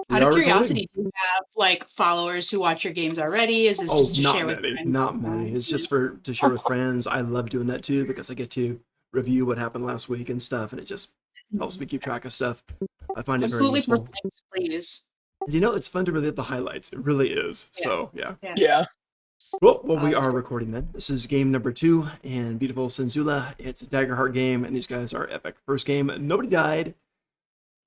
We Out of are recording. curiosity, do you have like followers who watch your games already? Is this Oh, just to not share with many, friends? not many. It's just for to share Oh, with friends. I love doing that too because I get to review what happened last week and stuff, and it just helps me keep track of stuff. I find it very absolutely useful. personal names, please. It's fun to relive the highlights. It really is. Yeah, So yeah. yeah. Yeah. Well, we That's are great. recording then. This is game number 2 in beautiful Senzula. It's a Daggerheart game, and these guys are epic. First game, nobody died.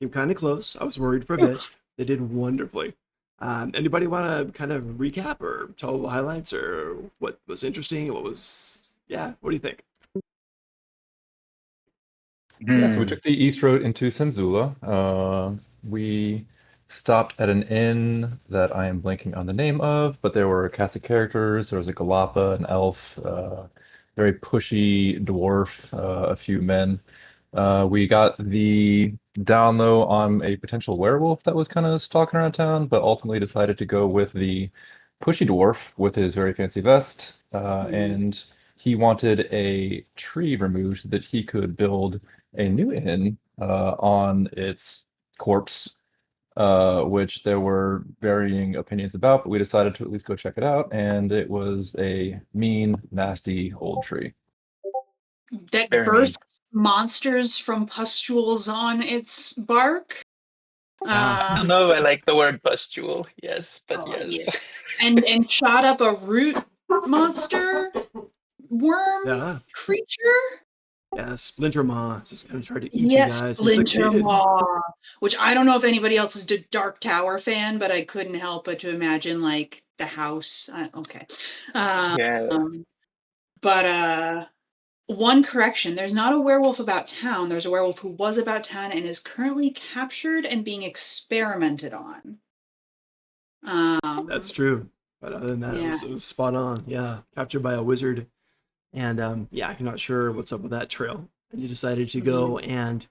Came kind of close. I was worried for a bit. They did wonderfully. Anybody want to kind of recap or tell the highlights or what was interesting? What was, yeah, what do you think? Yeah, so we Hmm. took the east road into Senzula. We stopped at an inn that I am blanking on the name of, but there were a cast of characters. There was a Galapa, an elf, very pushy dwarf, a few men. We got the down low on a potential werewolf that was kind of stalking around town, but ultimately decided to go with the pushy dwarf with his very fancy vest. Mhm. And he wanted a tree removed so that he could build a new inn on its corpse, which there were varying opinions about, but we decided to at least go check it out, and it was a mean, nasty old tree. That Very mean. birthed monsters from pustules on its bark. Yeah, I don't Um, know. I like the word pustule. Yes, but oh yeah, yes. and shot up a root monster worm yeah, creature. yeah. Splinter Maw just kind of tried to eat you Yes, guys. He Splinter succeeded. Maw, which I don't know if anybody else is a Dark Tower fan, but I couldn't help but to imagine like the house. Okay. Yes. Um, but one correction, there's not a werewolf about town. There's a werewolf who was about town and is currently captured and being experimented on. That's Um, true. But other than that, it yeah. was, it was spot on. Yeah, captured by a wizard. And yeah, you're not sure what's up with that trail. And you decided to go Mhm. and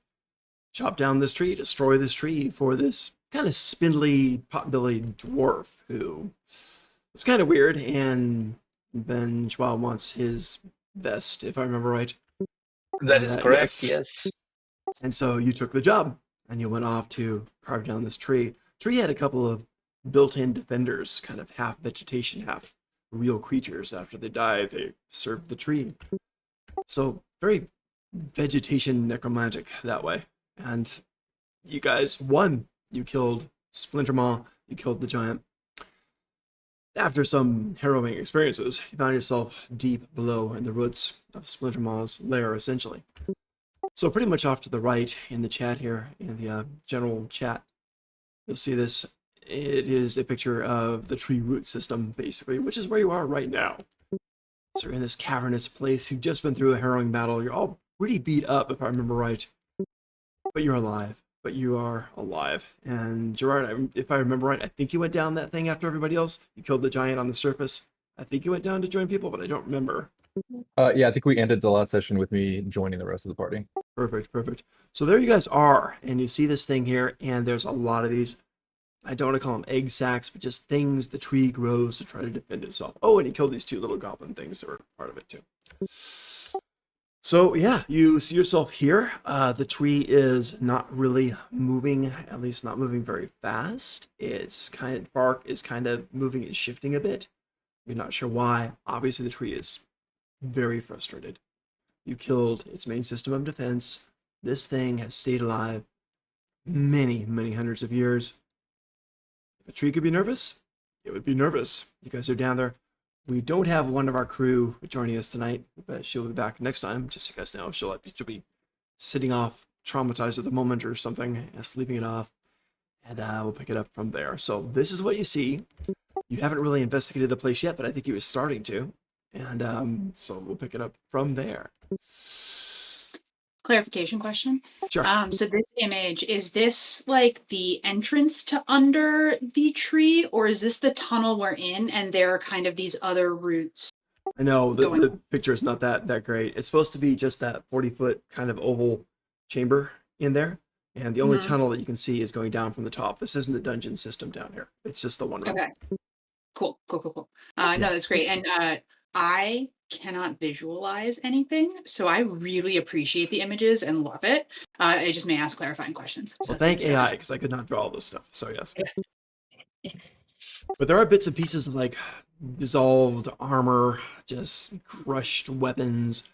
chop down this tree, destroy this tree for this kind of spindly, pot-bellied dwarf who was kind of weird. And Ben Schwab wants his vest, if I remember right. That And is correct. yes, Yes. and so you took the job and you went off to carve down this tree. Tree had a couple of built-in defenders, kind of half vegetation, half real creatures. After they die, they serve the tree. So very vegetation necromantic that way. And you guys won. You killed Splintermaw. You killed the giant. After some harrowing experiences, you found yourself deep below in the roots of Splintermaw's lair, essentially. So pretty much off to the right in the chat here, in the general chat, you'll see this. It is a picture of the tree root system, basically, which is where you are right now. So you're in this cavernous place. You've just been through a harrowing battle. You're all pretty beat up, if I remember right. But you're alive. But you are alive. And Gerard, if I remember right, I think you went down that thing after everybody else. You killed the giant on the surface. I think you went down to join people, but I don't remember. Yeah, I think we ended the last session with me joining the rest of the party. Perfect, perfect. So there you guys are, and you see this thing here, and there's a lot of these. I don't want to call them egg sacs, but just things the tree grows to try to defend itself. Oh, and he killed these two little goblin things that were part of it too. So yeah, you see yourself here. The tree is not really moving, at least not moving very fast. Its kind of bark is kind of moving and shifting a bit. You're not sure why. Obviously, the tree is very frustrated. You killed its main system of defense. This thing has stayed alive many, many hundreds of years. If a tree could be nervous, it would be nervous. You guys are down there. We don't have one of our crew joining us tonight, but she'll be back next time. Just so you guys know, she'll be sitting off, traumatized at the moment or something, sleeping it off, and we'll pick it up from there. So this is what you see. You haven't really investigated the place yet, but I think he was starting to, and so we'll pick it up from there. Clarification question. Sure. So this image, is this like the entrance to under the tree, or is this the tunnel we're in and there are kind of these other routes I know going the on? picture is not that great. It's supposed to be just that 40-foot kind of oval chamber in there, and the only Mhm. tunnel that you can see is going down from the top. This isn't the dungeon system down here. It's just the one room. Okay. Cool. Yeah. No, that's great. And I cannot visualize anything, so I really appreciate the images and love it. I just may ask clarifying questions. Well, So thank thanks, Josh. AI because I could not draw all this stuff. So yes. But there are bits and pieces of like dissolved armor, just crushed weapons,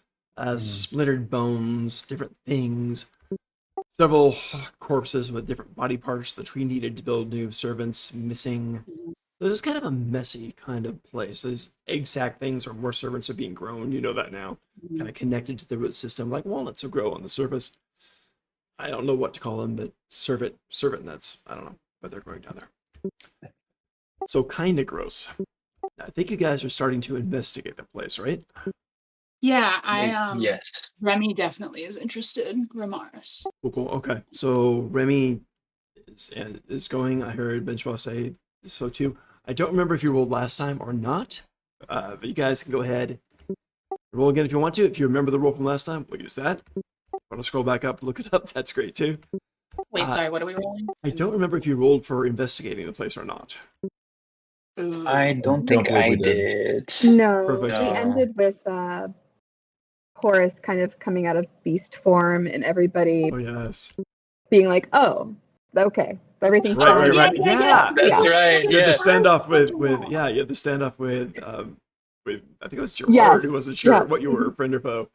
splintered bones, different things, several corpses with different body parts the tree needed to build new servants missing. So it's kind of a messy kind of place. These egg sac things are where servants are being grown. You know that now. Kind of connected to the root system, like walnuts will grow on the surface. I don't know what to call them, but servant nuts. I don't know, but they're growing down there. So kind of gross. I think you guys are starting to investigate the place, right? Yeah, Yes. Remy definitely is interested. Ramaris. Cool. Okay. So Remy is going. I heard Benchwa say so too. I don't remember if you rolled last time or not, but you guys can go ahead. Roll again if you want to. If you remember the roll from last time, we can use that. Want to scroll back up, look it up. That's great too. Wait, sorry, what are we rolling? I don't remember if you rolled for investigating the place or not. Ooh. I don't Don't think believe I we did. did. No, Perfect. we No. ended with Horus kind of coming out of beast form and everybody Oh yes. being like, "Oh, okay, everything's Right, fine." right. Yeah. That's Yeah. right. You had the Yes. standoff with yeah, you had the standoff with I think it was Gerard Yes. who wasn't sure Yeah. what you were, friend or foe.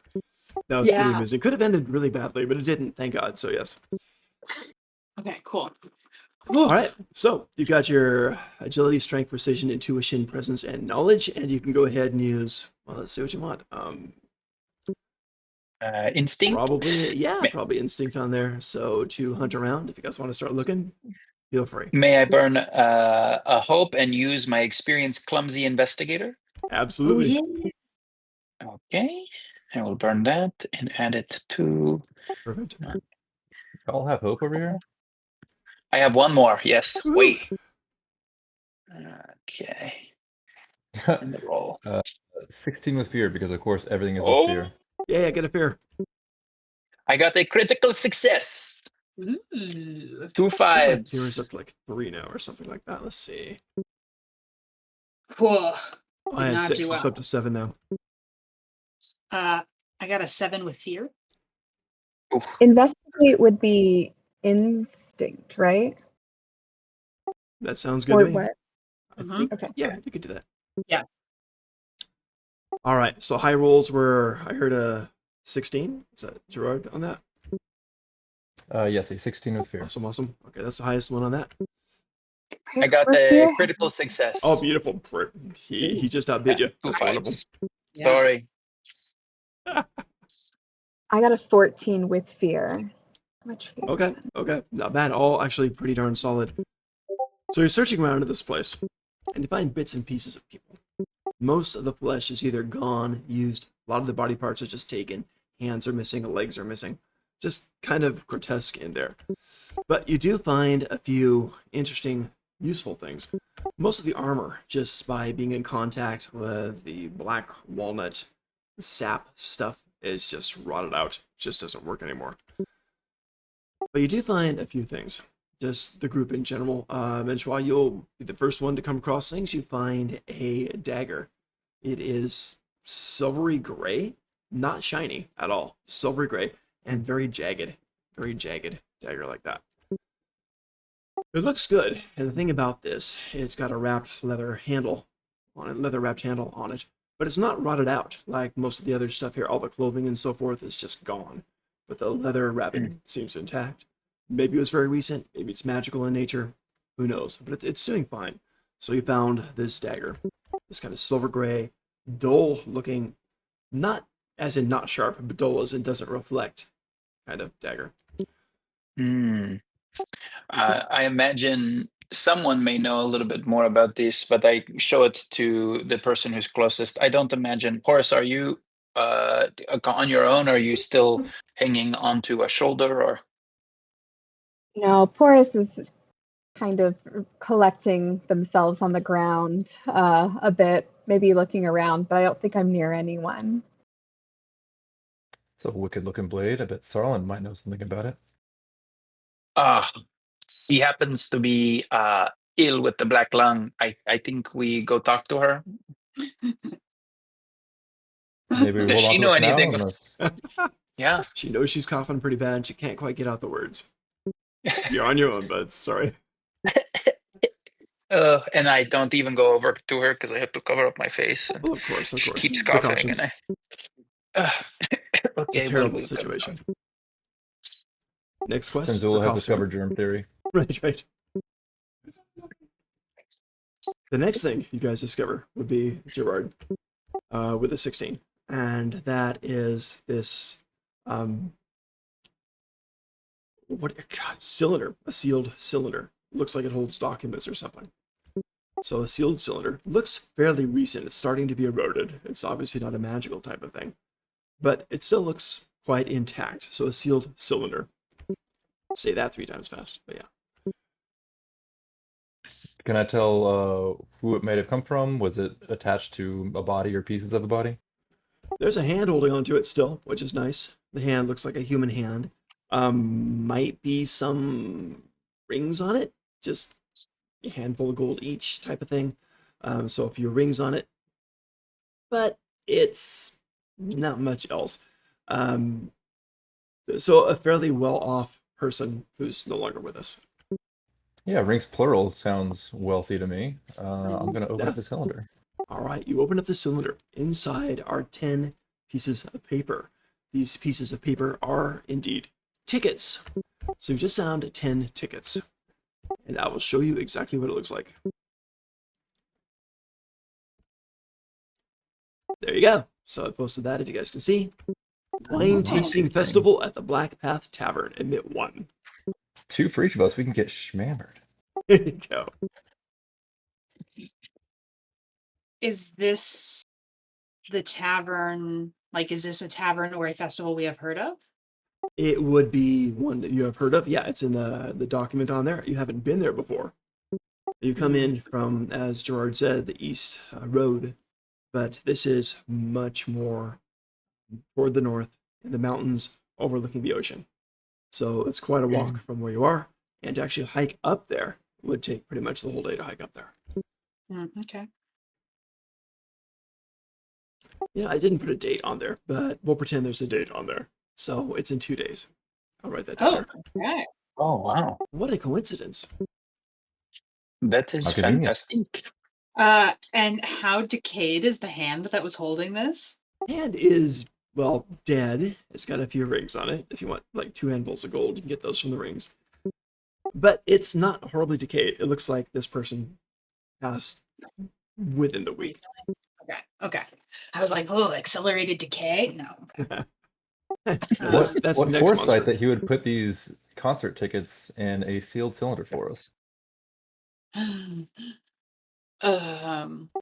That was pretty Yeah. amusing. Could have ended really badly, but it didn't, thank God. So yes. Okay, cool. All right. So you got your agility, strength, precision, intuition, presence, and knowledge, and you can go ahead and use. Well, let's see what you want. Instinct. Probably instinct on there. So to hunt around, if you guys want to start looking, feel free. May I burn a hope and use my experienced clumsy investigator? Absolutely. Okay. I will burn that and add it to. Perfect. Y'all have hope over here? I have one more. Yes. Woo. Wait. Okay. And the roll. 16 with fear, because of course everything is with Oh, fear. Yeah, get a fear. I got a critical success. Ooh. 2 I think my fear is fives. up to like 3 now or something like that. Let's see. Whoa. I had not 6. do It's well. up to 7 now. I got a 7 with fear. Investigate would be instinct, right? That sounds good Or to me. what? I Mhm. think, Okay. yeah, you could do that. Yeah. All right. So high rolls were, I heard a 16. Is that Gerard on that? Yes, a 16 with fear. Awesome. Okay, that's the highest one on that. I got Or a fear? critical success. Oh, beautiful. He just outbid you. 2 That's wonderful. fives. Sorry. I got a 14 with fear. How much fear? Okay. Not bad. All actually pretty darn solid. So you're searching around in this place, and you find bits and pieces of people. Most of the flesh is either gone, used. A lot of the body parts are just taken. Hands are missing, legs are missing. Just kind of grotesque in there. But you do find a few interesting, useful things. Most of the armor, just by being in contact with the black walnut sap stuff, is just rotted out. Just doesn't work anymore. But you do find a few things. Just the group in general. Benchwa, you'll be the first one to come across things. You find a dagger. It is silvery gray, not shiny at all. Silvery gray and very jagged dagger like that. It looks good, and the thing about this, it's got a wrapped leather handle on it, leather-wrapped handle on it, but it's not rotted out like most of the other stuff here. All the clothing and so forth is just gone, but the leather wrapping seems intact. Maybe it was very recent, maybe it's magical in nature, who knows, but it's doing fine. So you found this dagger, this kind of silver gray, dull looking, not as in not sharp, but dull as in doesn't reflect kind of dagger. I imagine someone may know a little bit more about this, but I show it to the person who's closest. I don't imagine. Horace, are you on your own? Or are you still hanging onto a shoulder? Or No, Porus is kind of collecting themselves on the ground a bit, maybe looking around, but I don't think I'm near anyone. It's a wicked looking blade. I bet Sarlin might know something about it. he happens to be ill with the black lung. I think we go talk to her. Maybe we Does hold on she to know it for now, anything? unless Yeah. She knows she's coughing pretty bad. She can't quite get out the words. You're on your own, bud. Sorry. And I don't even go over to her because I have to cover up my face, and Oh, of course, she keeps coughing, and Precautions. uh, It's a okay, terrible we'll cover situation. up. Next quest for Senzula had cough syrup. discovered germ theory. Right. The next thing you guys discover would be Gerard with a 16. And that is this cylinder, a sealed cylinder. Looks like it holds documents or something. So a sealed cylinder looks fairly recent. It's starting to be eroded. It's obviously not a magical type of thing, but it still looks quite intact. So a sealed cylinder. Say that 3 times fast, but yeah. Can I tell who it might have come from? Was it attached to a body or pieces of a body? There's a hand holding onto it still, which is nice. The hand looks like a human hand. Might be some rings on it, just a handful of gold each type of thing. So a few rings on it, but it's not much else. So a fairly well-off person who's no longer with us. Yeah, rings plural sounds wealthy to me. I'm going to open Yeah. up the cylinder. All right, you open up the cylinder. Inside are 10 pieces of paper. These pieces of paper are indeed tickets. So you've just found 10 tickets. And I will show you exactly what it looks like. There you go. So I posted that if you guys can see. Wine tasting festival at the Black Path Tavern. Admit 1. 2 for each of us. We can get schmammered. There you go. Is this the tavern? Like, is this a tavern or a festival we have heard of? It would be one that you have heard of. Yeah, it's in the document on there. You haven't been there before. You come in from, as Gerard said, the east road, but this is much more toward the north in the mountains overlooking the ocean. So it's quite a walk from where you are, and to actually hike up there would take pretty much the whole day to hike up there. Okay. Yeah, I didn't put a date on there, but we'll pretend there's a date on there. So it's in 2 days. I'll write that down there. Right. Oh wow, What a coincidence. that is How convenient. fantastic. And how decayed is the hand that was holding this? Hand is, well, dead. It's got a few rings on it. If you want like 2 handfuls of gold, you can get those from the rings. But it's not horribly decayed. It looks like this person passed within the week. Okay. I was like, oh, accelerated decay? No. Okay. That's the What next foresight monster. that he would put these concert tickets in a sealed cylinder for us. He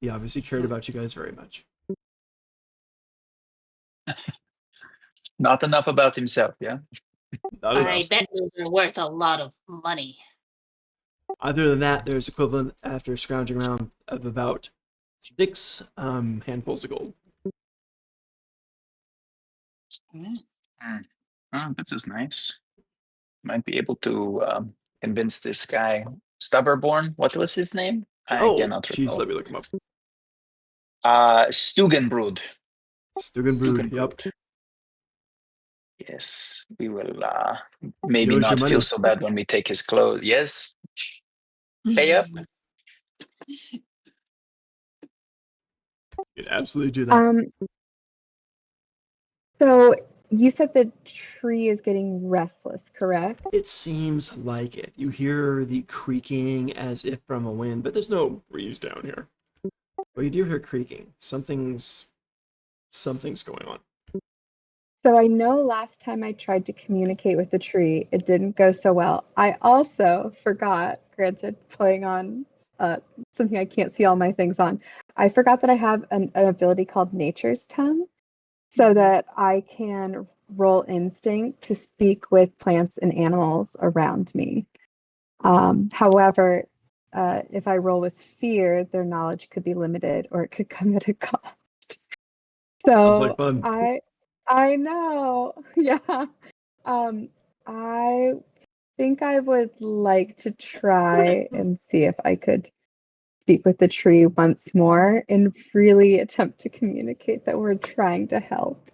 obviously cared about you guys very much. Not enough about himself, yeah. Not I enough. bet those are worth a lot of money. Other than that, there's equivalent after scrounging around of about 6 handfuls of gold. Oh, this is nice. Might be able to convince this guy Stubbornborn. What was his name? I cannot Jeez, recall. let me look him up. Stugenbrud. Stugenbrud, yep. Yes, we will maybe owes you not money. feel so bad when we take his clothes. Yes, pay up. You can absolutely do that. So you said the tree is getting restless, correct? It seems like it. You hear the creaking as if from a wind, but there's no breeze down here. But you do hear creaking. Something's going on. So I know last time I tried to communicate with the tree, it didn't go so well. I also forgot, granted, playing on something I can't see all my things on. I forgot that I have an ability called Nature's Tongue, so that I can roll instinct to speak with plants and animals around me. However, if I roll with fear, their knowledge could be limited or it could come at a cost. So Sounds like fun. I know. Yeah. I think I would like to try and see if I could speak with the tree once more and really attempt to communicate that we're trying to help.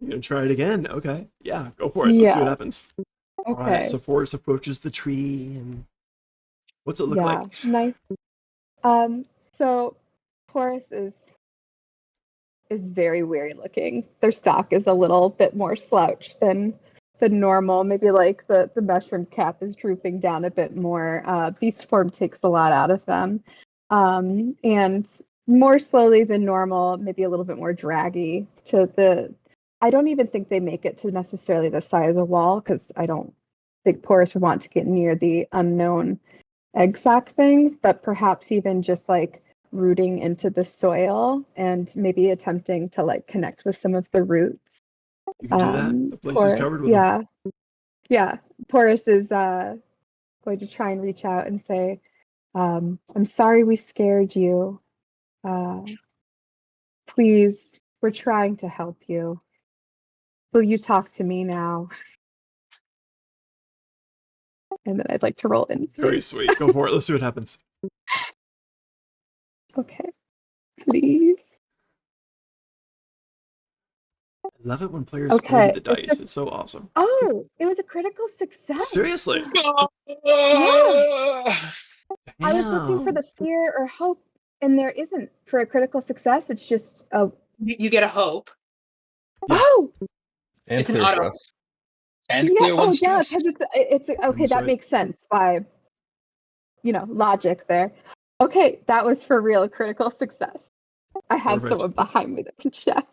You're gonna try it again? Okay. Yeah, go for it. Let's see what Yeah. happens. All right, Okay. so Forrest approaches the tree, and what's it look Yeah. like? Nice. So Taurus is very weary looking. Their stalk is a little bit more slouched than normal. Maybe like the mushroom cap is drooping down a bit more. Beast form takes a lot out of them. And more slowly than normal, maybe a little bit more draggy to the I don't even think they make it to necessarily the side of the wall because I don't think Porus would want to get near the unknown egg sac things, but perhaps even just like rooting into the soil and maybe attempting to like connect with some of the roots. You can do that. The place is Porus, covered with them. yeah. Porus is going to try and reach out and say, I'm sorry we scared you. Please, we're trying to help you. Will you talk to me now? And then I'd like to roll Very instinct. sweet. Go for it. Let's see what happens. Okay, please. I love it when players play with Okay, the dice. It's so awesome. Oh, it was a critical success. Seriously. Yeah. I was looking for Damn. the fear or hope, and there isn't for a critical success. It's just a You get a hope. Yeah. oh And It's an clear auto. stress. And yeah clear one yeah stress. because it's okay. That's That right. makes sense by logic there. Okay, that was for real critical success. I have Perfect. someone behind me that can check.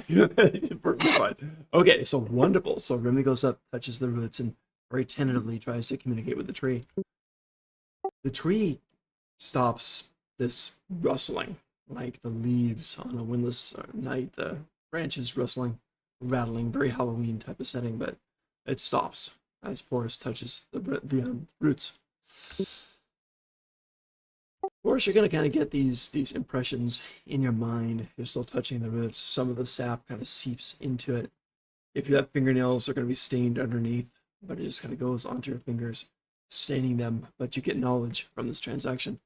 You're fine. Okay, so wonderful. So Remy goes up, touches the roots, and very tentatively tries to communicate with the tree. The tree stops this rustling, like the leaves on a windless night, the branches rustling, rattling, very Halloween type of setting, but it stops as Boris touches the roots. Boris, you're gonna kind of get these impressions in your mind. You're still touching the roots. Some of the sap kind of seeps into it. If you have fingernails, they're gonna be stained underneath, but it just kind of goes onto your fingers, staining them. But you get knowledge from this transaction.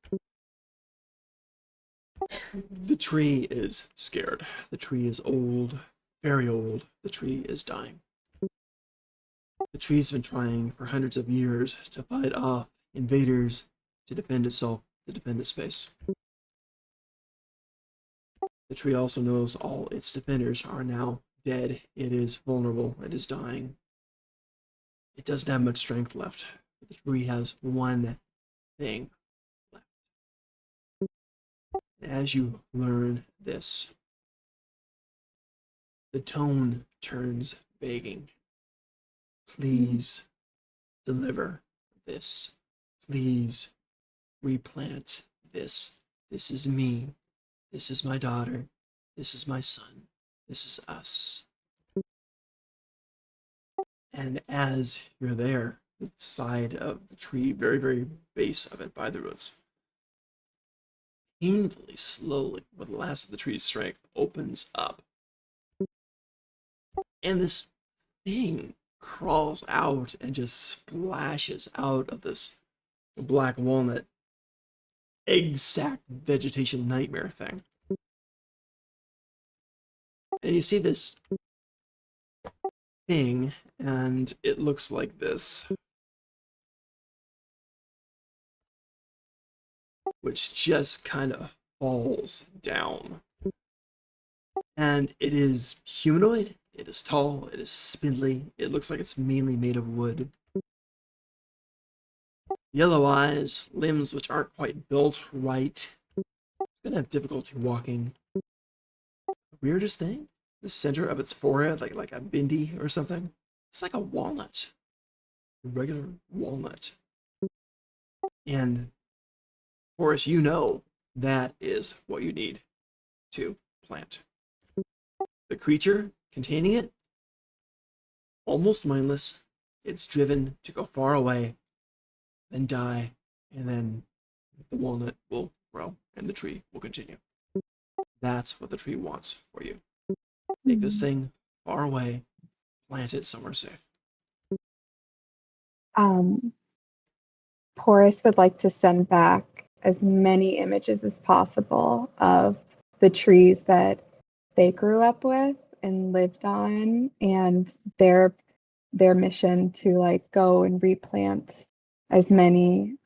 The tree is scared. The tree is old, very old. The tree is dying. The tree's been trying for hundreds of years to fight off invaders, to defend itself, to defend its space. The tree also knows all its defenders are now dead. It is vulnerable. It is dying. It doesn't have much strength left. The tree has one thing left. As you learn this, the tone turns begging. Please deliver this. Please replant this. This is me. This is my daughter. This is my son. This is us. And as you're there, the side of the tree, very, very base of it by the roots, painfully, slowly, with the last of the tree's strength, opens up. And this thing crawls out and just splashes out of this black walnut egg sac vegetation nightmare thing. And you see this thing, and it looks like this, which just kind of falls down. And it is humanoid, it is tall, it is spindly, it looks like it's mainly made of wood. Yellow eyes, limbs which aren't quite built right. It's gonna have difficulty walking. Weirdest thing? The center of its forehead, like a bindi or something. It's like a walnut. A regular walnut. And Horace, you know that is what you need to plant. The creature containing it, almost mindless. It's driven to go far away, then die, and then the walnut will grow and the tree will continue. That's what the tree wants for you. Take this thing far away, plant it somewhere safe. Porus would like to send back as many images as possible of the trees that they grew up with and lived on, and their mission to like go and replant as many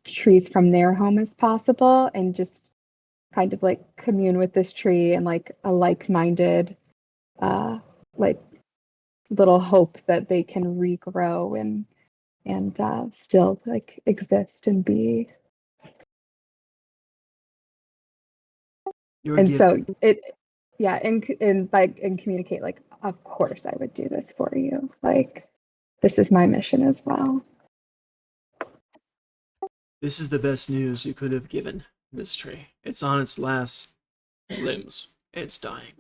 trees from their home as possible, and just kind of like commune with this tree and like a like-minded like little hope that they can regrow and still like exist and be. You're And so given. it, yeah, and communicate like, of course I would do this for you. Like, this is my mission as well. This is the best news you could have given this tree. It's on its last limbs. It's dying.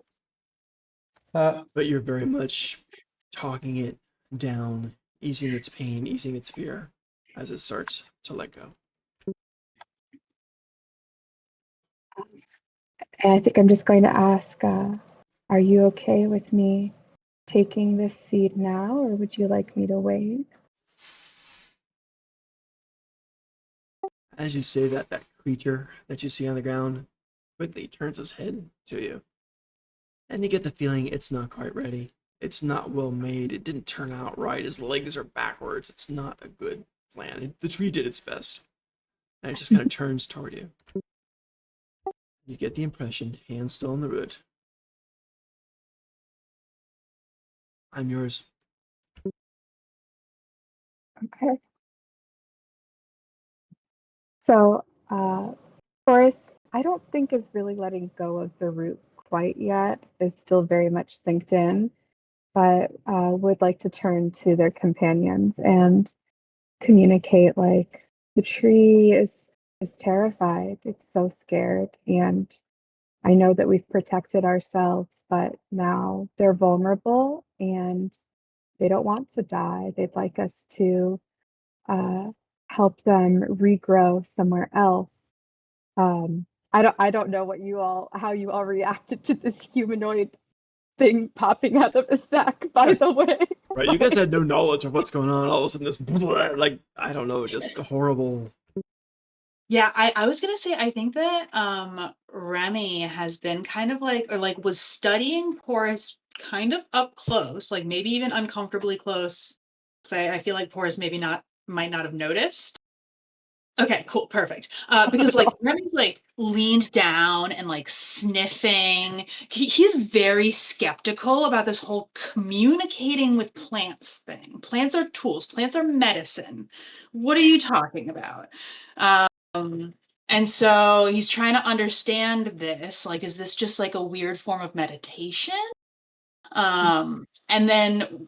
Uh, But you're very much talking it down, easing its pain, easing its fear as it starts to let go. And I think I'm just going to ask, are you okay with me taking this seed now, or would you like me to wait? As you say that, that creature that you see on the ground quickly turns his head to you. And you get the feeling it's not quite ready. It's not well made. It didn't turn out right. His legs are backwards. It's not a good plan. The tree did its best. And it just kind of turns toward you. You get the impression, hand still on the root. I'm yours. Okay. So, Forrest, I don't think is really letting go of the root quite yet. Is still very much synced in, but would like to turn to their companions and communicate like the tree is terrified. It's so scared, and I know that we've protected ourselves, but now they're vulnerable and they don't want to die. They'd like us to uh, help them regrow somewhere else. I don't know what you all how you all reacted to this humanoid thing popping out of a sack, by the way. Right, you guys had no knowledge of what's going on. All of a sudden, this, like, I don't know, just horrible. Yeah, I was gonna say I think that Remy has been kind of like, or like was studying Porus kind of up close, like maybe even uncomfortably close. So I feel like Porus maybe not might not have noticed. Okay, cool, perfect. Because like Remy's like leaned down and like sniffing. He's very skeptical about this whole communicating with plants thing. Plants are tools, plants are medicine. What are you talking about? Um, and so he's trying to understand this. Like, is this just like a weird form of meditation? And then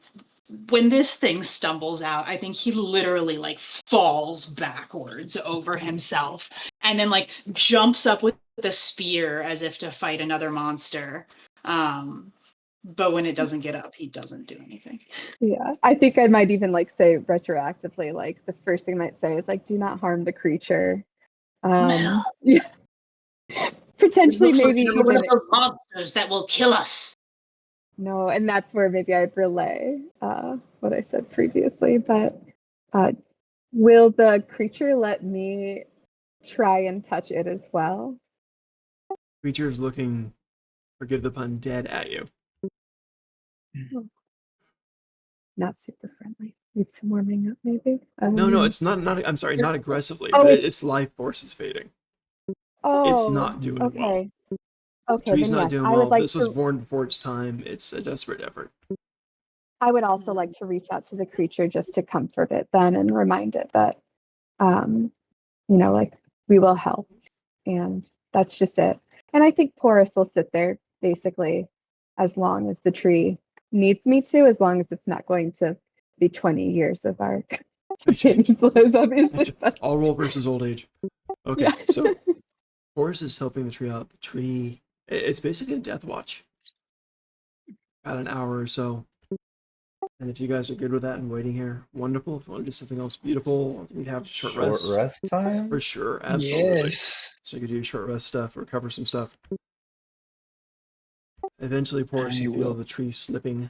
when this thing stumbles out, I think he literally like falls backwards over himself and then like jumps up with the spear as if to fight another monster. But when it doesn't get up, he doesn't do anything. Yeah, I think I might even like say retroactively, like the first thing I might say is like, do not harm the creature. Yeah, It potentially looks like maybe you're one of even those monsters that will kill us. no, and that's where maybe I'd relay what I said previously. But uh, will the creature let me try and touch it as well? Creature is looking, forgive the pun, dead at you. Not super friendly. Need some warming up, maybe. No, it's not. I'm sorry, not aggressively, Oh, but it's its life force is fading. It's oh, not doing well. okay. Okay, Tree's then not yes, doing I would well. like This was to. born before its time. It's a desperate effort. I would also like to reach out to the creature just to comfort it then and remind it that, um, like we will help, and that's just it. And I think Porus will sit there basically as long as the tree needs me to, as long as it's not going to be 20 years of our I checked. companion's lives, obviously. But All roll versus old age. Okay, yeah. so Horus is helping the tree out. The tree, it's basically a death watch. About an hour or so. And if you guys are good with that and waiting here, wonderful. If you want to do something else beautiful, we'd have short short rests. rest For time? sure, absolutely. Yes. So you could do short rest stuff, recover some stuff. Eventually, Porus, I you feel will. the tree slipping.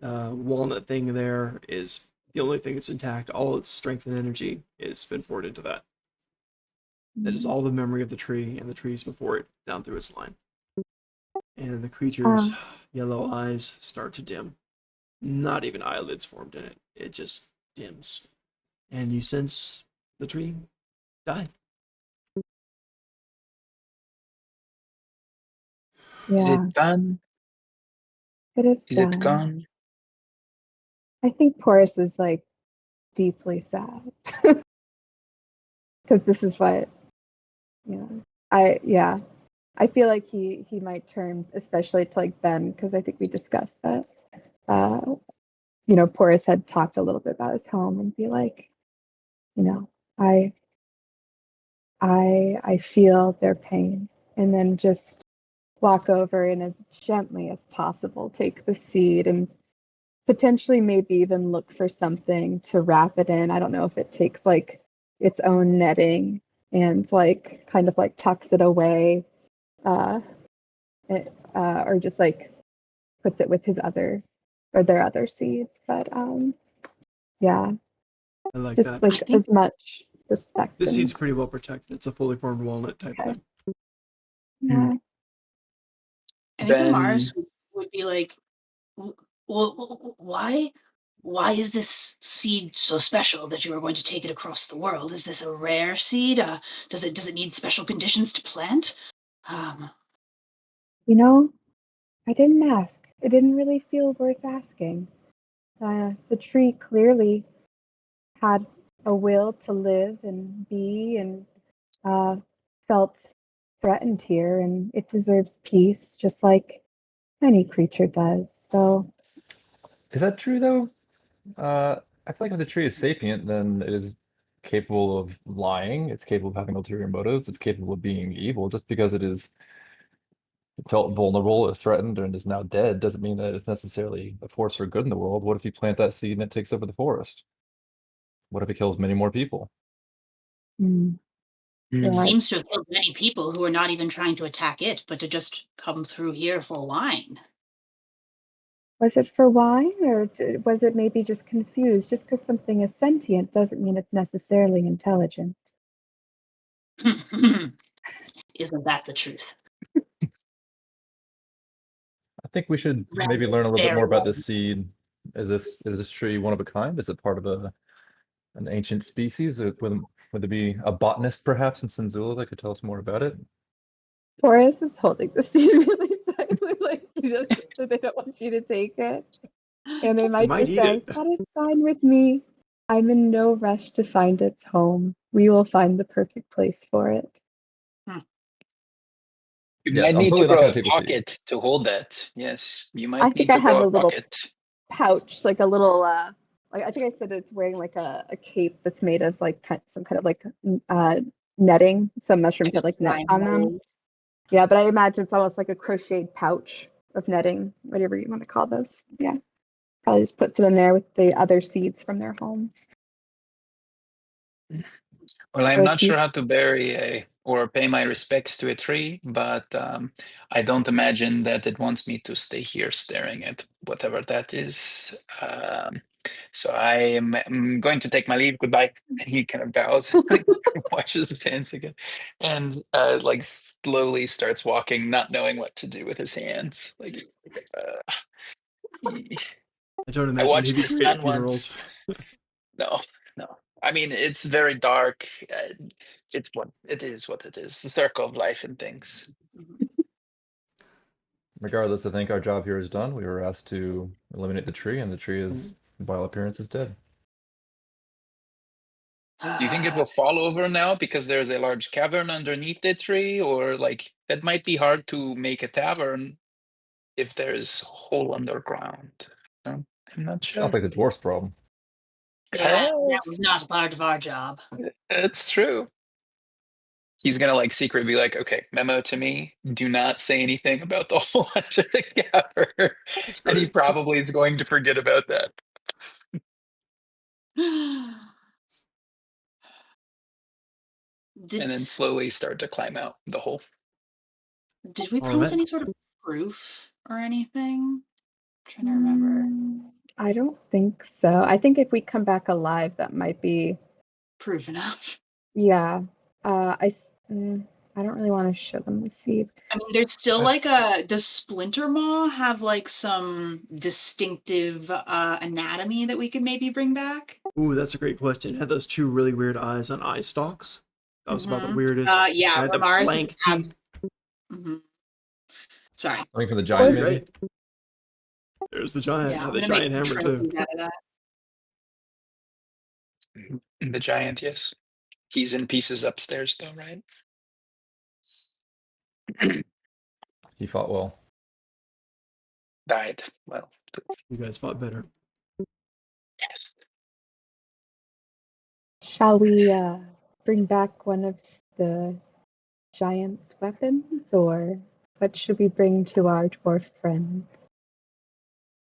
Walnut thing there is the only thing that's intact. All its strength and energy has been poured into that. that is all the memory of the tree and the trees before it down through its line. And the creature's Um, yellow eyes start to dim. Not even eyelids formed in it. It just dims. And you sense the tree die. Is yeah, it done? it is Is it done. gone? I think Porus is like deeply sad because this is what, you know, I feel like he might turn especially to like Ben because I think we discussed that. Uh, Porus had talked a little bit about his home and be like, you know, I I feel their pain, and then just walk over and as gently as possible take the seed and potentially maybe even look for something to wrap it in. I don't know if it takes like its own netting and like kind of like tucks it away, uh, or just like puts it with his other or their other seeds. But yeah, I like just that. I like think as much respect This and seed's pretty well protected. It's a fully formed walnut type okay. thing. Yeah. I think Then Amaris would be like, well, why is this seed so special that you are going to take it across the world? Is this a rare seed? Does it need special conditions to plant? Um, You know, I didn't ask. It didn't really feel worth asking. The tree clearly had a will to live and be and uh, felt threatened here, and it deserves peace just like any creature does. So, Is that true though? I feel like if the tree is sapient, then it is capable of lying. It's capable of having ulterior motives. It's capable of being evil. Just because it felt vulnerable or threatened and is now dead doesn't mean that it's necessarily a force for good in the world. What if you plant that seed and it takes over the forest? What if it kills many more people? mm, it yeah, seems to have killed many people who are not even trying to attack it, but to just come through here for wine. was it for wine or was it maybe just confused? Just because something is sentient doesn't mean it's necessarily intelligent. Isn't that the truth? I think we should maybe Rather learn a little bit very more about well. this seed. Is this tree one of a kind? Is it part of an ancient species? Or would there be a botanist perhaps in Senzula that could tell us more about it? Taurus is holding the seed really tightly, like they don't want you to take it. And they You might might just eat say, it. that is fine with me. I'm in no rush to find its home. We will find the perfect place for it. Hmm. you Yeah, might I'm need to totally not grow going a to take the seed. pocket to hold that. Yes, you I might think need I to have grow a a little pocket. pouch, like a little, like I think I said it's wearing like a cape that's made of like some kind of like netting. Some mushrooms Like a have like nets slime on them. mold. Yeah, but I imagine it's almost like a crocheted pouch of netting, whatever you want to call those. Yeah, probably just puts it in there with the other seeds from their home. Well, I'm Or not it's sure used. how to bury a or pay my respects to a tree, but I don't imagine that it wants me to stay here staring at whatever that is. So I'm going to take my leave. Goodbye. And he kind of bows, washes his hands again, and like slowly starts walking, not knowing what to do with his hands. He- I don't I imagine he'd watched be the great at sun funerals. once. No, no. I mean, it's very dark. It's what it is. What it is. The circle of life and things. Regardless, I think our job here is done. We were asked to eliminate the tree, and the tree is, by all appearances, dead. Do you think it will fall over now because there's a large cavern underneath the tree, or like that might be hard to make a tavern if there's a hole underground? I'm not sure. Sounds like the dwarf's problem. Yeah, that was not a part of our job. It's true. He's gonna like secretly be like, okay, memo to me, do not say anything about the hole under the cavern. That's And he great. probably is going to forget about that. Did And then slowly start to climb out the hole. did we All promise right. any sort of proof or anything? I'm trying to remember. I don't think so. I think if we come back alive, that might be, Proof enough. yeah. I don't really want to show them the seed. I mean, there's still like does Splinter Maw have like some distinctive anatomy that we could maybe bring back? Ooh, that's a great question. It had those two really weird eyes on eye stalks. That was about the Mhm. weirdest. It Yeah, had the Ramaris is blank teeth. Mhm. Sorry. Something from the giant, maybe? Right. There's the giant. Yeah, Had I'm the gonna make giant some hammer too. trophies out of that. The giant, yes. He's in pieces upstairs, though, right? He fought well. Died. Well, You guys fought better. yes. Shall we bring back one of the giant's weapons, or what should we bring to our dwarf friend?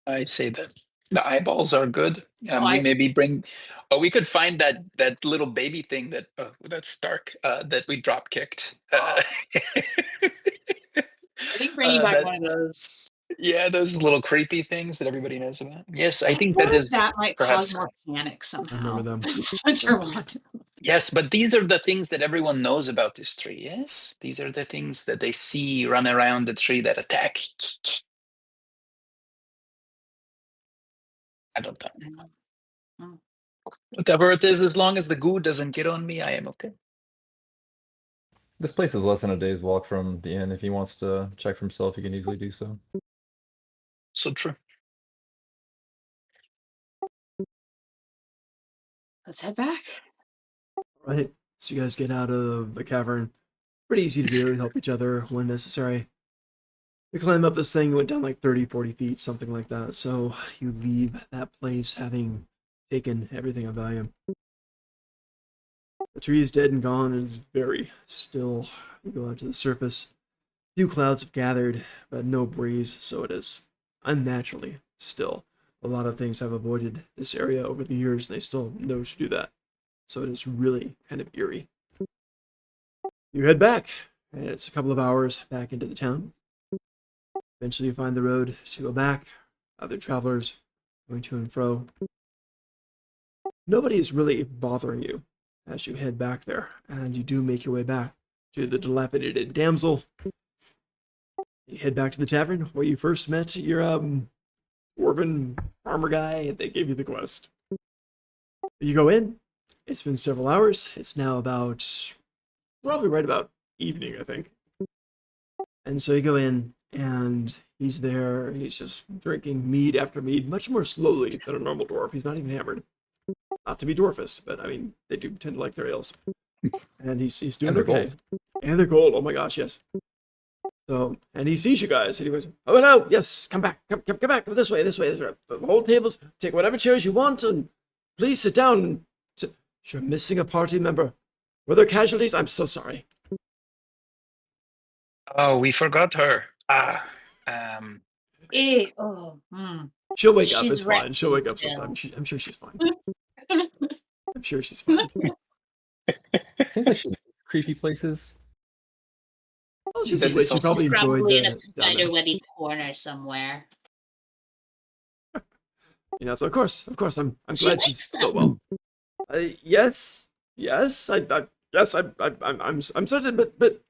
I say that the eyeballs are good. We I maybe bring. Oh, we could find that little baby thing that. Oh, that's dark. That we drop kicked. think bringing back That one of those yeah, those little creepy things that everybody knows about. Yes, I I think feel that like is that might cause perhaps more panic I remember somehow. them. Splinter Maw. yes. But these are the things that everyone knows about this tree. Yes, these are the things that they see run around the tree that attack. I don't know. Mm. Whatever it is, as long as the goo doesn't get on me, I am okay. This place is less than a day's walk from the inn. If he wants to check for himself, he can easily do so. So true. Let's head back. Right. So you guys get out of the cavern. Pretty easy to do. Help each other when necessary. You climb up this thing, you went down like 30, 40 feet, something like that. So you leave that place having taken everything of value. The tree is dead and gone. It is very still. You go out to the surface. Few clouds have gathered, but no breeze, so it is unnaturally still. A lot of things have avoided this area over the years, and they still know to do that. So it is really kind of eerie. You head back. It's a couple of hours back into the town. Eventually, you find the road to go back. Other travelers going to and fro. Nobody is really bothering you as you head back there, and you do make your way back to the dilapidated damsel. You head back to the tavern where you first met your dwarven farmer guy, and they gave you the quest. You go in. It's been several hours. It's now about probably right about evening, I think. And so you go in, and he's there. He's just drinking mead after mead, much more slowly than a normal dwarf. He's not even hammered. Not to be dwarfist, but I mean, they do tend to like their ales. And he's doing And they're okay. gold. And they're gold. Oh my gosh, yes. So, and he sees you guys, and he goes, "Oh no, yes, come back, come back, this way, this way, this way. The whole tables, take whatever chairs you want, and please sit down. You're missing a party member. Were there casualties? I'm so sorry." Oh, we forgot her. Um, She'll wake up. She's It's fine. She'll resting wake up still. sometime. I'm sure she's fine. I'm sure she's fine. Seems like she creepy places. Well, she's a that is witch. She also probably She's enjoyed probably in a the down there. spiderwebby corner somewhere. You know, so of course, I'm She glad she's likes still them. well. Yes, yes, yes, I'm certain, but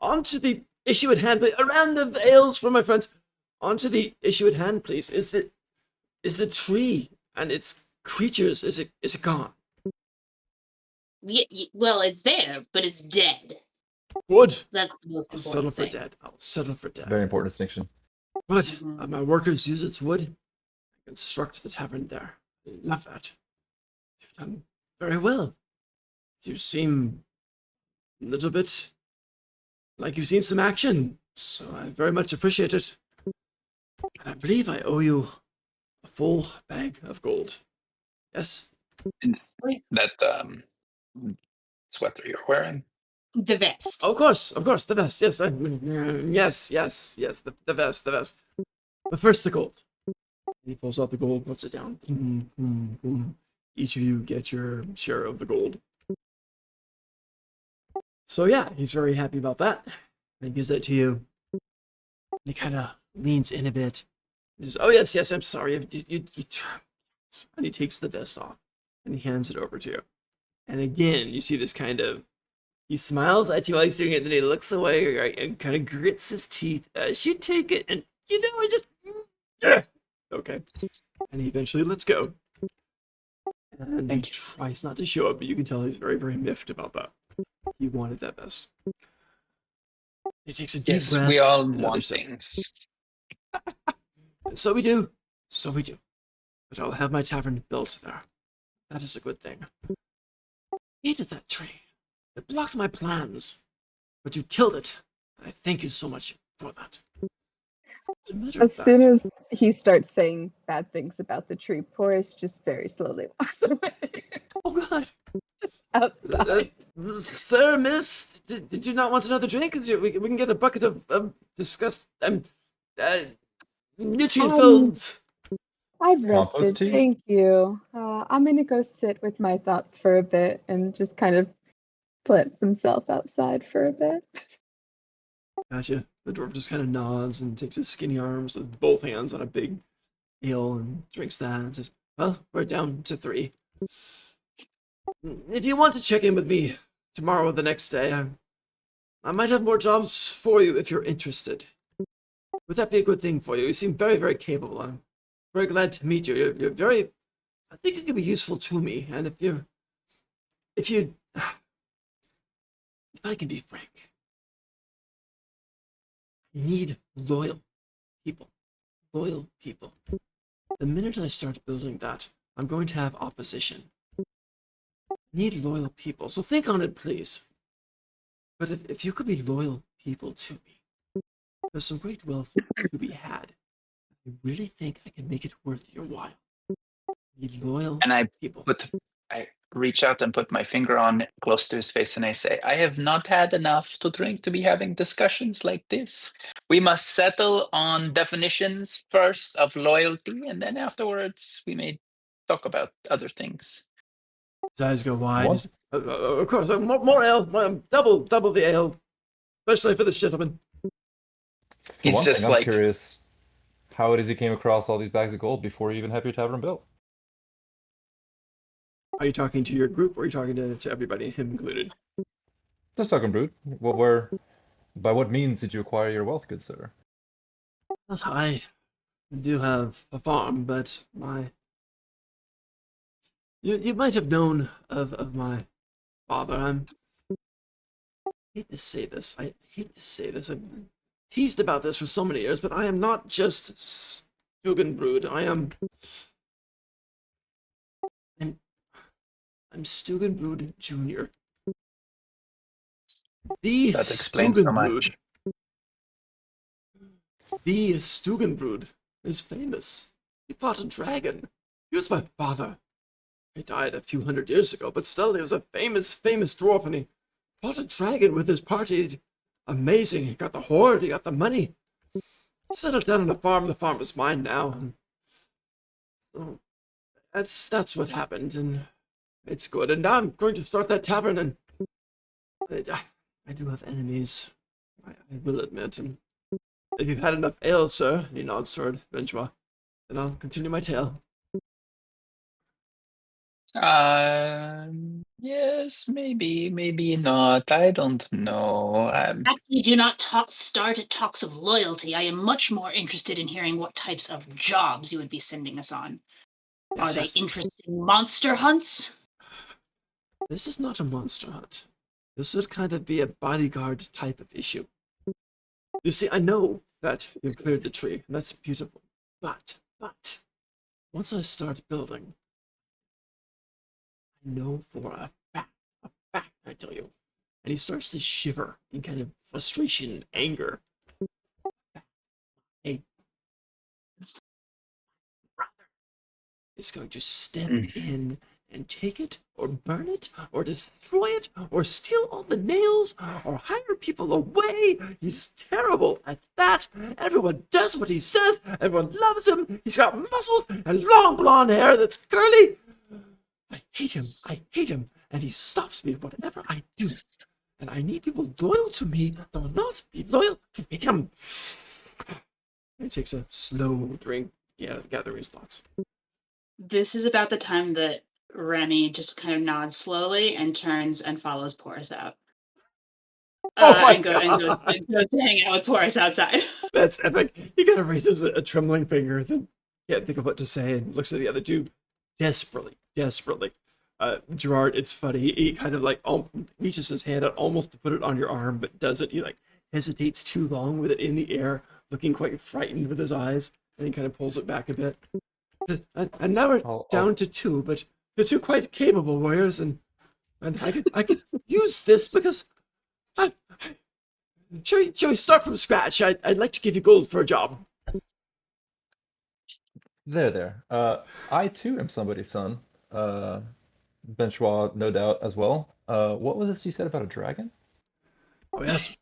on to the issue at hand. A round of ales for my friends. On to the issue at hand, please. Is the tree and its creatures, is it gone? Well, it's there, but it's dead. Good. That's the most I'll settle important for thing. dead. I'll settle for dead. Very important distinction. But Mhm. my workers use its wood. Construct the tavern there. I love that. You've done very well. You seem a little bit like you've seen some action, so I very much appreciate it. And I believe I owe you a full bag of gold. Yes? that sweater you're wearing. The vest. Of course, the vest. Yes, yes, the vest. But first, the gold. He pulls out the gold, puts it down. Boom, boom, boom. Each of you get your share of the gold. So yeah, he's very happy about that. And he gives that to you. And he kind of leans in a bit. He says, "Oh yes, I'm sorry." And he takes the vest off and he hands it over to you. And again, you see this kind of He smiles at you while he's doing it, then he looks away, right, and kind of grits his teeth as you take it, and I just. Yeah. Okay. And he eventually lets go. And Thank he you. tries not to show up, but you can tell he's very, very miffed about that. He wanted that vest. He takes a deep Yes, breath. we all another want sip. things. And so we do. So we do. But I'll have my tavern built there. That is a good thing. Hated that tree. It blocked my plans. But you killed it. I thank you so much for that. As a matter of As soon fact, as he starts saying bad things about the tree, Porus just very slowly walks away oh god, outside. sir, miss, did you not want another drink? We can get a bucket of disgust, nutrient-filled. I've Compost rested, tea? thank you. I'm gonna go sit with my thoughts for a bit and just kind of plants himself outside for a bit. Gotcha. The dwarf just kind of nods and takes his skinny arms with both hands on a big ale and drinks that and says, well, we're down to 3. If you want to check in with me tomorrow or the next day, I might have more jobs for you if you're interested. Would that be a good thing for you? You seem very, very capable. I'm very glad to meet you. You're very... I think you can be useful to me, and if I can be frank, I need loyal people. Loyal people. The minute I start building that, I'm going to have opposition. I need loyal people, so think on it, please. But if you could be loyal people to me, there's some great wealth to be had. I really think I can make it worth your while. I need loyal And people. I reach out and put my finger on close to his face and I say, I have not had enough to drink to be having discussions like this. We must settle on definitions first of loyalty, and then afterwards we may talk about other things. His eyes go wide. One, Of course, more ale, double the ale, especially for this gentleman. for He's one thing, just I'm like, curious how it is you came across all these bags of gold before you even have your tavern built. Are you talking to your group, or are you talking to everybody, him included? Just talking, Brood. By what means did you acquire your wealth, good sir? Well, I do have a farm, but you might have known of my father. I hate to say this. I hate to say this. I've teased about this for so many years, but I am not just Stugenbrud. I'm Stugenbrud Jr. The that explains so Stugenbrud. much. The Stugenbrud is famous. He fought a dragon. He was my father. He died a few hundred years ago, but still he was a famous, famous dwarf, and he fought a dragon with his party. Amazing. He got the hoard, he got the money. He settled down on a farm. The farm is mine now. And so that's what happened, and it's good. And now I'm going to start that tavern, and I do have enemies, I will admit. And if you've had enough ale, sir, he nods toward Benjois, then I'll continue my tale. Yes, maybe not. I don't know. Actually, do not start at talks of loyalty. I am much more interested in hearing what types of jobs you would be sending us on. Are Yes, they yes. interesting monster hunts? This is not a monster hunt. This would kind of be a bodyguard type of issue. You see, I know that you've cleared the tree, and that's beautiful. But, once I start building, I know for a fact, I tell you. And he starts to shiver in kind of frustration and anger. Hey, brother is going to step in and take it, or burn it, or destroy it, or steal all the nails, or hire people away. He's terrible at that. Everyone does what he says. Everyone loves him. He's got muscles and long blonde hair that's curly. I hate him, and he stops me whatever I do. And I need people loyal to me that will not be loyal to him. And he takes a slow drink, gathering his thoughts. This is about the time that Remy just kind of nods slowly and turns and follows Porus out. Oh my and goes to hang out with Taurus outside. That's epic. He kind of raises a trembling finger, then can't think of what to say, and looks at the other two desperately. Gerard, it's funny. He kind of like reaches his hand out almost to put it on your arm, but doesn't. He like hesitates too long with it in the air, looking quite frightened with his eyes, and he kind of pulls it back a bit. And now we're down to two, but you're two quite capable warriors, and I could use this because shall we start from scratch? I'd like to give you gold for a job. There. I too am somebody's son. Benchois, no doubt, as well. What was this you said about a dragon? Oh yes.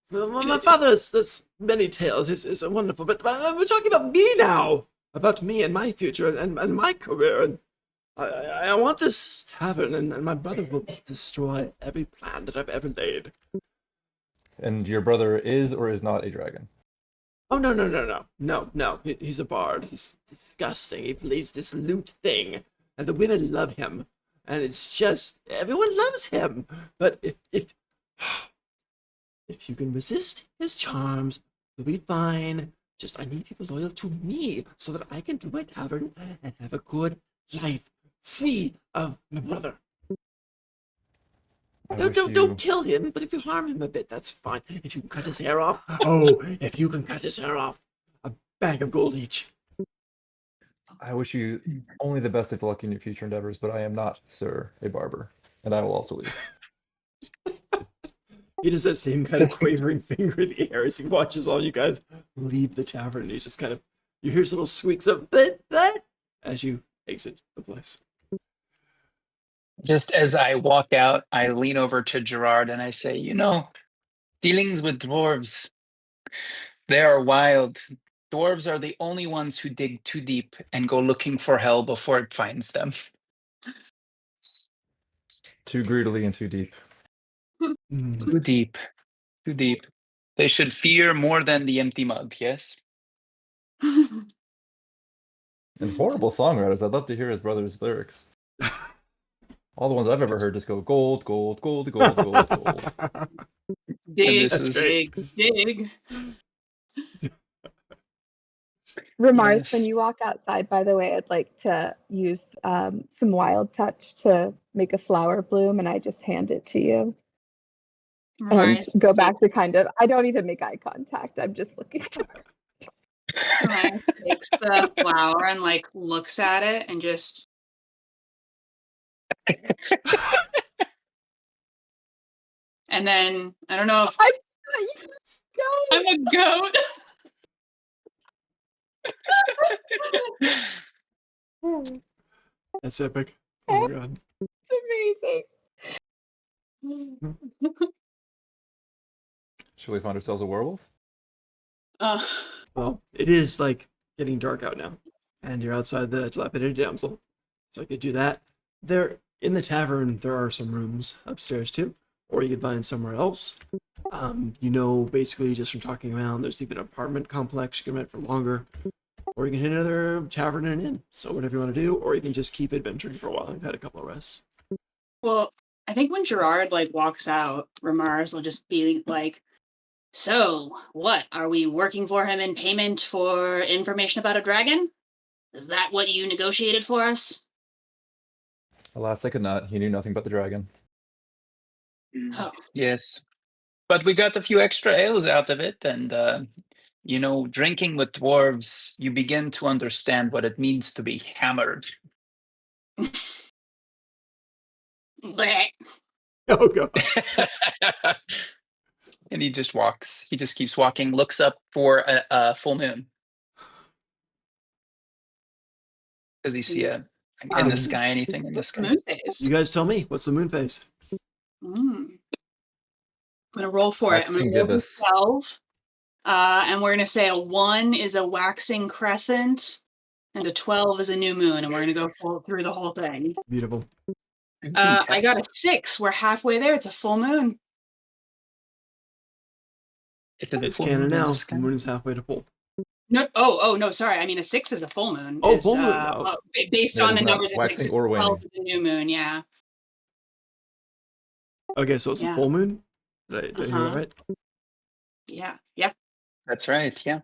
My father's there's many tales. It's wonderful, but we're talking about me now. About me and my future and my career. And I want this tavern, and my brother will destroy every plan that I've ever laid. And your brother is or is not a dragon? Oh, no. He's a bard. He's disgusting. He plays this lute thing, and the women love him. And it's just, everyone loves him. But if you can resist his charms, you'll be fine. Just, I need people loyal to me so that I can do my tavern and have a good life free of my brother. Don't kill him, but if you harm him a bit, that's fine. If you can cut his hair off, if you can cut his hair off, a bag of gold each. I wish you only the best of luck in your future endeavors, but I am not, sir, a barber, and I will also leave. He does that same kind of quavering finger in the air as he watches all you guys leave the tavern. He's just kind of, you hear little squeaks of but as you exit the place. Just as I walk out, I lean over to Gerard and I say, dealings with dwarves, they are wild. Dwarves are the only ones who dig too deep and go looking for hell before it finds them. Too greedily and too deep. Too deep. Too deep. They should fear more than the empty mug, yes? And horrible songwriters. I'd love to hear his brother's lyrics. All the ones I've ever heard just go gold, gold, gold, gold, gold, gold. Dig, this is- dig. Ramars, Yes. when you walk outside, by the way, I'd like to use some wild touch to make a flower bloom, and I just hand it to you. Ramars, And go back to kind of, I don't even make eye contact. I'm just looking. Ramars takes the flower and like looks at it and just. And then I don't know if I'm a goat. That's epic. Oh my god. It's amazing. Should we find ourselves a werewolf? Well, it is like getting dark out now, and you're outside the dilapidated damsel, so I could do that. There, in the tavern, there are some rooms upstairs too, or you could find somewhere else. Basically just from talking around, there's even an apartment complex you can rent for longer, or you can hit another tavern and inn. So whatever you want to do, or you can just keep adventuring for a while. I've had a couple of rests. Well, I think when Gerard like walks out, Ramars will just be like, "So, what are we working for him in payment for information about a dragon? Is that what you negotiated for us?" Alas, I could not. He knew nothing but the dragon. Oh. Yes. But we got a few extra ales out of it, and drinking with dwarves, you begin to understand what it means to be hammered. Bleh. Oh god. And he just walks. He just keeps walking, looks up for a full moon. Does he see in the sky anything in the What's the sky? moon phase? You guys tell me, what's the moon phase? I'm gonna roll for it. I'm gonna Waxing roll for gibbous. 12. And we're gonna say a 1 is a waxing crescent, and a 12 is a new moon, and we're gonna go through the whole thing. Beautiful. I got a 6. We're halfway there. It's a full moon. It's canon now. The moon is halfway to full. No, no, sorry. I mean, a 6 is a full moon. Oh, full moon. Oh. Based Yeah, on it the is not numbers, waxing 6 or 12 waning. is a new moon. Yeah. Okay, so it's Yeah. a full moon? Did I hear that right? Yeah. Yeah. That's right. Yeah.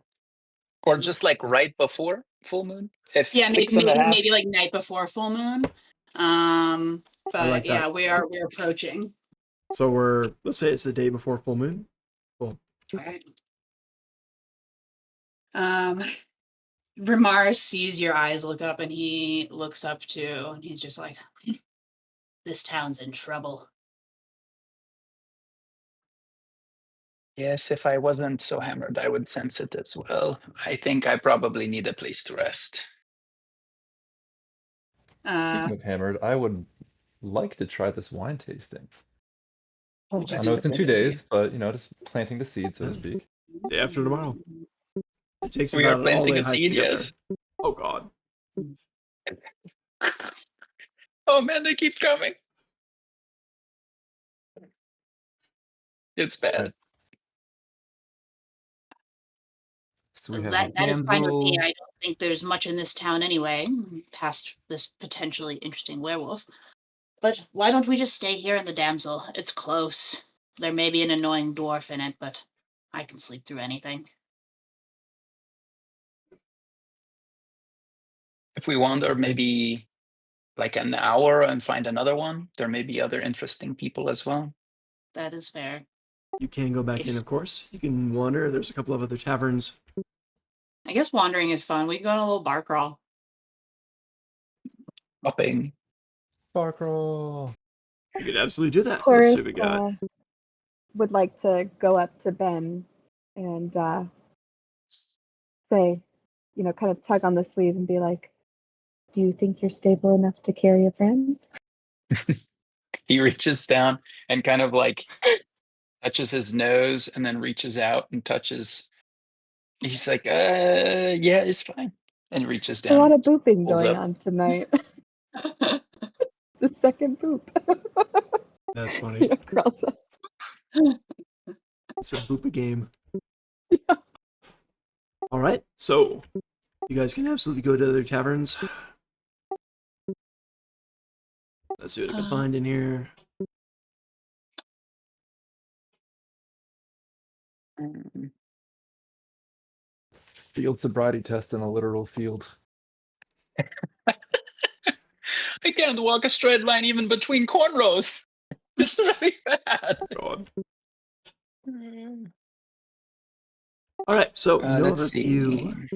Or just like right before full moon. If Yeah, maybe, 6.5. maybe like night before full moon. I But like yeah, that. we're approaching. So let's say it's the day before full moon. Cool. Okay. Ramar sees your eyes look up, and he looks up too, and he's just like, This town's in trouble. Yes, if I wasn't so hammered, I would sense it as well. I think I probably need a place to rest. Speaking of hammered, I would like to try this wine tasting. Oh, I that's know a it's in good 2 days, idea. but just planting the seed, so to Yeah. speak. Day after tomorrow. It takes We are about an planting all-day a hike seed, to get there. yes. Oh God. Oh man, they keep coming. It's bad. Right. So we Well, have a that is fine with me. damsel. I don't think there's much in this town anyway, past this potentially interesting werewolf. But why don't we just stay here in the damsel? It's close. There may be an annoying dwarf in it, but I can sleep through anything. If we wander maybe like an hour and find another one, there may be other interesting people as well. That is fair. You can go back in, If of course. You can wander. There's a couple of other taverns. I guess wandering is fun. We can go on a little bar crawl. Hopping. Bar crawl. You could absolutely do that. Let's see Horace what we got. would like to go up to Ben and say, kind of tug on the sleeve and be like, "Do you think you're stable enough to carry a friend?" He reaches down and kind of like touches his nose and then reaches out and touches. He's like, yeah, it's fine. And reaches A lot down, of booping pulls going up. on tonight. The second boop. That's funny. Crawls up. It's a boopa game. All right. So you guys can absolutely go to other taverns. Let's see what I can find in here. Mm. Field sobriety test in a literal field. I can't walk a straight line even between cornrows. It's really bad. God. All right. So you know of Let's a see. few.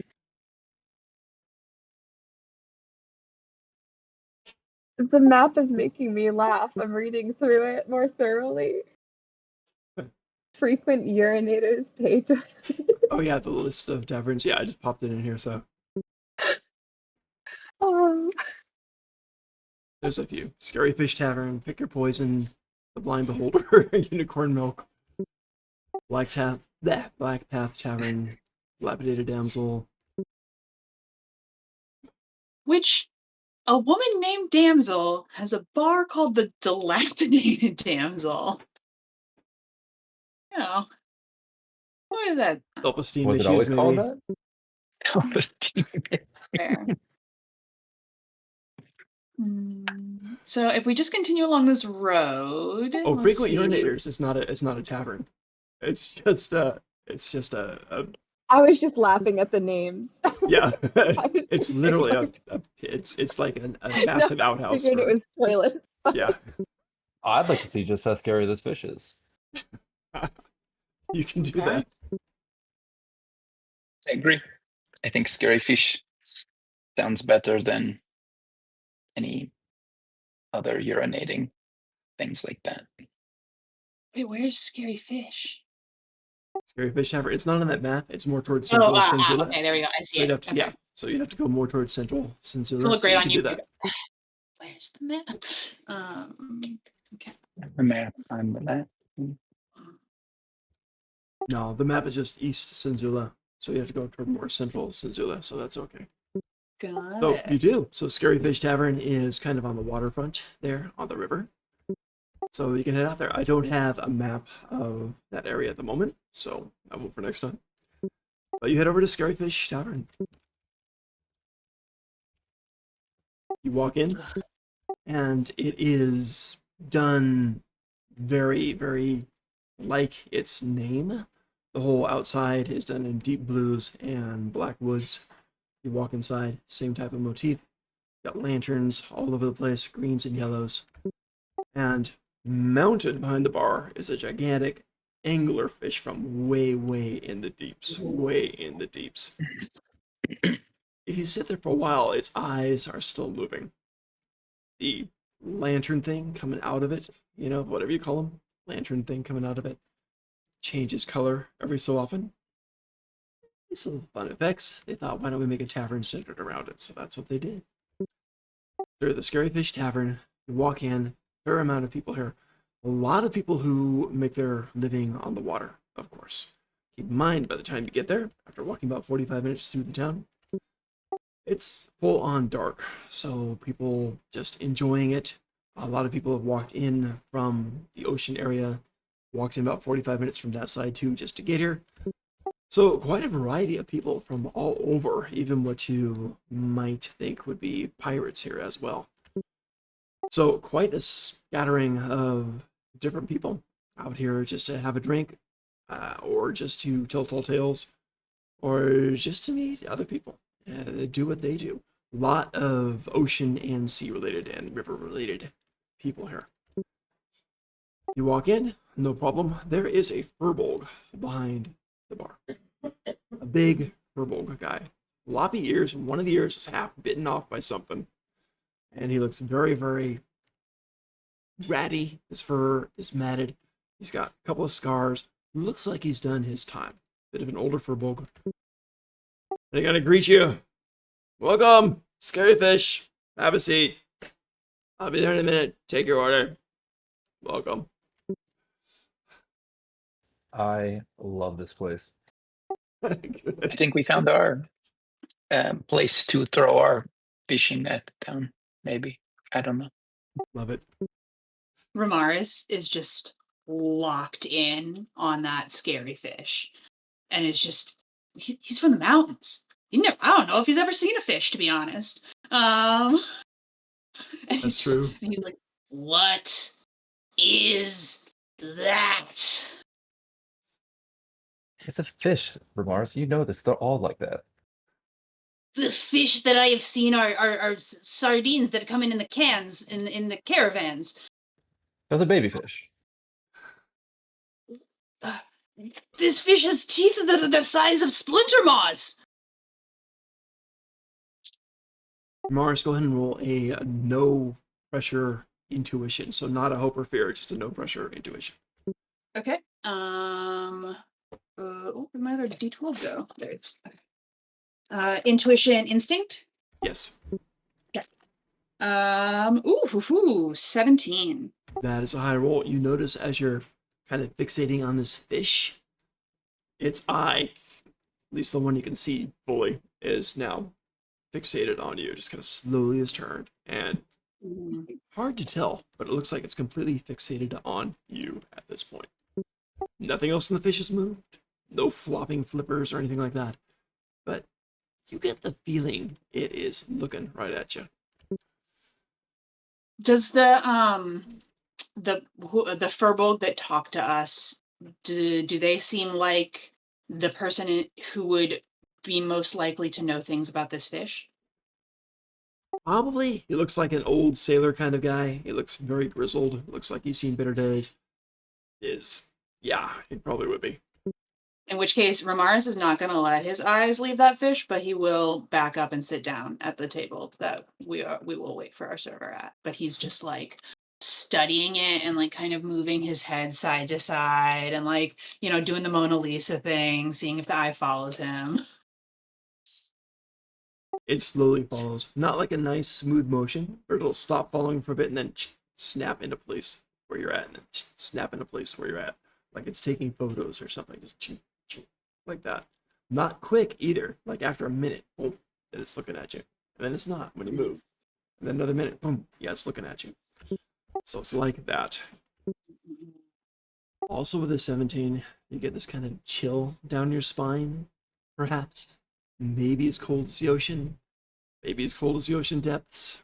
The map is making me laugh. I'm reading through it more thoroughly. Frequent urinators page. Oh yeah, the list of taverns. Yeah, I just popped it in here. So Oh, there's a few. Scary Fish Tavern, Pick Your Poison, The Blind Beholder, Unicorn Milk, Black Path Tavern, Dilapidated Damsel. Which a woman named Damsel has a bar called the Dilapidated Damsel. You know, what is that? Self-esteem Was it issues, always called maybe. that? Fair. So if we just continue along this road, Oh, let's Frequent see. Urinators is not a tavern. It's just a I was just laughing at the names. yeah. I was It's just literally ignoring- it's like a No, massive I outhouse figured it for was toilets. yeah. I'd like to see just how scary this fish is. You can do Okay. that. I agree. I think scary fish sounds better than any other urinating things like that. Wait, where's Scary Fish? Scary Fish Tavern. It's not on that map. It's more towards Oh, central Senzula. okay, there we go. I So see you'd it. have to Okay. so you'd have to go more towards central It'll Senzula. look So great you on can do YouTube. that. Where's the map? Okay. The map on the map. No, the map is just east Senzula. So you have to go toward more central Senzula. So that's okay. Got So it. you do. So Scary Fish Tavern is kind of on the waterfront there on the river. So you can head out there. I don't have a map of that area at the moment, so I will for next time. But you head over to Scary Fish Tavern. You walk in, and it is done very, very like its name. The whole outside is done in deep blues and black woods. You walk inside, same type of motif. Got lanterns all over the place, greens and yellows. And mounted behind the bar is a gigantic anglerfish from way, way in the deeps. Way in the deeps. If you sit there for a while, its eyes are still moving. The lantern thing coming out of it, whatever you call them, lantern thing coming out of it, changes color every so often. It's some fun effects. They thought, why don't we make a tavern centered around it? So that's what they did. They're the Scary Fish Tavern. You walk in, fair amount of people here. A lot of people who make their living on the water, of course. Keep in mind, by the time you get there, after walking about 45 minutes through the town, it's full on dark. So people just enjoying it. A lot of people have walked in from the ocean area, walked in about 45 minutes from that side too, just to get here. So quite a variety of people from all over, even what you might think would be pirates here as well. So quite a scattering of different people out here just to have a drink, or just to tell tall tales, or just to meet other people and do what they do. A lot of ocean and sea related and river related people here. You walk in, no problem. There is a furbolg behind the bar. A big furbolg guy. Loppy ears, one of the ears is half bitten off by something. And he looks very, very ratty. His fur is matted. He's got a couple of scars. Looks like he's done his time. Bit of an older furbolg. I gotta greet you. Welcome, Scary Fish. Have a seat. I'll be there in a minute. Take your order. Welcome. I love this place. I think we found our place to throw our fishing net down. Maybe, I don't know. Love it. Ramaris is just locked in on that scary fish, and it's just he's from the mountains. I don't know if he's ever seen a fish, to be honest. And That's true. And he's like, What is that? It's a fish, Ramars. You know this. They're all like that. The fish that I have seen are sardines that come in the cans in the caravans. That was a baby fish. This fish has teeth that are the size of splinter maws. Mars, go ahead and roll a no pressure intuition. So not a hope or fear, just a no pressure intuition. okay. Where'd my other D12 go? There it is. Intuition, instinct. Yes. Okay. 17. That is a high roll. You notice as you're kind of fixating on this fish, its eye, at least the one you can see fully, is now fixated on you. Just kind of slowly is turned. And hard to tell, but it looks like it's completely fixated on you at this point. Nothing else in the fish has moved. No flopping flippers or anything like that. But you get the feeling it is looking right at you. Does the furbolg that talked to us, do they seem like the person who would be most likely to know things about this fish? Probably. He looks like an old sailor kind of guy. He looks very grizzled. Looks like he's seen better days. Yeah, he probably would be. In which case, Ramaris is not going to let his eyes leave that fish, but he will back up and sit down at the table that we will wait for our server at. But he's just like studying it and like kind of moving his head side to side and like, doing the Mona Lisa thing, seeing if the eye follows him. It slowly follows. Not like a nice smooth motion, or it'll stop following for a bit and then snap into place where you're at, and then snap into place where you're at. Like it's taking photos or something, just like that. Not quick either. Like after a minute, boom, then it's looking at you. And then it's not when you move. And then another minute, boom, yeah, it's looking at you. So it's like that. Also with a 17, you get this kind of chill down your spine, perhaps. Maybe as cold as the ocean. Maybe as cold as the ocean depths.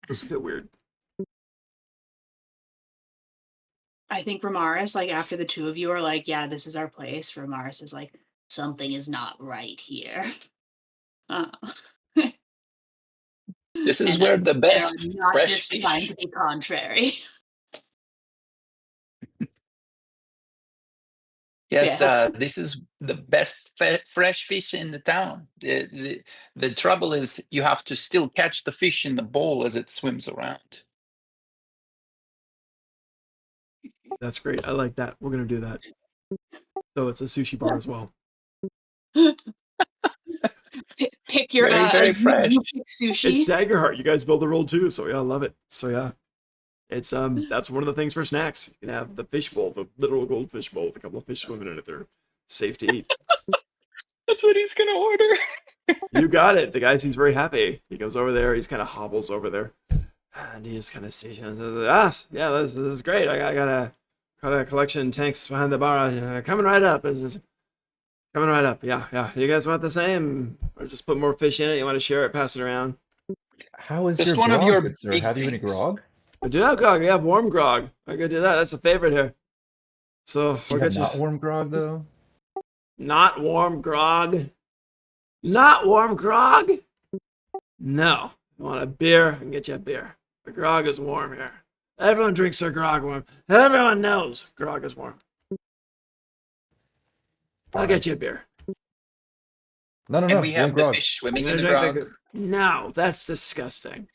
It's a bit weird. I think Ramaris, like after the two of you are like, yeah, this is our place, Ramaris is like, something is not right here. Uh, This is and where the they're best not fresh just trying fish. to be contrary. Yes, Yeah. this is the best fresh fish in the town. The trouble is you have to still catch the fish in the bowl as it swims around. That's great. I like that. We're gonna do that. So it's a sushi bar as well. Pick your Very, very fresh. you pick sushi. It's Daggerheart. You guys build the roll too, so yeah, I love it. So yeah. It's that's one of the things for snacks. You can have the fish bowl, the literal goldfish bowl with a couple of fish swimming in it. They're safe to eat. That's what he's gonna order. You got it. The guy seems very happy. He goes over there. He's kind of hobbles over there, and he just kind of sees you and says, "Ah, yeah, this is great. I got a collection of tanks behind the bar. Coming right up. It's coming right up. Yeah, yeah. You guys want the same, or just put more fish in it? You want to share it? Pass it around. How is Just your one of grog, your good sir? big Have you any tanks. grog? I do have grog. We have warm grog. I could do that. That's a favorite here. So Do we'll you have get you not warm grog though? not warm grog. Not warm grog. No. You want a beer? I can get you a beer. The grog is warm here. Everyone drinks their grog warm. Everyone knows grog is warm. I'll get you a beer. No, And we warm have the grog. fish swimming You in the drink grog. No, that's disgusting.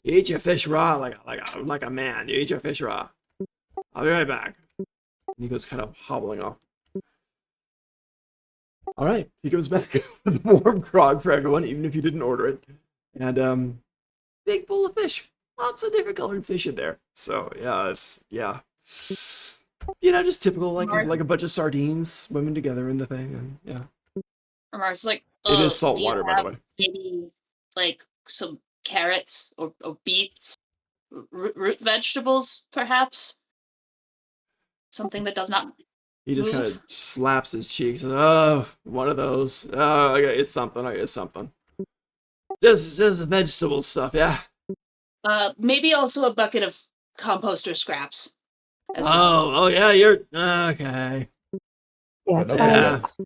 You eat your fish raw like a man. You eat your fish raw. I'll be right back. And he goes kind of hobbling off. All right, he comes back with warm grog for everyone, even if you didn't order it, and big bowl of fish. Lots of different colored fish in there. So yeah, just typical like a bunch of sardines swimming together in the thing, and yeah. Ramaris is like, It is do salt you water, by the have way. maybe like some carrots or beets, root vegetables, perhaps? Something that does not He just kind of move? slaps his cheeks. Oh, one of those. Oh, I get something. I get something. Just vegetable stuff, yeah. Maybe also a bucket of composter scraps as well. Oh yeah, you're okay. Yeah, But no Yeah. vegetables.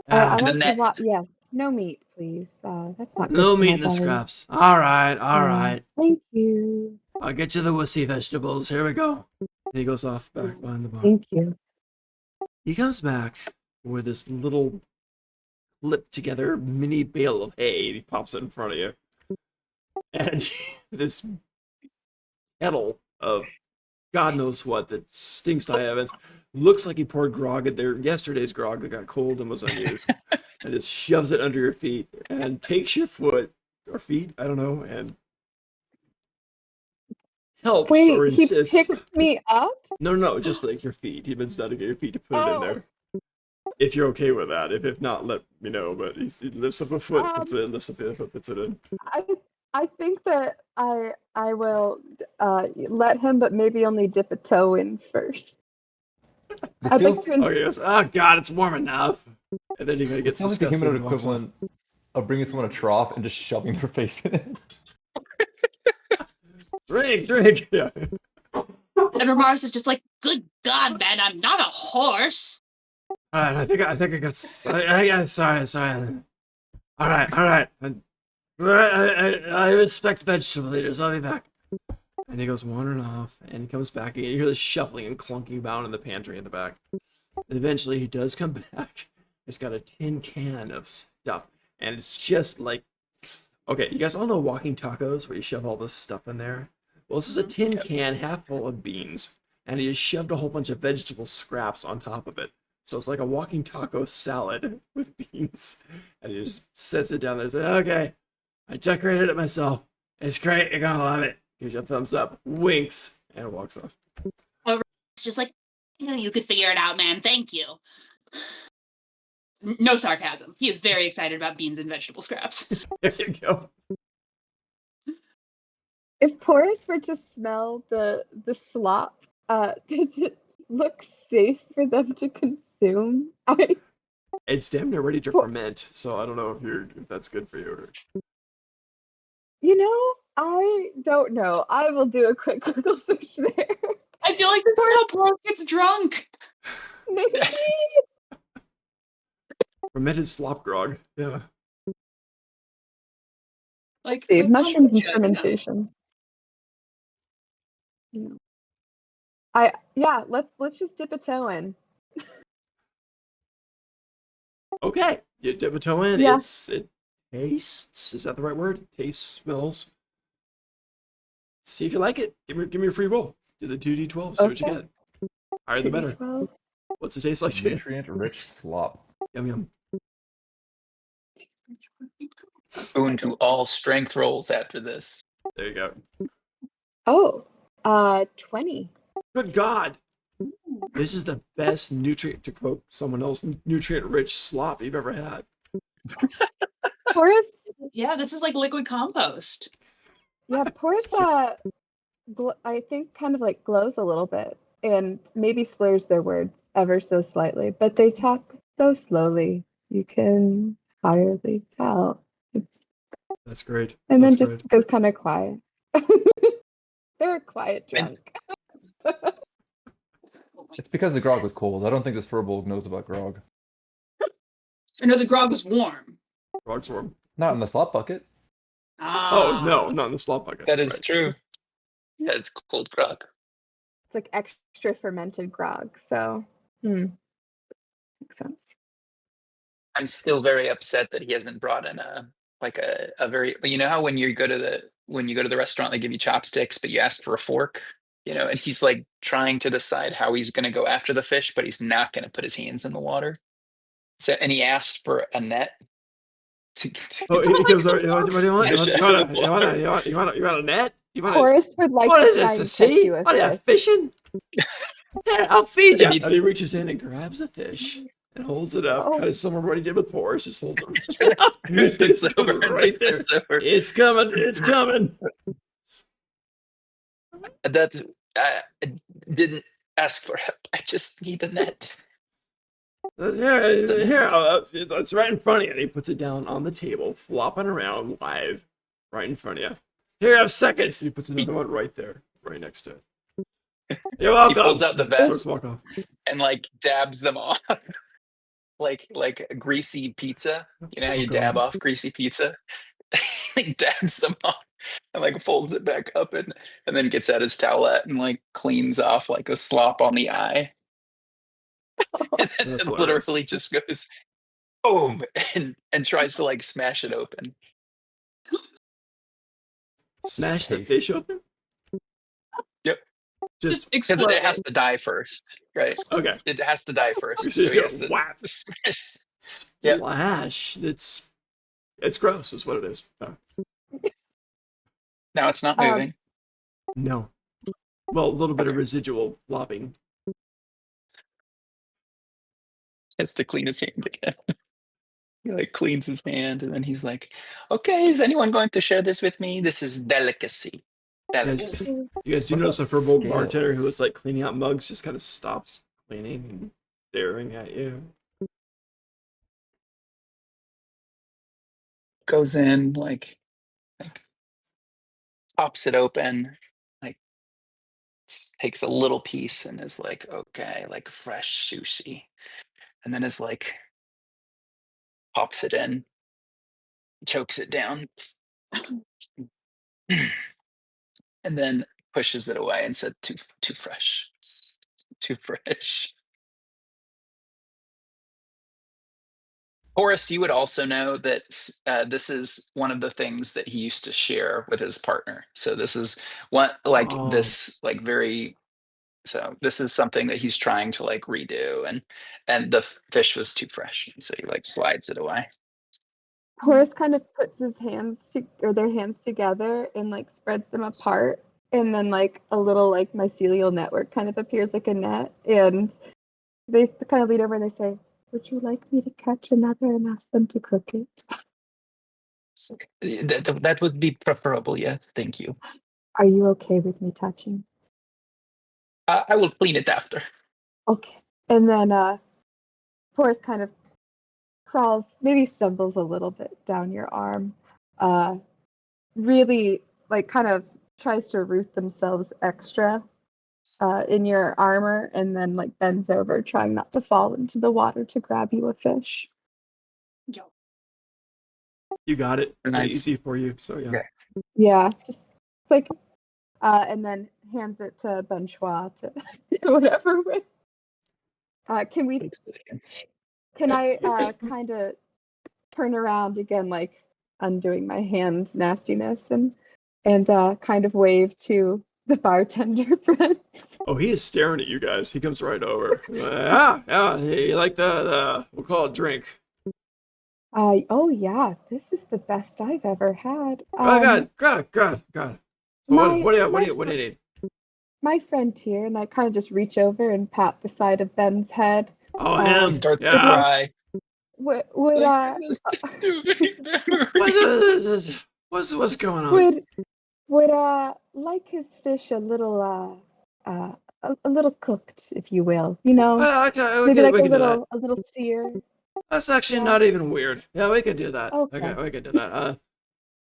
I Yeah. And the like to net. watch. Yes, no meat, please. That's not good No for meat my in the belly. scraps. All right. Thank you. I'll get you the wussy vegetables. Here we go. And he goes off back behind the bar. Thank you. He comes back with this little clipped together mini bale of hay. He pops it in front of you. And this kettle of God knows what that stinks to high heavens. Looks like he poured grog in there, yesterday's grog that got cold and was unused. And just shoves it under your feet and takes your foot or feet, I don't know, and helps Wait, or he insists. picked me up? No, just like your feet. He been studying your feet to put it in Oh. there. If you're okay with that. If not, let me know. But he lifts up a foot, puts it in, lifts up the other foot, puts it in. I think that I will let him, but maybe only dip a toe in first. This I'd feels, like to. Okay, he goes, oh God, it's warm enough. And then he kind of it gets sounds like the disgusted humanoid and walks off. equivalent of bringing someone a trough and just shoving their face in it. Drink. Yeah. And Ramaris is just like, good God, man, I'm not a horse. All right, I think I got. Sorry. All right. I respect vegetable eaters. I'll be back. And he goes wandering off, and he comes back, and you hear the shuffling and clunking about in the pantry in the back. Eventually, he does come back. He's got a tin can of stuff, and it's just like, okay, you guys all know walking tacos where you shove all this stuff in there. Well, this is a tin can half full of beans, and he just shoved a whole bunch of vegetable scraps on top of it. So it's like a walking taco salad with beans. And he just sets it down there and says, okay, I decorated it myself. It's great. You're going to love it. Gives you a thumbs up, winks, and walks off. It's just like, you could figure it out, man. Thank you. No sarcasm. He is very excited about beans and vegetable scraps. There you go. If Porus were to smell the slop, does it look safe for them to consume? It's damn near ready to ferment, so I don't know if that's good for you. Or... I don't know. I will do a quick Google search there. I feel like this is how Poros gets drunk. Maybe. Fermented slop grog. Yeah. Like See, mushrooms and kombucha, fermentation. Yeah. Let's just dip a toe in. Okay. You dip a toe in. Yeah. It tastes. Is that the right word? It tastes, smells. See if you like it. Give me a free roll. Do the 2d12. See what you Okay. get. Higher the better. 2d12. What's it taste like to you? Nutrient-rich slop. Yum yum. Boon to all strength rolls after this. There you go. Oh, 20. Good God. This is the best nutrient, to quote someone else, nutrient-rich slop you've ever had. Porous, Yeah, this is like liquid compost. yeah, Porous, I think kind of like glows a little bit and maybe slurs their words ever so slightly, but they talk so slowly. You can hardly tell. That's great. And That's then great. just goes kind of quiet. They're a quiet And- drunk. It's because the grog was cold. I don't think this furbolg knows about grog. I know the grog was warm. Frog swarm. Not in the slop bucket. Oh, Ah. no, not in the slop bucket. That is Right. true. Yeah, it's cold grog. It's like extra fermented grog, so makes sense. I'm still very upset that he hasn't brought in a very, you know how when you go to the restaurant they give you chopsticks but you ask for a fork, and he's like trying to decide how he's going to go after the fish, but he's not going to put his hands in the water. So and he asked for a net to Oh, he comes over. What do you want? Fish You out of want the water. a net? You want Horace would like what to is try this? and The catch sea? you a What are you fish. fishing? Here, I'll feed you. And he- And he reaches in and grabs a fish and holds it up, Oh. kind of similar to what he did with Boris. Just holds it. It's It's over. coming right there. It's over. It's coming. It's coming. That I didn't ask for help. I just need a net. Just a Here, net. it's right in front of you. And he puts it down on the table, flopping around live, right in front of you. Here, have seconds. He puts another one right there, right next to it. You're He welcome. pulls out the Starts vest to walk off. and like dabs them off. like a greasy pizza. You know how you dab God. off greasy pizza? He dabs them off and like folds it back up and then gets out his towelette and like cleans off like a slop on the eye. And then That's it hilarious. literally just goes boom and tries to like smash it open. Smash the Taste. fish open? Yep. Just Because explode. it has to die first, right? okay. It has to die first. It's So just he has to whap. smash. Splash. It's gross, is what it is. Now it's not Um, moving. No. Well, a little bit of residual flopping. He has to clean his hand again. He like cleans his hand and then he's like, okay, is anyone going to share this with me? This is delicacy. Delicacy. You guys do What notice a about Furbolg bartender who scales? was like cleaning out mugs just kind of stops cleaning and staring at you. Goes in, like pops it open, like takes a little piece and is like, okay, like fresh sushi. And then is like, pops it in, chokes it down, and then pushes it away and said, too fresh. Too fresh. Horace, you would also know that this is one of the things that he used to share with his partner. So this is Oh. very. So this is something that he's trying to like redo, and the fish was too fresh, so he like slides it away. Horace kind of puts his their hands together and like spreads them apart, and then like a little like mycelial network kind of appears like a net, and they kind of lean over and they say, "Would you like me to catch another and ask them to cook it?" That would be preferable. Yes, thank you. Are you okay with me touching? I will clean it after. Okay. And then Horace kind of crawls, maybe stumbles a little bit down your arm, really like kind of tries to root themselves extra in your armor, and then like bends over, trying not to fall into the water to grab you a fish. Yo. You got it. Pretty Nice. easy for you. So yeah. Yeah. Yeah, just like, and then hands it to Bonchois to do whatever with. Can I kind of turn around again, like undoing my hand nastiness, and kind of wave to the bartender friend? Oh, he is staring at you guys. He comes right over. Yeah. You like the we'll call it drink. Oh yeah, this is the best I've ever had. Oh God. So My what do you need? my friend here, and I kind of just reach over and pat the side of Ben's head. Oh, I him. start to Would Yeah. like cry. would Like, this doing better. What's going on? would like his fish a little a little cooked, if you will. You know, Okay, maybe like we can do that. a little sear. That's actually Yeah. not even weird. Yeah, we can do that. Okay, Okay. we can do that.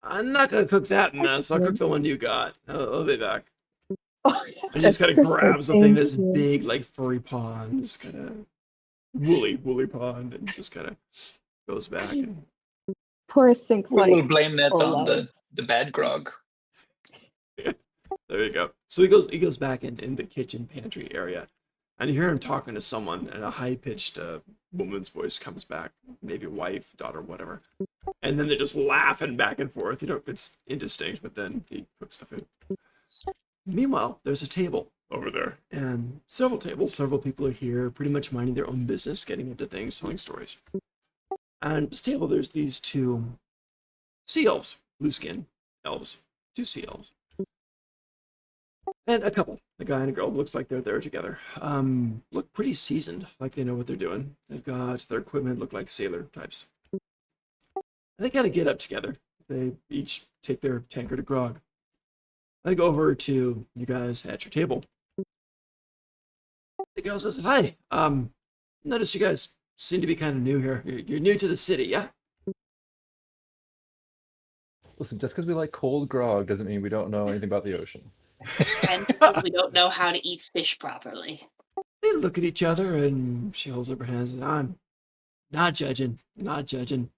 I'm not gonna cook that mess. I'll cook Excellent. the one you got. I'll be back. Oh, And he that's just kind of perfect. grabs the thing Thank that's you. big, like furry paw, and just kind of woolly paw, and just kind of goes back. And Poor sinks We will like blame that full on of. the bad grog. there you go. So he goes back in the kitchen pantry area, and you hear him talking to someone, and a high pitched woman's voice comes back, maybe wife, daughter, whatever. And then they're just laughing back and forth. You know, it's indistinct, but then he cooks the food. Meanwhile, there's a table over there, and several tables. Several people are here, pretty much minding their own business, getting into things, telling stories. And this table, there's these two sea elves, blue skin elves, two sea elves, and a couple, a guy and a girl. Looks like they're there together. Look pretty seasoned, like they know what they're doing. They've got their equipment, look like sailor types. And they kind of get up together. They each take their tankard of grog. I go over to you guys at your table. The girl says, "Hi, noticed you guys seem to be kind of new here. You're new to the city, yeah?" Listen, just because we like cold grog doesn't mean we don't know anything about the ocean. And because we don't know how to eat fish properly. They look at each other, and she holds up her hands, and I'm not judging, not judging.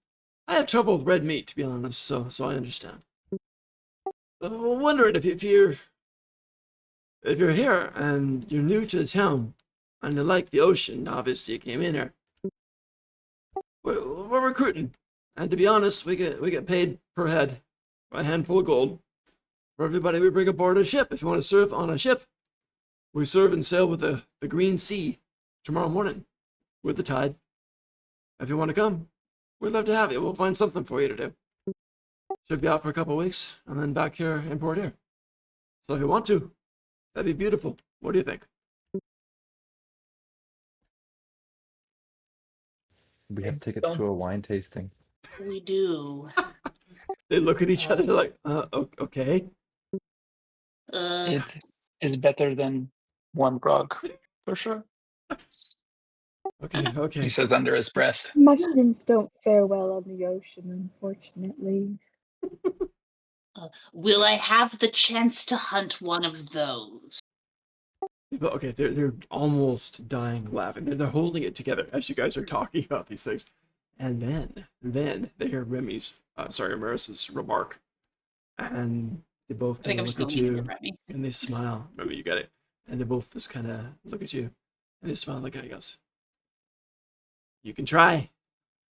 I have trouble with red meat, to be honest, so I understand. Wondering if you're here and you're new to the town and you like the ocean, obviously you came in here. We're recruiting, and to be honest, we get paid per head, a handful of gold for everybody we bring aboard a ship. If you want to serve on a ship, we serve and sail with the Green Sea tomorrow morning with the tide. If you want to come, we'd love to have you. We'll find something for you to do. Should be out for a couple of weeks and then back here in Port Air. So if you want to, that'd be beautiful. What do you think? We have tickets Don't- to a wine tasting. We do. They look at each other. They're like, okay. It is better than warm grog, for sure. He Okay. says under his breath. Mushrooms don't fare well on the ocean, unfortunately. Will I have the chance to hunt one of those? But okay, they're almost dying laughing. They're holding it together as you guys are talking about these things, and then they hear Maris's remark, and they both I think kind I'm of still look at leaning you to Remy. and they smile. Remy, you got it. And they both just kind of look at you and they smile. Like, I goes, "You can try.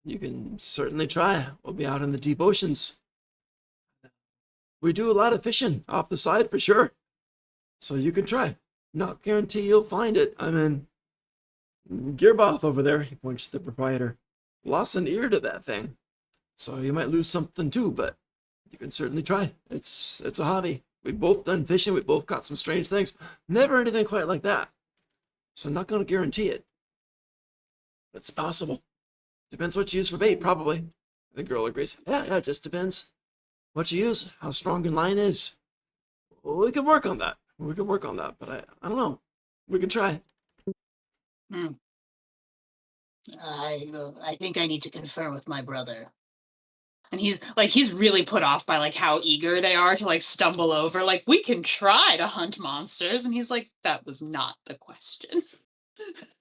You can certainly try. We'll be out in the deep oceans. We do a lot of fishing off the side for sure. So you can try. Not guarantee you'll find it. I mean, Gearboth over there," he points to the proprietor, "lost an ear to that thing. So you might lose something too, but you can certainly try. It's a hobby. We've both done fishing. We've both caught some strange things. Never anything quite like that. So I'm not going to guarantee it. But it's possible. Depends what you use for bait, probably." The girl agrees. Yeah, it just depends what you use, how strong your line is. We could work on that. But I don't know. We can try. I think I need to confer with my brother. And he's really put off by like how eager they are to like stumble over. Like, we can try to hunt monsters, and he's like, that was not the question.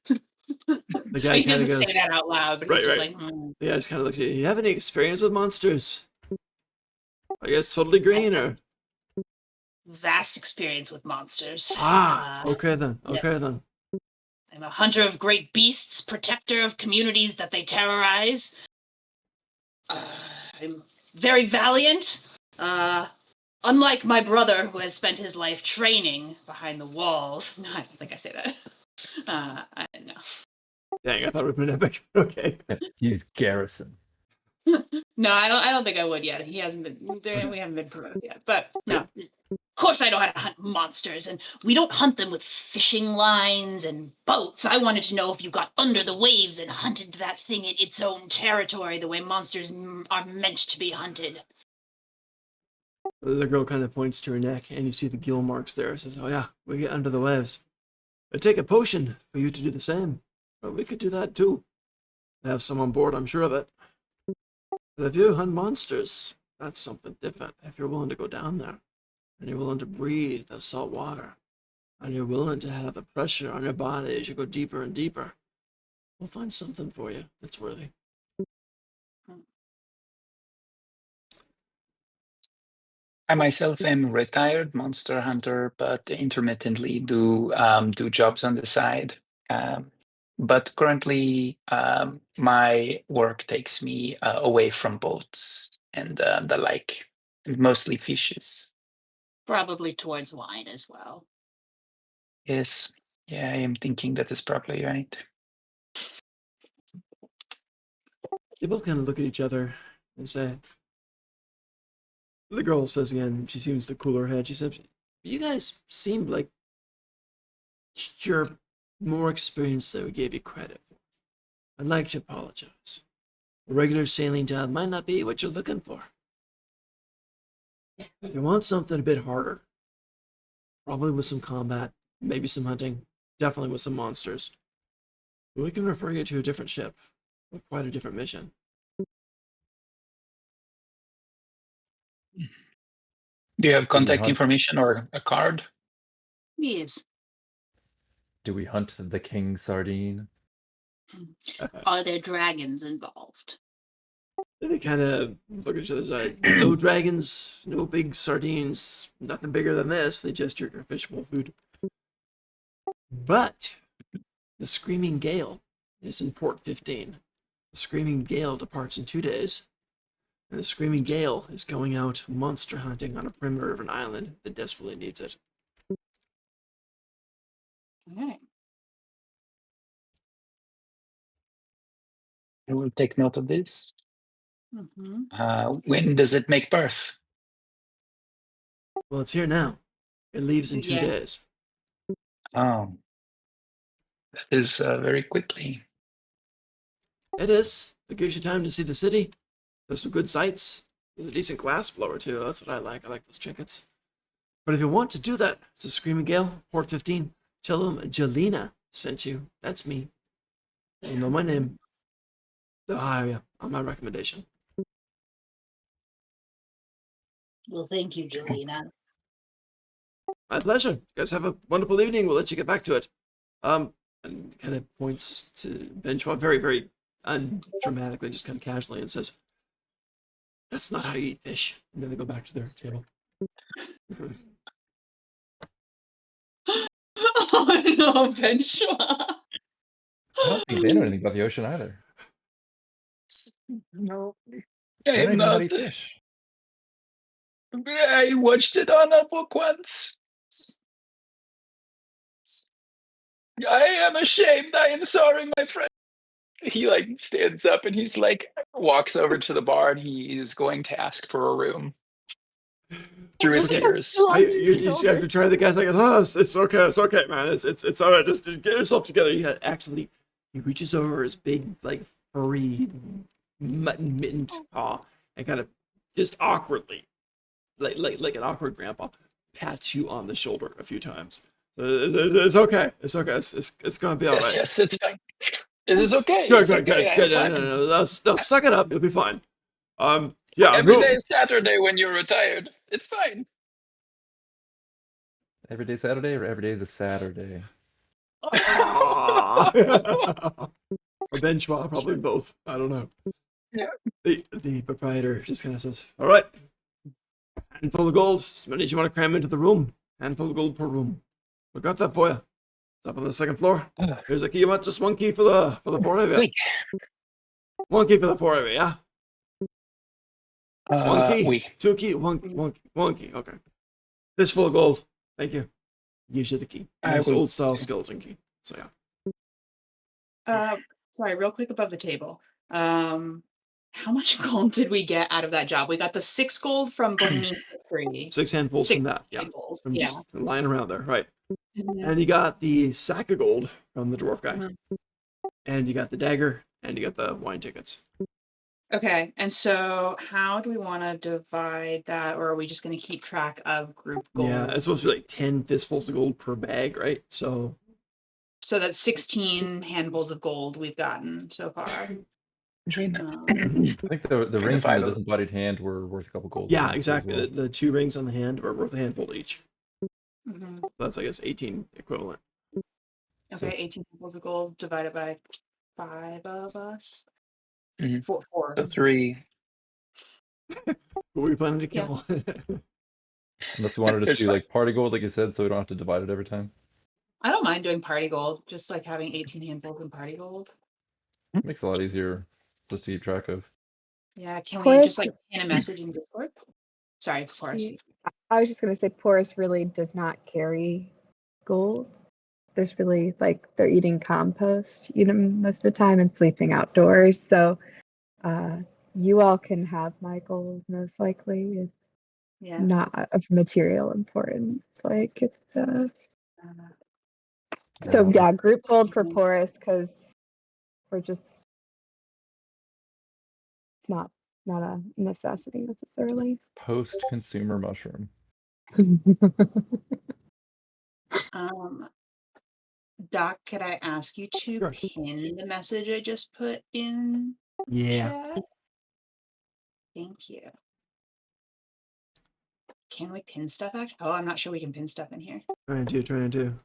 The guy He kind of doesn't goes, say that out loud, but right, he's just right. like, "Hmm, The guy just kind of looks at you. You have any experience with monsters? I guess totally green or Vast experience with monsters. okay then. Yeah. Okay then. I'm a hunter of great beasts, protector of communities that they terrorize. I'm very valiant. Unlike my brother, who has spent his life training behind the walls. No, I don't think I say that. I don't know. Dang, I thought it would have been epic. Okay. Yeah, he's Garrison. no, I don't think I would yet. He hasn't been there. Okay. We haven't been promoted yet. But no, Of course, I know how to hunt monsters, and we don't hunt them with fishing lines and boats. I wanted to know if you got under the waves and hunted that thing in its own territory, the way monsters are meant to be hunted. The girl kind of points to her neck, and you see the gill marks there. Says, "Oh yeah, we get under the waves. It'd take a potion for you to do the same, but we could do that too. Have some on board, I'm sure of it. But if you hunt monsters, that's something different. If you're willing to go down there, and you're willing to breathe the salt water, and you're willing to have the pressure on your body as you go deeper and deeper, we'll find something for you that's worthy." I myself am a retired monster hunter, but intermittently do jobs on the side. But currently, my work takes me away from boats and the like, and mostly fishes. Probably towards wine as well. Yes, yeah, I am thinking that is probably right. They both kind of look at each other and say, the girl says again, she seems to cool her head. She says, "You guys seem like you're more experienced than we gave you credit for. I'd like to apologize. A regular sailing job might not be what you're looking for. If you want something a bit harder, probably with some combat, maybe some hunting, definitely with some monsters, we can refer you to a different ship with quite a different mission." Do you have Do we contact hunt? information or a card? Yes. Do we hunt the king sardine? Are there dragons involved? They kind of look at each other's eyes. No dragons, no big sardines, nothing bigger than this. They gesture at your fishbowl food. But the Screaming Gale is in Port 15. The Screaming Gale departs in 2 days. And the Screaming Gale is going out monster hunting on a perimeter of an island that desperately needs it. All right. I will take note of this. Mm-hmm. When does it make birth? Well, it's here now. It leaves in 2 Yeah. days. Oh, that is very quickly. It is. It gives you time to see the city. There's some good sights. There's a decent glass blower, too. That's what I like. I like those trinkets. But if you want to do that, it's a Screaming Gale, Port 15. Tell them Jelena sent you. That's me. You know my name. They'll hire you on my recommendation. Well, thank you, Jelena. My pleasure. You guys have a wonderful evening. We'll let you get back to it. And kind of points to Benchwa very, very undramatically, just kind of casually, and says, "That's not how you eat fish." And then they go back to their table. Oh no, Benchua. I don't think they know anything about the ocean either. No, They I don't am even know how to not. eat fish. I watched it on a book once. I am ashamed. I am sorry, my friend. He like stands up and he's like walks over to the bar and he is going to ask for a room through his Okay. tears. You have to try the guy's like, "Oh, it's okay, man. It's all right. Just get yourself together." Actually, he reaches over his big, like, furry, mutton mittened paw and kind of just awkwardly, like an awkward grandpa, pats you on the shoulder a few times. It's okay. It's okay. It's gonna be all right. Yes, it's fine. It is okay. Good, It's good, okay. good, I'm good. fine. No, suck it up. You'll be fine. Yeah, Every no. day is Saturday when you're retired. It's fine. Every day Saturday or every day is a Saturday? Or Ben Schwa, probably both. I don't know. Yeah. The proprietor just kind of says, "All right, handful of gold. As many as you want to cram into the room. Handful of gold per room. We got that for you. It's up on the second floor. Here's a key. You want just one key for the four of you? Oui. One key for the four of you, yeah? One key, Oui. two key, one key. Okay. This full of gold. Thank you. Gives you the key. Nice will- old style skeleton key. So yeah. Sorry, real quick above the table. How much gold did we get out of that job? We got the 6 gold from Bohemian Factory. 6 handfuls 6 from that. Yeah. handfuls, From yeah. just lying around there. Right. Mhm, And you got the sack of gold from the dwarf guy. mhm. And you got the dagger. And you got the wine tickets. Okay, and so how do we want to divide that, or are we just going to keep track of group gold? Yeah, it's supposed to be like 10 fistfuls of gold per bag, right? So So that's 16 handfuls of gold we've gotten so far. Between Um, I think the the rings in five the of- disembodied hand were worth a couple gold. yeah, coins as exactly. well. The 2 rings on the hand are worth a handful each. mhm. So that's, I guess, 18 equivalent. So- Okay, 18 handfuls of gold divided by 5 of us. Mhm. Four. So 3. Who are we planning to Yeah. kill? Unless we want to just There's do 5. like party gold, like you said, so we don't have to divide it every time. I don't mind doing party gold, just like having 18 handfuls in party gold. Makes it a lot easier just to keep track of. Yeah, can we Porous- just like pin a message in Discord? Sorry, Forrest. I was just going to say Porous really does not carry gold. There's really like they're eating compost, most of the time and sleeping outdoors. So you all can have my gold most likely. It's Yeah. not of material importance. Like it's Uh, so yeah, group gold for Mhm. Porous because we're just it's not a necessity necessarily. Post-consumer mushroom. Doc, could I ask you to Sure. pin the message I just put in Yeah. chat? Thank you. Can we pin stuff actually? Oh, I'm not sure we can pin stuff in here. Trying to.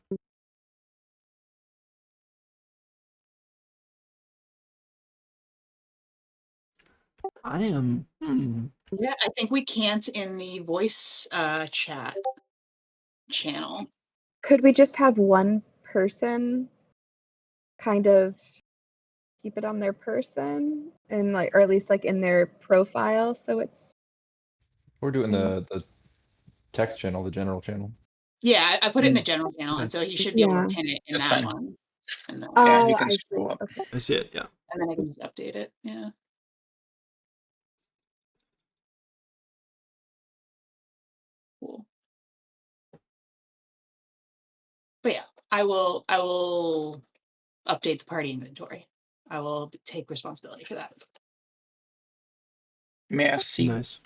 I am. Yeah, I think we can't in the voice chat channel. Could we just have one person kind of keep it on their person and like, or at least like in their profile, so it's We're doing the text channel, the general channel. Yeah, I put it in the general channel, Okay. and so he should be able Yeah. to pin it in That's that fine. one. And then, Yeah, Oh, you can I scroll see. up. Okay. I see it, yeah. and then I can just update it. Yeah. Cool. But yeah, I will update the party inventory. I will take responsibility for that. Merci. Nice.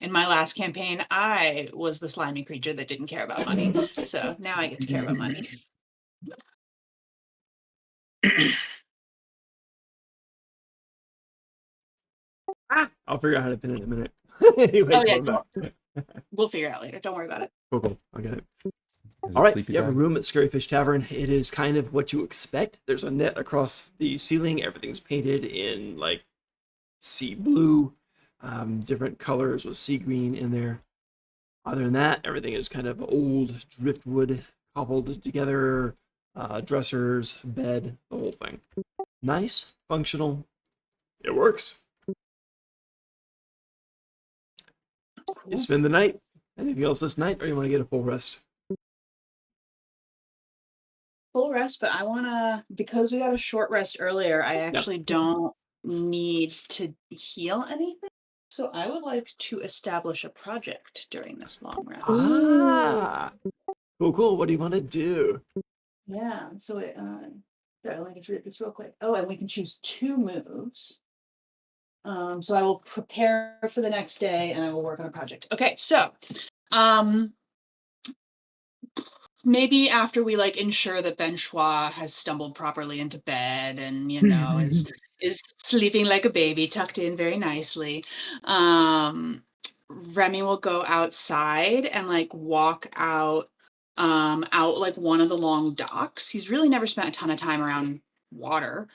In my last campaign, I was the slimy creature that didn't care about money. So now I get to care about money. I'll figure out how to pin it in a minute. Anyway, Oh, yeah, going back. We'll figure it out later. Don't worry about it. Cool. I'll get it. Is All it right, sleepy you have a time? room at Scary Fish Tavern. It is kind of what you expect. There's a net across the ceiling. Everything's painted in like sea blue, different colors with sea green in there. Other than that, everything is kind of old driftwood cobbled together, dressers, bed, the whole thing. Nice, functional. It works. You spend the night. Anything else this night, or you want to get a full rest? Full rest, but I want to, because we got a short rest earlier, I actually don't need to heal anything. So I would like to establish a project during this long rest. Ah, cool. What do you want to do? Yeah, so sorry, let me just read this real quick. Oh, and we can choose 2 moves. So I will prepare for the next day and I will work on a project. Okay, so maybe after we like ensure that Ben Schwa has stumbled properly into bed and is is sleeping like a baby, tucked in very nicely. Remy will go outside and like walk out like one of the long docks. He's really never spent a ton of time around water.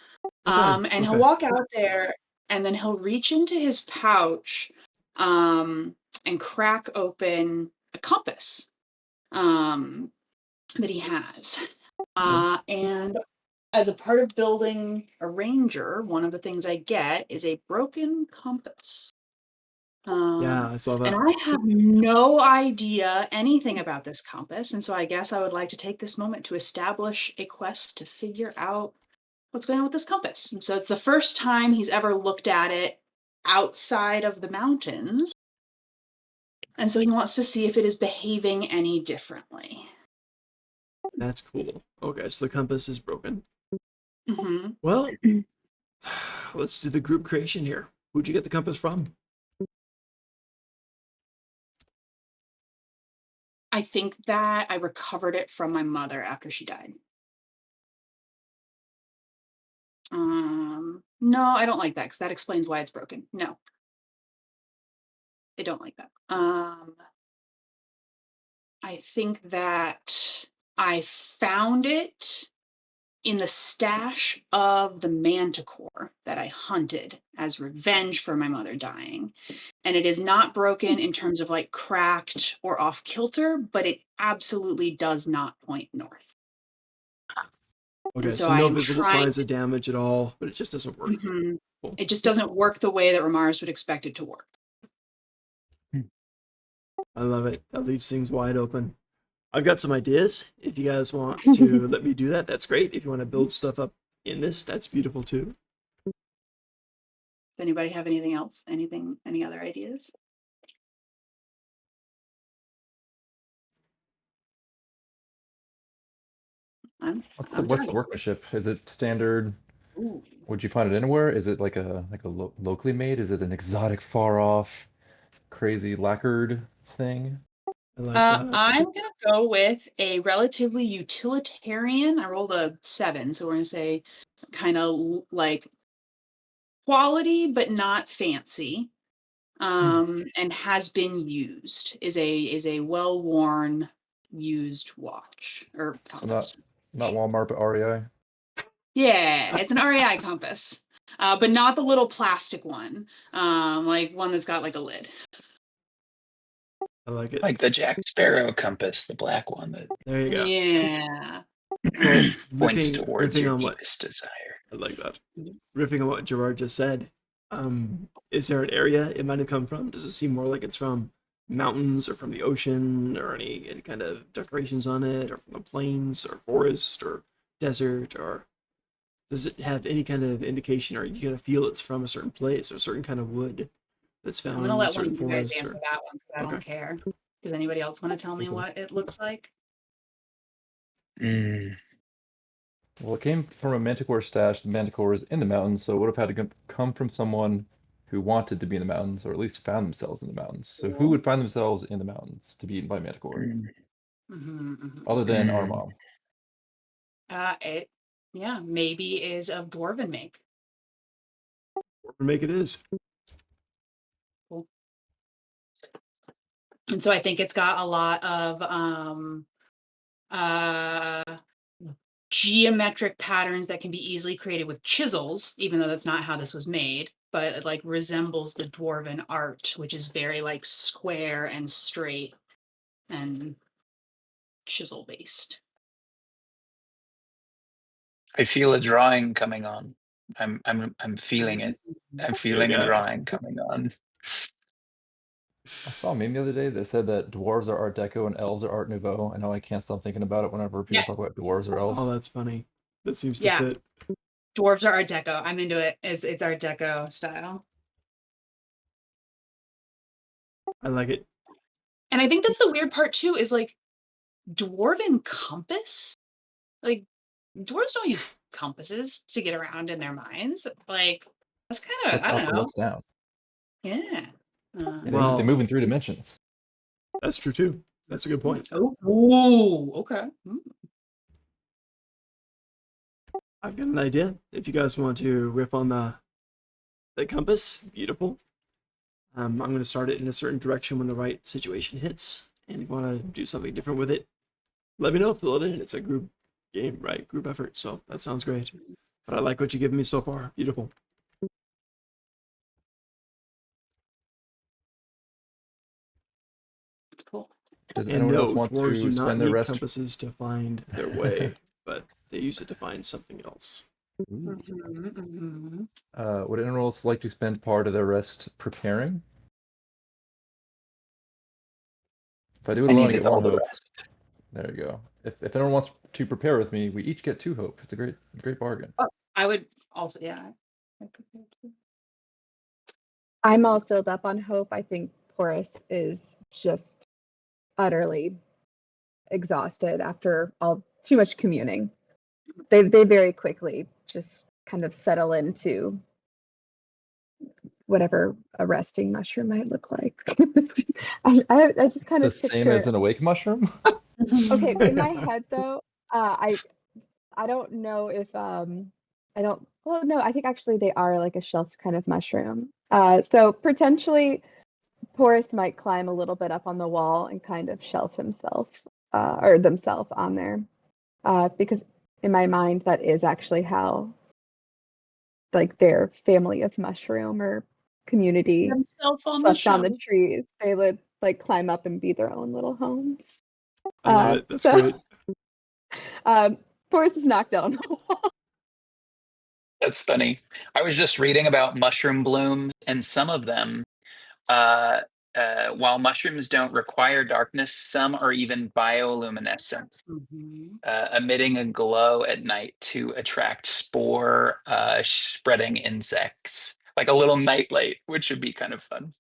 Okay. And he'll Okay. walk out there and then he'll reach into his pouch and crack open a compass that he has. And as a part of building a ranger, one of the things I get is a broken compass. Yeah, I saw And that. I have no idea anything about this compass, and so I guess I would like to take this moment to establish a quest to figure out what's going on with this compass. And so it's the first time he's ever looked at it outside of the mountains. And so he wants to see if it is behaving any differently. That's cool. Okay, so the compass is broken. Hmm. Well, let's do the group creation here. Who'd you get the compass from? I think that I recovered it from my mother after she died. No, I don't like that because that explains why it's broken. No, I don't like that. I think that I found it in the stash of the manticore that I hunted as revenge for my mother dying. And it is not broken in terms of like cracked or off kilter, but it absolutely does not point north. Okay, And so so I no am visible trying signs of damage at all, but it just doesn't work. Mhm. Cool. It just doesn't work the way that Ramars would expect it to work. I love it. That leaves things wide open. I've got some ideas. If you guys want to let me do that, that's great. If you want to build stuff up in this, that's beautiful too. Does anybody have anything else? Any other ideas? What's I'm the done. workmanship? Is it standard? Ooh. Would you find it anywhere? Is it like a locally made? Is it an exotic, far off, crazy lacquered thing? I like that. I'm gonna go with a relatively utilitarian. I rolled a 7, so we're gonna say kind of like quality but not fancy. And has been used. Is a well worn used watch or So compass. not Walmart, but REI. Yeah, it's an REI compass, but not the little plastic one. Like one that's got like a lid. I like it. Like the Jack Sparrow compass, the black one that There you go. Yeah. Well, points towards riffing your on what deepest desire. I like that. Riffing on what Gerard just said, is there an area it might have come from? Does it seem more like it's from mountains or from the ocean or any kind of decorations on it or from the plains or forest or desert or does it have any kind of indication or you gonna feel it's from a certain place or a certain kind of wood that's I'm found gonna in let one certain of you guys forests answer or that one because I okay. don't care. Does anybody else want to tell me Cool. what it looks like? Mm. Well, it came from a manticore stash. The manticore is in the mountains, so it would have had to come from someone who wanted to be in the mountains, or at least found themselves in the mountains. So who would find themselves in the mountains to be eaten by manticore, Mm. other than our Mm. mom? It, yeah, maybe is of dwarven make. Or make it is. Cool. And so I think it's got a lot of uh geometric patterns that can be easily created with chisels, even though that's not how this was made, but it like resembles the dwarven art, which is very like square and straight and chisel based. I feel a drawing coming on. I'm feeling it. I'm Good feeling a guy. drawing coming on. I saw a meme the other day that said that dwarves are Art Deco and elves are Art Nouveau. I know I can't stop thinking about it whenever people talk Yes. about dwarves or Oh, elves. that's funny. That seems to Yeah. fit. Dwarves are Art Deco. I'm into it. It's Art Deco style. I like it. And I think that's the weird part too, is like dwarven compass. Like dwarves don't use compasses to get around in their minds. Like that's kind of What's I up don't and know. what's down? Yeah. Yeah, they Well, move in 3 dimensions. that's true too. That's a good point. Oh, ooh, okay. I've got an idea. If you guys want to riff on the compass, beautiful. I'm going to start it in a certain direction when the right situation hits. And if you want to do something different with it, let me know. Fill it in. It's a group game, right? Group effort. So that sounds great. But I like what you've given me so far. Beautiful. Cool. Does And anyone else no, want dwarves do to not spend their need rest? compasses to find their way, but they use it to find something else. Ooh. Mhm. Would anyone else like to spend part of their rest preparing? If I do it I alone, I needed get one all the hope. rest. There you go. If anyone wants to prepare with me, we each get 2 hope. It's a great bargain. Oh, I would also, yeah. I'm all filled up on hope. I think Porus is just utterly exhausted after all too much communing. They very quickly just kind of settle into whatever a resting mushroom might look like. I just kind The of same as picture. an awake mushroom? Okay, in my head though, I don't know if I don't. Well, no, I think actually they are like a shelf kind of mushroom. So potentially Porus might climb a little bit up on the wall and kind of shelf himself or themselves on there, because in my mind that is actually how like their family of mushroom or community Themselves on the slept on the shelf. trees. They would like climb up and be their own little homes. I love it. That's So great. Porus is knocked out on the wall. That's funny. I was just reading about mushroom blooms, and some of them, uh, while mushrooms don't require darkness, some are even bioluminescent, emitting a glow at night to attract spore spreading insects, like a little nightlight, which would be kind of fun.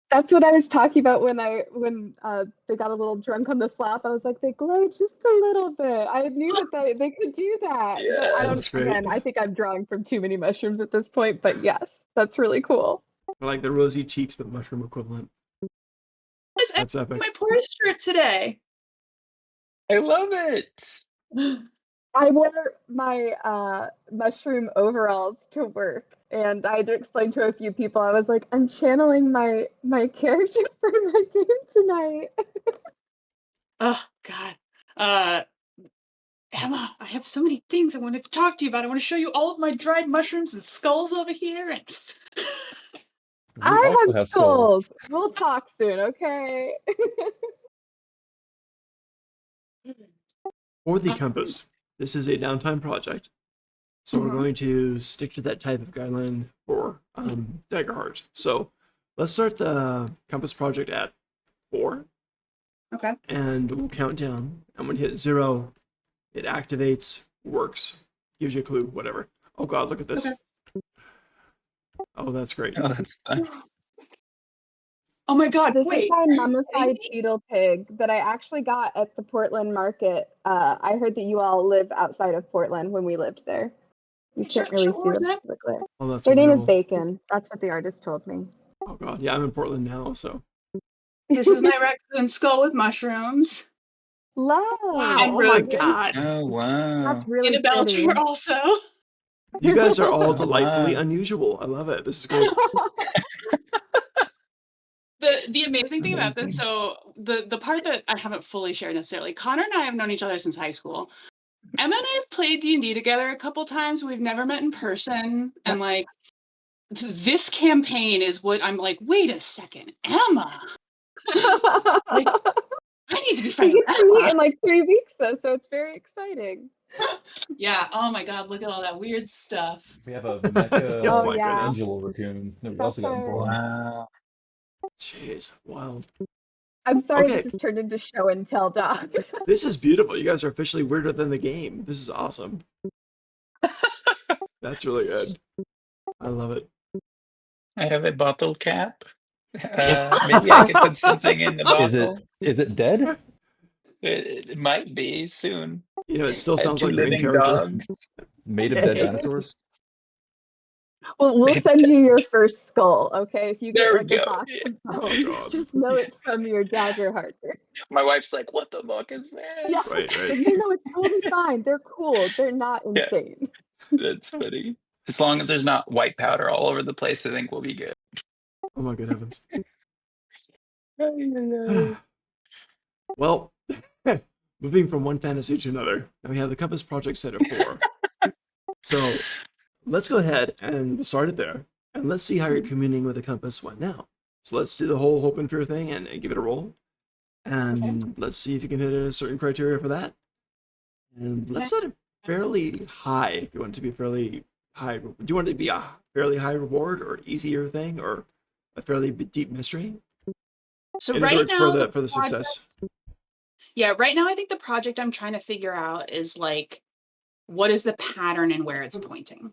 That's what I was talking about when they got a little drunk on the slap. I was like, they glowed just a little bit. I knew that they could do that. But I don't. That's great. Again, I think I'm drawing from too many mushrooms at this point. But yes, that's really cool. I like the rosy cheeks, but mushroom equivalent. That's epic. My Porus shirt today. I love it. I wore my mushroom overalls to work, and I had to explain to a few people. I was like, I'm channeling my character for my game tonight. Oh God. Emma, I have so many things I wanted to talk to you about. I want to show you all of my dried mushrooms and skulls over here. And We I also have have skulls. We'll talk soon, okay? For the compass, this is a downtime project. So we're going to stick to that type of guideline for Daggerheart. So let's start the compass project at 4. Okay. And we'll count down. And when you hit 0, it activates, works, gives you a clue, whatever. Oh God, look at this. Okay. Oh, that's great. Oh, that's fun. Oh my God, This wait. is my are you mummified kidding me? fetal pig that I actually got at the Portland market. I heard that you all live outside of Portland when we lived there. You can't really see them That? physically. Oh, that's Their name is wonderful. Bacon. That's what the artist told me. Oh God, yeah, I'm in Portland now, so. This is my raccoon skull with mushrooms. Love. Wow, And oh my roses. God. Oh, wow. That's really And a bell pretty. jar also. You guys are all Oh, delightfully wow. unusual. I love it. This is great. The amazing That's thing about this, amazing. so the part that I haven't fully shared necessarily, Connor and I have known each other since high school. Emma and I have played D&D together a couple times. We've never met in person. And like this campaign is what I'm like, wait a second, Emma. Like, I need to be We friends get with to meet Emma. in like 3 weeks though, so it's very exciting. Yeah. Oh my God, look at all that weird stuff. We have a mecha Oh my goodness. angel raccoon that we That's also got in our- Portland. Wow. Jeez, wild. I'm sorry Okay. this has turned into show and tell, Doc. This is beautiful. You guys are officially weirder than the game. This is awesome. That's really good. I love it. I have a bottle cap. Maybe I could put something in the bottle. Is it dead? It might be soon. You know, it still I have sounds 2 like your in living character. dogs. Made of dead dinosaurs? Well, we'll send you your first skull, okay? If you get There we like a go. box Yeah. of bones, God. just know it's from your Daggerheart. My wife's like, "What the fuck is this?" Yeah. Right. Like, no, it's totally fine. They're cool. They're not Yeah. insane. That's funny. As long as there's not white powder all over the place, I think we'll be good. Oh my good heavens. Ay, ay, ay. Well, moving from one fantasy to another, now we have the Compass Project set of 4. So let's go ahead and we'll start it there, and let's see how you're communing with the Compass one now. So let's do the whole hope and fear thing and give it a roll, and let's see if you can hit a certain criteria for that. And let's set it fairly high if you want it to be fairly high. Do you want it to be a fairly high reward or an easier thing or a fairly deep mystery? So In other right words, now, for the project- success. Yeah, right now I think the project I'm trying to figure out is like, what is the pattern and where it's pointing?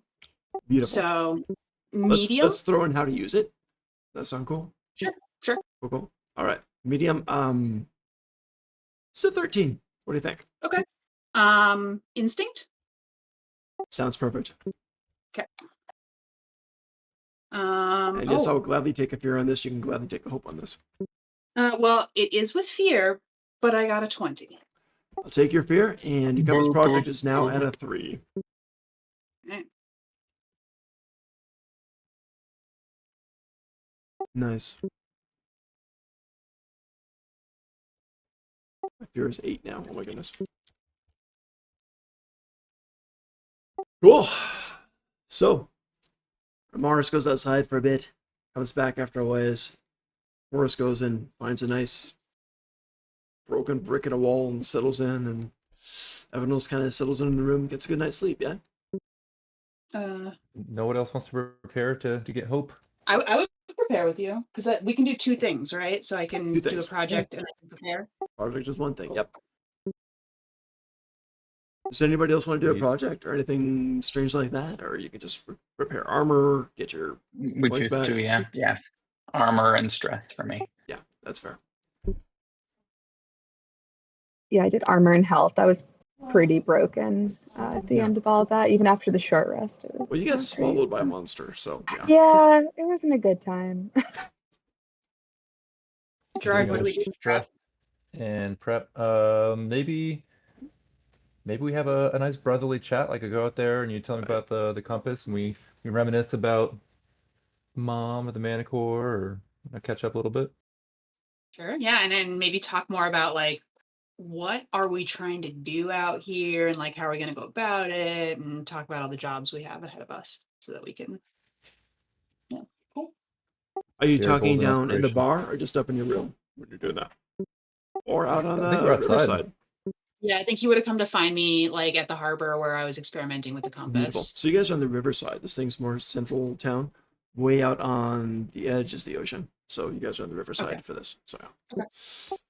Beautiful. So Let's medium. throw in how to use it. That sound cool? Sure. Cool. All right. Medium. So 13. What do you think? Okay. Instinct. Sounds perfect. Okay. And yes, I will gladly take a fear on this. You can gladly take a hope on this. Well, it is with fear, but I got a 20. I'll take your fear, and your Compass Boop, Project boop, is now boop. at a 3. Alright. Nice. My fear is 8 now. Oh my goodness. Cool. So, Morris goes outside for a bit, comes back after a ways. Morris goes and finds a nice broken brick in a wall and settles in, and everyone else kind of settles in the room, gets a good night's sleep, yeah? No one else wants to prepare to get hope. I would prepare with you because we can do 2 things, right? So I can 2 do a things. project and I can prepare. Project is one thing, yep. Does anybody else want to do a Sweet. project or anything strange like that? Or you can just repair armor, get your We points could back? do, yeah. Armor and strength for me. Yeah, that's fair. Yeah, I did armor and health. I was pretty broken at the Yeah. end of all of that, even after the short rest. It was Well, you got not great, swallowed by a so- monster, so yeah. Yeah, it wasn't a good time. Gerard, Doing what do we do? stress and prep. Maybe we have a nice brotherly chat. Like I go out there and you tell me Right. about the compass, and we reminisce about mom or the manicore, or catch up a little bit. Sure. Yeah, and then maybe talk more about like what are we trying to do out here and like how are we going to go about it and talk about all the jobs we have ahead of us so that we can cool. Are you Share talking goals and down in the aspirations. bar or just up in your room when you're doing that? Or out on I think the we're outside. riverside? Yeah, I think he would have come to find me like at the harbor where I was experimenting with the compass. Beautiful. So you guys are on the riverside. This thing's more central town. Way out on the edge is the ocean. So you guys are on the riverside Okay. for this. So yeah. Okay.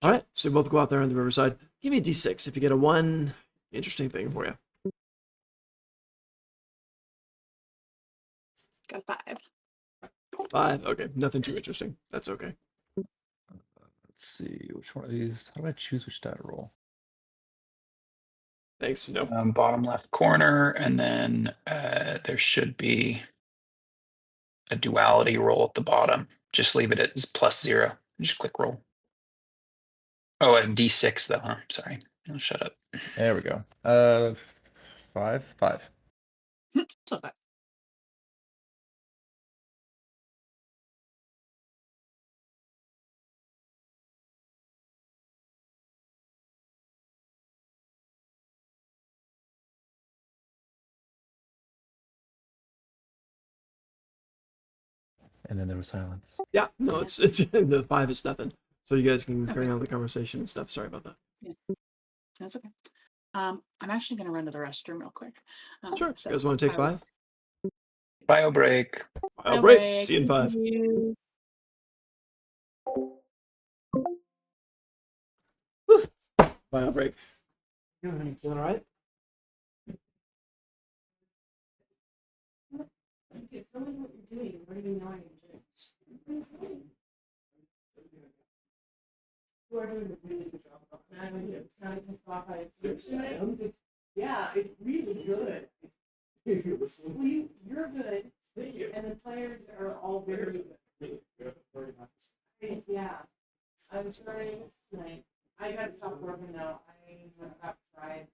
All right. So you both go out there on the riverside. Give me a d6 if you get a 1. Interesting thing for you. Got 5. 5. Okay. Nothing too interesting. That's okay. Let's see, which one of these? How do I choose which die to roll? Thanks. No. Bottom left corner, and then there should be a duality roll at the bottom. Just leave it as +0. Just click roll. Oh, a D6 though, huh? Sorry. Oh, shut up. There we go. 5. So 5. And then there was silence. Yeah. No, it's the 5 is nothing. So you guys can carry on the conversation and stuff. Sorry about that. That's okay. I'm actually going to run to the restroom real quick. Sure. So You guys want to take I will- 5? Bio break. I'll No break. break. See you in 5. Thank you. Woof. Bio break. You feeling all right? Okay, tell me what you're doing. What are you knowing? You are doing a really good job. And I'm going to kind of off by yeah, it's really good. Well, you're good. Thank you. And the players are all very good. Yeah. I'm trying tonight. I got to stop working now. I have tried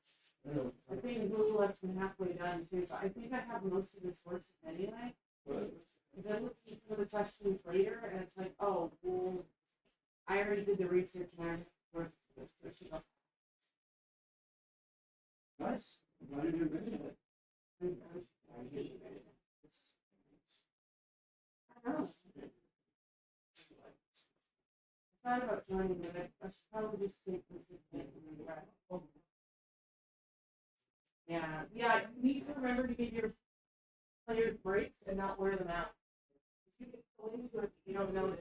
I think it's a little less than halfway done too, but I think I have most of the sources anyway. Because I'm looking for the questions later, and it's like, oh, well, I already did the research and I'm worth searching up. Nice. Glad you're doing it. I don't know. I thought about joining, but I should probably just stay consistent. Yeah, yeah, you need to remember to give your players breaks and not wear them out. If you get so into it, you don't notice.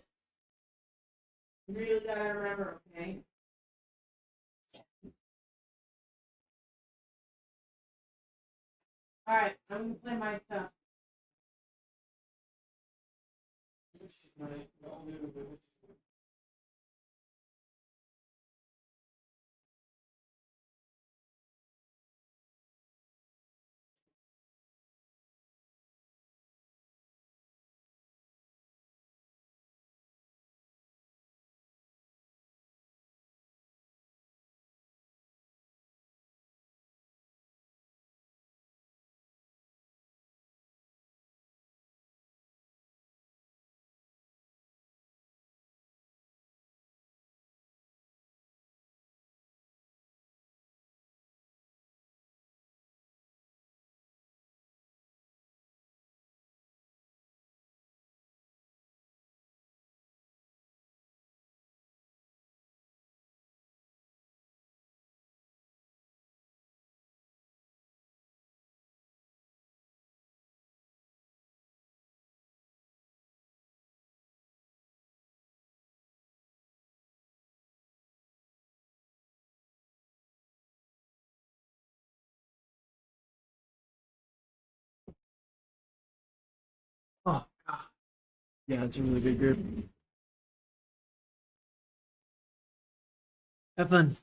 You really gotta remember, okay? Alright, I'm gonna play my stuff. Oh, God. Yeah, it's a really good group. Have fun.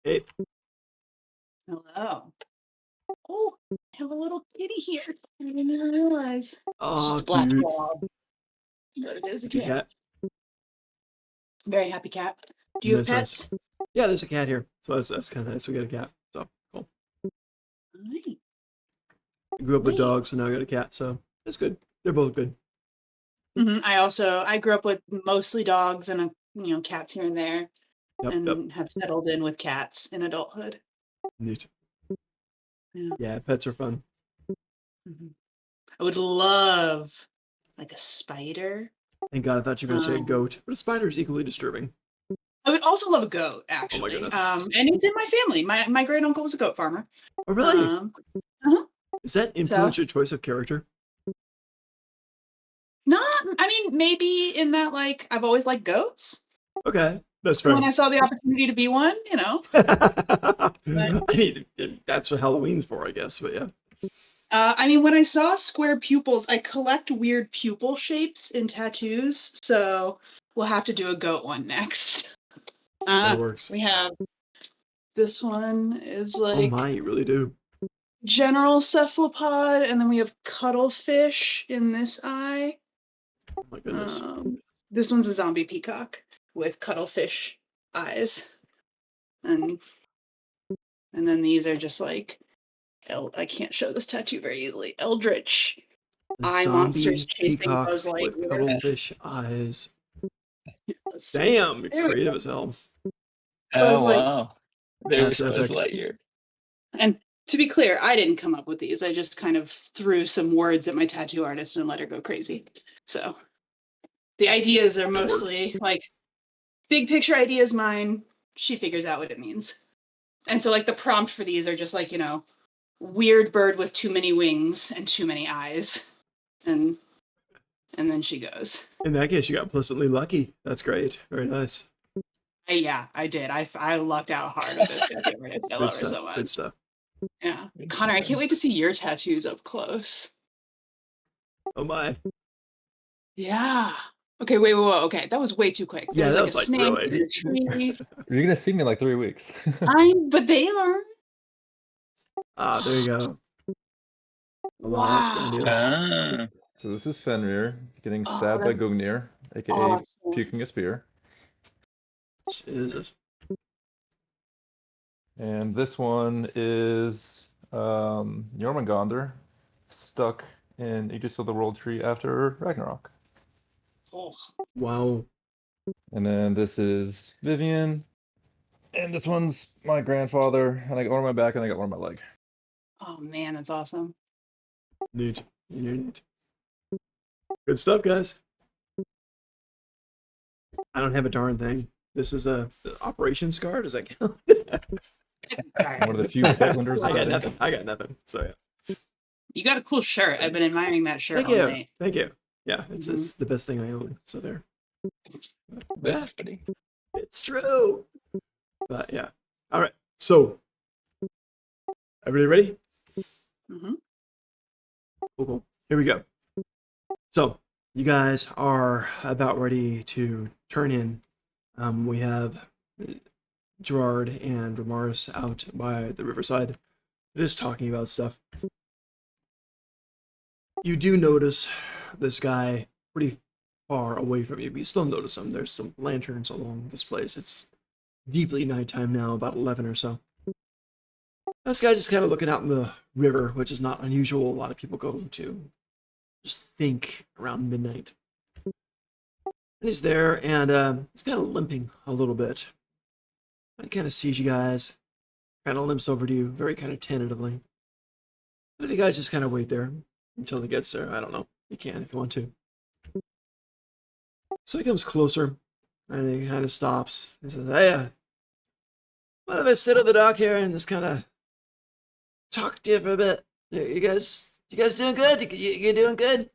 Hey, Hello. Oh, I have a little kitty here. I didn't even realize. It's oh, just a black cute. blob. But it is a Happy cat. cat. Very happy cat. Do you have That's nice. pets? Yeah, there's a cat here. So that's kind of nice. We got a cat. So cool. Right. I grew up with Neat. dogs, so now I got a cat. So that's good. They're both good. I grew up with mostly dogs and cats here and there, Yep, and yep. have settled in with cats in adulthood. Neat. Yeah. Yeah, pets are fun. Mhm. I would love like a spider. Thank God, I thought you were going to say a Um, goat, but a spider is equally disturbing. I would also love a goat, Oh my actually. goodness. And it's in my family. My great uncle was a goat farmer. Oh, really? Uh-huh. Does that influence your choice of character? I mean, maybe in that like I've always liked goats. Okay, that's So when fair. I saw the opportunity to be one, I mean, that's what Halloween's for, I guess. But yeah. I mean, when I saw square pupils, I collect weird pupil shapes in tattoos, so we'll have to do a goat one next. That works. We have this one is Oh like my, you really do. general cephalopod, and then we have cuttlefish in this eye. Oh my goodness. This one's a zombie peacock with cuttlefish eyes, and then these are just like I can't show this tattoo very easily. Eldritch A eye monsters zombie chasing peacock Buzz with Lightyear. cuttlefish eyes. So, Damn, you're there we creative go. as hell. Buzz Oh Light. wow, That's there's Buzz epic. Lightyear. And to be clear, I didn't come up with these. I just kind of threw some words at my tattoo artist and let her go crazy. So the ideas are It worked. mostly like big picture ideas mine. She figures out what it means. And so like the prompt for these are just like, weird bird with too many wings and too many eyes. And then she goes. In that case, you got pleasantly lucky. That's great. Very nice. Yeah, I did. I lucked out hard with this tattoo. I love her so much. Good stuff. Yeah. Good Connor, I stuff. can't wait to see your tattoos up close. Oh my. Yeah. Okay, wait. Okay, that was way too quick. Yeah, There's that like was a like snake really. and a tree. You're gonna see me in like 3 weeks. But they are. Ah, there you go. Wow, that's Wow. grandiose. Ah. So this is Fenrir getting Oh, stabbed by that's Gungnir, aka awesome. puking a spear. Jesus. And this one is Jormungandr, stuck in Aegis of the World Tree after Ragnarok. Oh. Wow. And then this is Vivian. And this one's my grandfather. And I got one on my back and I got one on my leg. Oh man, that's awesome. Neat. Neat. Good stuff, guys. I don't have a darn thing. This is a Operation Scar. Does that count? One of the few Portlanders. I got think. nothing. I got nothing. So yeah. You got a cool shirt. I've been admiring that shirt Thank all you. night. Thank you. Yeah, it's the best thing I own. So there. That's funny. It's true. But yeah. All right. So, everybody ready? Mm-hmm. Cool. Here we go. So, you guys are about ready to turn in. We have Gerard and Ramaris out by the riverside, just talking about stuff. You do notice this guy pretty far away from you, but you still notice him. There's some lanterns along this place. It's deeply nighttime now, about 11 or so. This guy's just kind of looking out in the river, which is not unusual. A lot of people go to just think around midnight. And he's there, and he's kind of limping a little bit. He kind of sees you guys, kind of limps over to you, very kind of tentatively. But if you guys just kind of wait there until he gets there, I don't know. You can if you want to. So he comes closer, and he kind of stops. He says, "Hey, what if I sit at the dock here and just kind of talk to you for a bit? You guys doing good? You doing good?"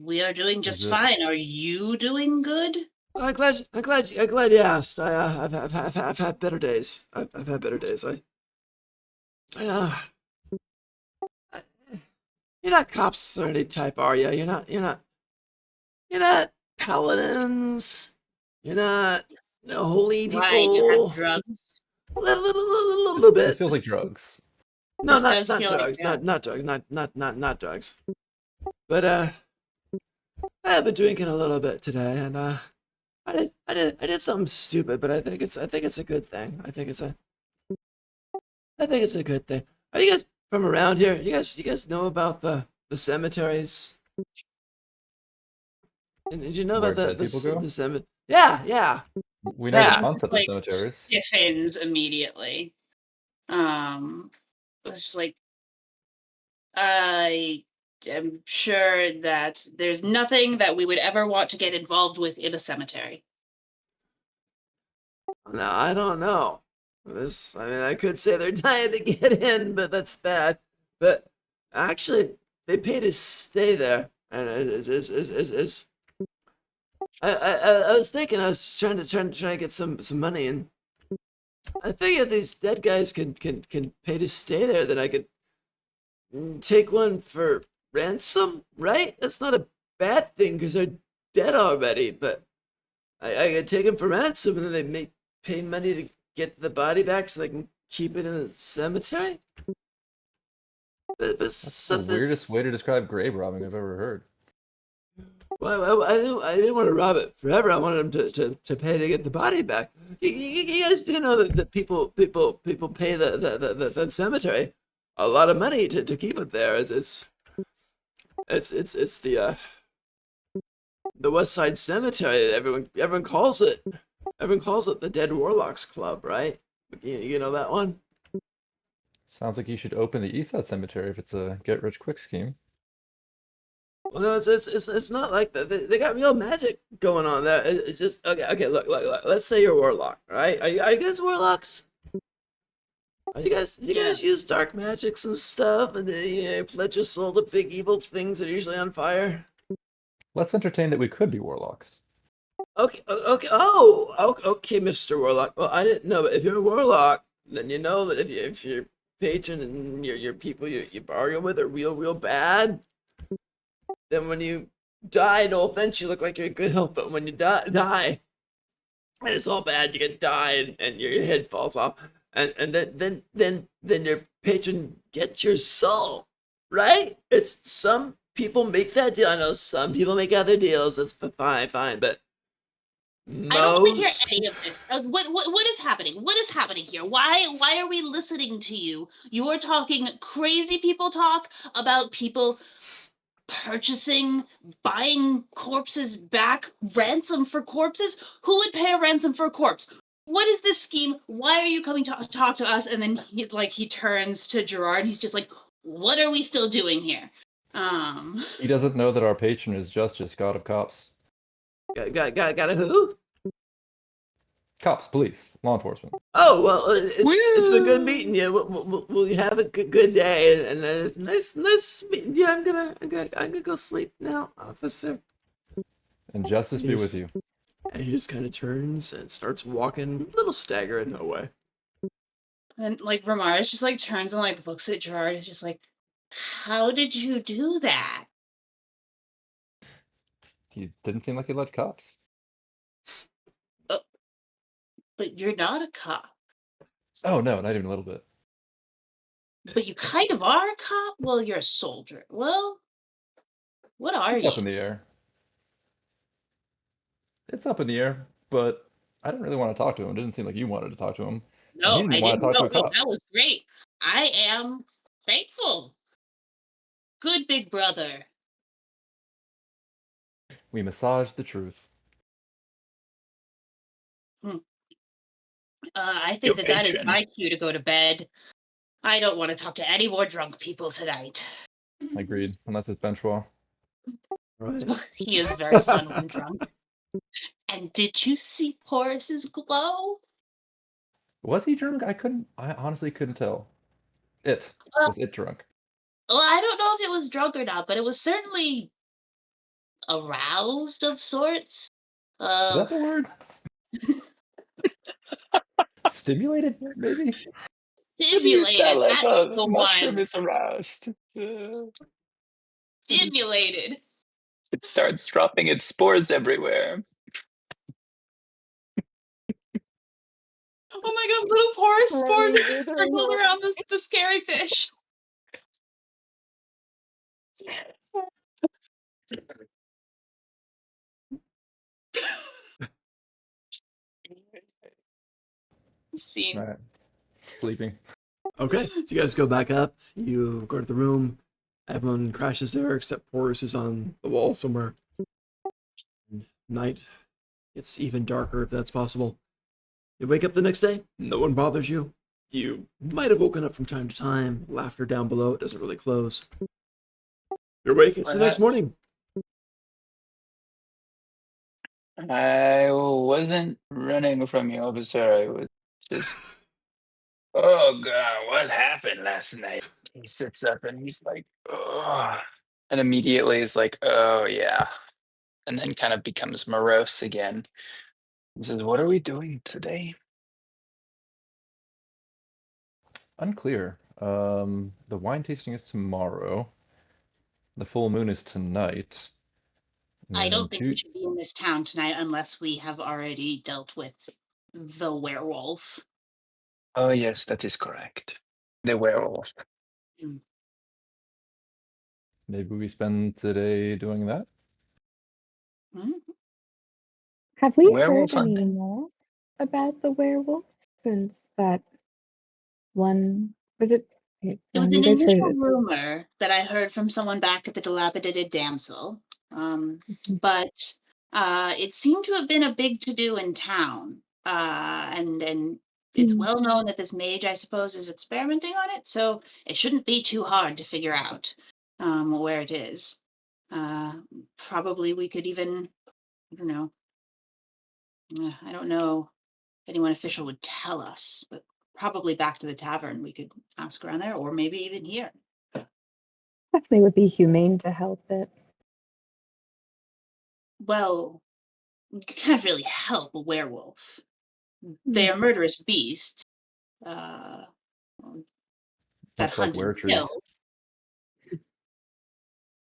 We are doing just Is it- fine. Are you doing good? Well, I'm glad you asked. I've had better days. I've had better days. You're not cops or any type, are you? You're not paladins. You're not holy people. Why, you have drugs? Little This bit. feels like drugs. No, This not does feel like drugs. drugs. Not drugs. Not drugs. But I've been drinking a little bit today, and I did something stupid, but I think it's a good thing. I think it's a good thing. Are you guys from around here? You guys know about the cemeteries? And did you know Where about dead people go? the cemetery? Yeah. We know Yeah. the concept of Like cemeteries. stiffens immediately. It's just like I am sure that there's nothing that we would ever want to get involved with in a cemetery. No, I don't know. I could say they're dying to get in, but that's bad. But actually, they pay to stay there, and it's I was thinking I was trying to get some money, and I figured these dead guys can pay to stay there. Then I could take one for ransom, right? That's not a bad thing because they're dead already. But I could take them for ransom, and then they may pay money to get the body back so they can keep it in the cemetery. But That's the weirdest way to describe grave robbing I've ever heard. Well, I didn't want to rob it forever. I wanted them to pay to get the body back. You guys do know that people pay the cemetery a lot of money to keep it there. It's the West Side Cemetery. Everyone calls it the Dead Warlocks Club, right? You know that one? Sounds like you should open the East Side Cemetery if it's a get-rich-quick scheme. Well, no, it's not like that. They got real magic going on there. It's just okay. Look. Let's say you're a warlock, right? Are you guys warlocks? Are you guys? You Yeah. guys use dark magics and stuff, and pledge your soul to big evil things that are usually on fire. Let's entertain that we could be warlocks. Okay. Okay, Mr. Warlock. Well, I didn't know, but if you're a warlock, then you know that if your patron and your people you bargain with are real bad, then when you die, no offense, you look like you're in good health, but when you die, and it's all bad, you get die and your head falls off, and then your patron gets your soul, right? It's some people make that deal. I know some people make other deals. That's fine, but I don't want to hear most any of this. What is happening? What is happening here? Why are we listening to you? You are talking crazy people talk about people purchasing, buying corpses back, ransom for corpses. Who would pay a ransom for a corpse? What is this scheme? Why are you coming to talk to us? And then he turns to Gerard and he's just like, what are we still doing here? He doesn't know that our patron is Justice, God of Cops. got a who? Cops, police, law enforcement. Oh well, it's been good meeting you. We'll have a good day, and nice meeting you. I'm gonna go sleep now, officer. And justice be Yes. with you. And he just kind of turns and starts walking, a little staggered in a way. And like Ramaris just like turns and like looks at Gerard. Is just like, How did you do that? He didn't seem like he loved cops. But you're not a cop. Oh no, not even a little bit. But you kind of are a cop? Well, you're a soldier. Well, what are It's you? up in the air. It's up in the air, but I didn't really want to talk to him. It didn't seem like you wanted to talk to him. And he No, didn't I even want didn't to talk to know. a No, cop. that was great. I am thankful. Good big brother. We massaged the truth. I Your think that is patron. my cue to go to bed. I don't want to talk to any more drunk people tonight. Agreed. Unless it's Benchois. Right. He is very fun when drunk. And did you see Porus's glow? Was he drunk? I honestly couldn't tell. Well, Was it drunk? I don't know if it was drunk or not, but it was certainly aroused of sorts. Is Uh, that the word? Stimulated, maybe? stimulated. That That's the mushroom one. is aroused. Stimulated. It starts dropping its spores everywhere. oh my god, little porous Let spores me do the circled roll. around the scary fish. Scene. Alright. Sleeping. Okay, so you guys go back up. You go to the room. Everyone crashes there except Porus is on the wall somewhere. Night gets even darker if that's possible. You wake up the next day. No one bothers you. You might have woken up from time to time. Laughter down below. It doesn't really close. You're awake. It's the next morning. I wasn't running from you, officer. I was just, oh God, what happened last night? He sits up and he's like, oh, and immediately he's like, oh yeah, and then kind of becomes morose again. He says, what are we doing today? Unclear. The wine tasting is tomorrow. The full moon is tonight. And I then don't think we should be in this town tonight unless we have already dealt with the werewolf. Oh yes, that is correct. The werewolf. maybe we spend today doing that. Hmm? Have we Werewolf heard any hunting. more about the werewolf since that one? Was it? Wait, It no, was you an guys heard initial it. rumor that I heard from someone back at the dilapidated damsel, but it seemed to have been a big to-do in town, and it's Hmm. well known that this mage, I suppose, is experimenting on it, so it shouldn't be too hard to figure out where it is. Probably we could even, I don't know. I don't know if anyone official would tell us, but probably back to the tavern. We could ask around there, or maybe even here. Definitely would be humane to help it. Well, you can't really help a werewolf. They are murderous beasts. Uh, that Much like hunt and were kill. trees.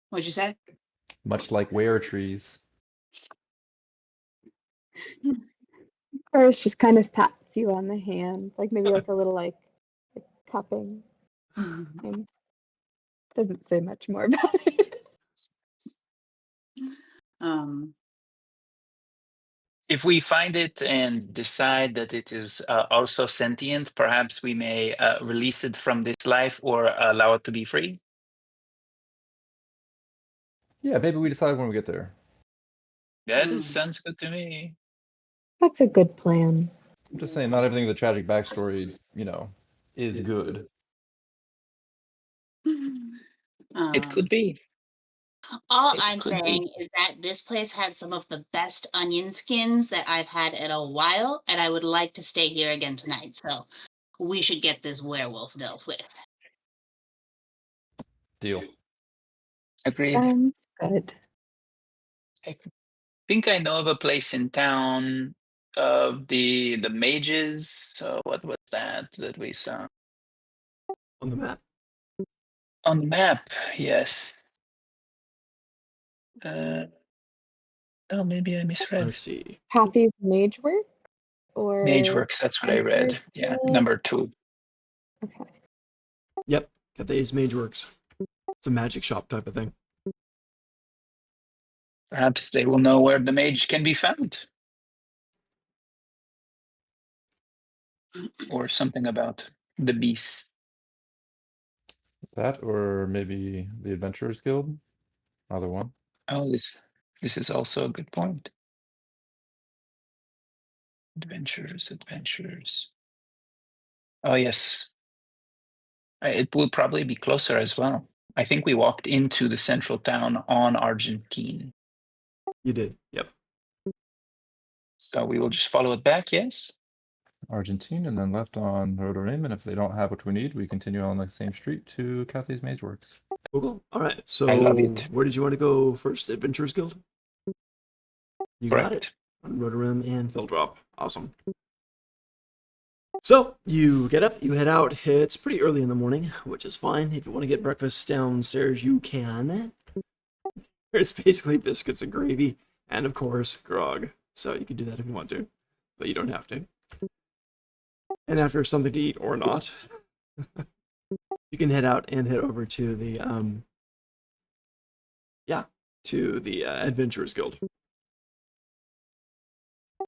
What'd you say? Much like were trees. Or it's just kind of pats you on the hand, like maybe like a little like cupping thing. Doesn't say much more about it. um, If we find it and decide that it is also sentient, perhaps we may release it from this life or allow it to be free. Yeah, maybe we decide when we get there. That Mm. sounds good to me. That's a good plan. I'm just saying, not everything in the tragic backstory, is good. It could um, be. all It I'm could be. saying is that this place had some of the best onion skins that I've had in a while, and I would like to stay here again tonight. So we should get this werewolf dealt with. Deal. Agreed. Sounds good. I think I know of a place in town of the mages. What was that we saw On the map. on the map? Yes. Oh, maybe I misread. Let's see. Kathy's Mage Work or Mageworks. That's what I read. Adventurers Yeah, Guild? number 2. Okay. Yep, got the Ace Mage Works. It's a magic shop type of thing. Perhaps they will know where the mage can be found, or something about the beast. That or maybe the Adventurers Guild. Either one. Oh, this is also a good point. Adventures. Oh yes, it will probably be closer as well. I think we walked into the central town on Argentine, You did. Yep. so we will just follow it back. Yes. Argentine, and then left on Rodorim, and if they don't have what we need, we continue on the same street to Kathy's Mageworks. Cool. All right. I love So it. where did you want to go first? Adventurers Guild? You got it. Correct. On Rotorim and Fieldrop. Awesome. So you get up, you head out. It's pretty early in the morning, which is fine. If you want to get breakfast downstairs, you can. There's basically biscuits and gravy, and of course, grog. So you can do that if you want to, but you don't have to. And after something to eat or not, you can head out and head over to the Adventurers Guild.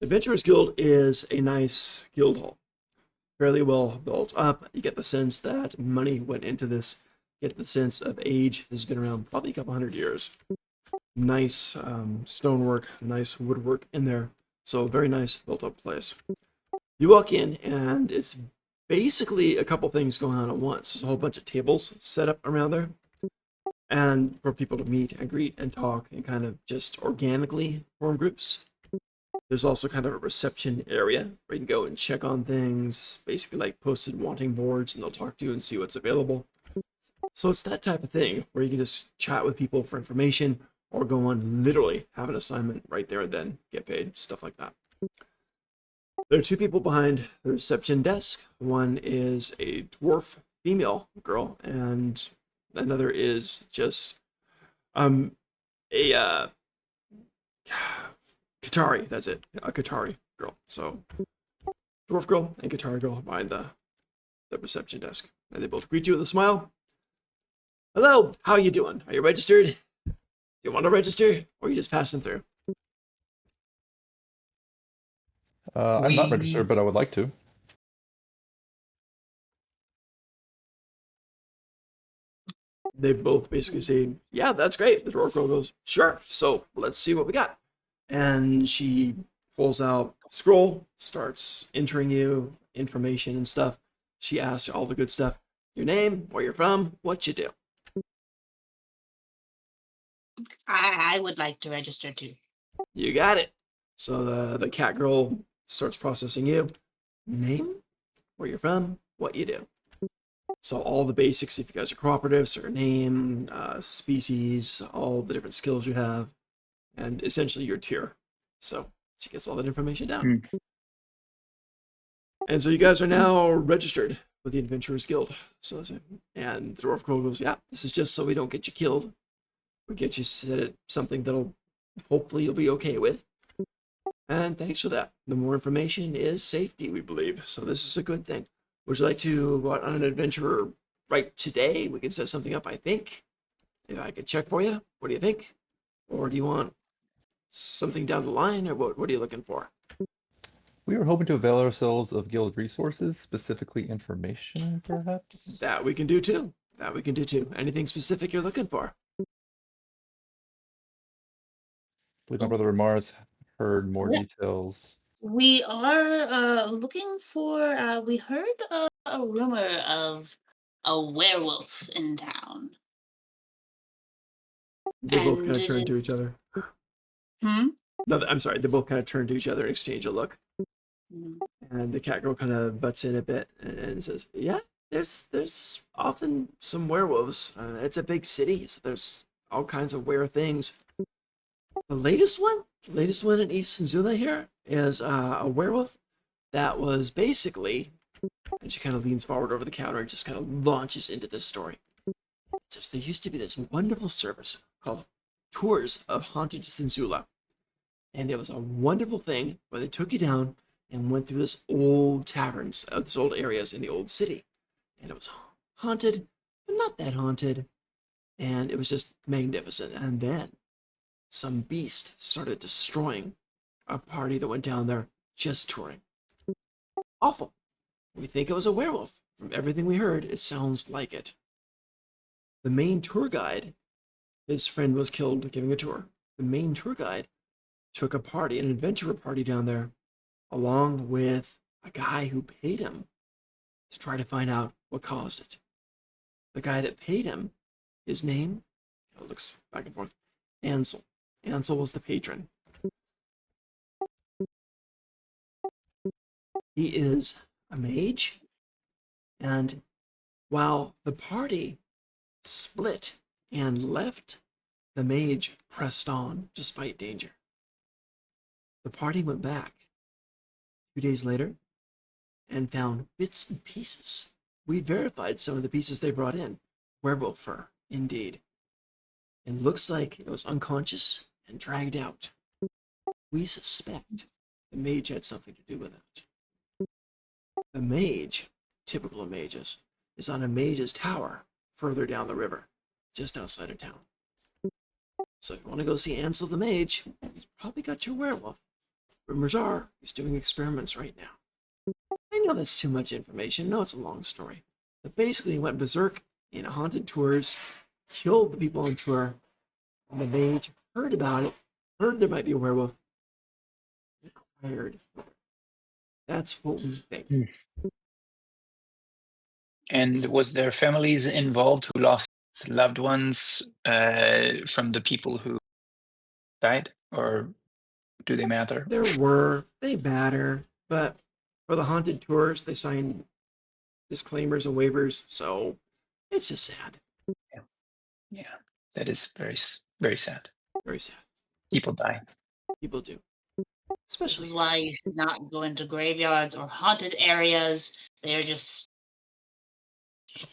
Adventurers Guild is a nice guild hall, fairly well built up. You get the sense that money went into this. You get the sense of age. This has been around probably a couple hundred years. Nice stonework, nice woodwork in there. So very nice built up place. You walk in and it's basically a couple things going on at once. There's a whole bunch of tables set up around there, and for people to meet and greet and talk and kind of just organically form groups. There's also kind of a reception area where you can go and check on things, basically like posted wanting boards, and they'll talk to you and see what's available. So it's that type of thing where you can just chat with people for information or go on literally have an assignment right there and then get paid, stuff like that. There are 2 people behind the reception desk. One is a dwarf female girl, and another is just a Qatari. That's it, a Qatari girl. So dwarf girl and Qatari girl behind the reception desk, and they both greet you with a smile. Hello, how you doing? Are you registered? Do you want to register, or are you just passing through? I'm not registered, but I would like to. They both basically say, yeah, that's great. The dwarf girl goes, sure, so let's see what we got. And she pulls out a scroll, starts entering you information and stuff. She asks all the good stuff. Your name, where you're from, what you do. I would like to register too. You got it. So the cat girl starts processing you. Name, where you're from, what you do. So all the basics, if you guys are cooperatives, or name, species, all the different skills you have, and essentially your tier. So she gets all that information down. Hmm. And so you guys are now registered with the Adventurers Guild. So, and the Dwarf Girl goes, yeah, this is just so we don't get you killed. We get you set at something that'll hopefully you'll be okay with. And thanks for that. The more information is safety, we believe. So this is a good thing. Would you like to go out on an adventure right today? We can set something up, I think. If I could check for you. What do you think? Or do you want something down the line, or what are you looking for? We were hoping to avail ourselves of guild resources, specifically information, perhaps? That we can do too. That we can do too. Anything specific you're looking for? I believe my brother Mars heard more Yeah. details. We are looking for. We heard a rumor of a werewolf in town, They both and kind of it turn to is. each other. Hmm. No, I'm sorry. They both kind of turn to each other and exchange a look. Mm. And the cat girl kind of butts in a bit and says, "Yeah, there's often some werewolves. It's a big city, so there's all kinds of were things. The latest one in East Senzula here is a werewolf that was basically." And she kind of leans forward over the counter and just kind of launches into this story. It says there used to be this wonderful service called Tours of Haunted Senzula, and it was a wonderful thing where they took you down and went through this old taverns, this old areas in the old city, and it was haunted, but not that haunted, and it was just magnificent. And then some beast started destroying a party that went down there just touring. Awful. We think it was a werewolf. From everything we heard, it sounds like it. The main tour guide, his friend was killed giving a tour. The main tour guide took a party, an adventurer party down there, along with a guy who paid him to try to find out what caused it. The guy that paid him, his name, looks back and forth, Ansel. Ansel was the patron. He is a mage, and while the party split and left, the mage pressed on despite danger. The party went back 2 days later and found bits and pieces. We verified some of the pieces they brought in. Werewolf fur, indeed. It looks like it was unconscious and dragged out. We suspect the mage had something to do with it. The mage, typical of mages, is on a mage's tower further down the river, just outside of town. So if you want to go see Ansel the mage, he's probably got your werewolf. Rumors are he's doing experiments right now. I know that's too much information. No, it's a long story. But basically, he went berserk in haunted tours, killed the people on tour, and the mage heard about it, heard there might be a werewolf, inquired. That's what we think. Hmm. And was there families involved who lost loved ones from the people who died, or do they matter? They matter, but for the haunted tours, they signed disclaimers and waivers, so it's just sad. Yeah, that is very sad. Very sad. People die. People do. This Especially is why you should not go into graveyards or haunted areas. They're just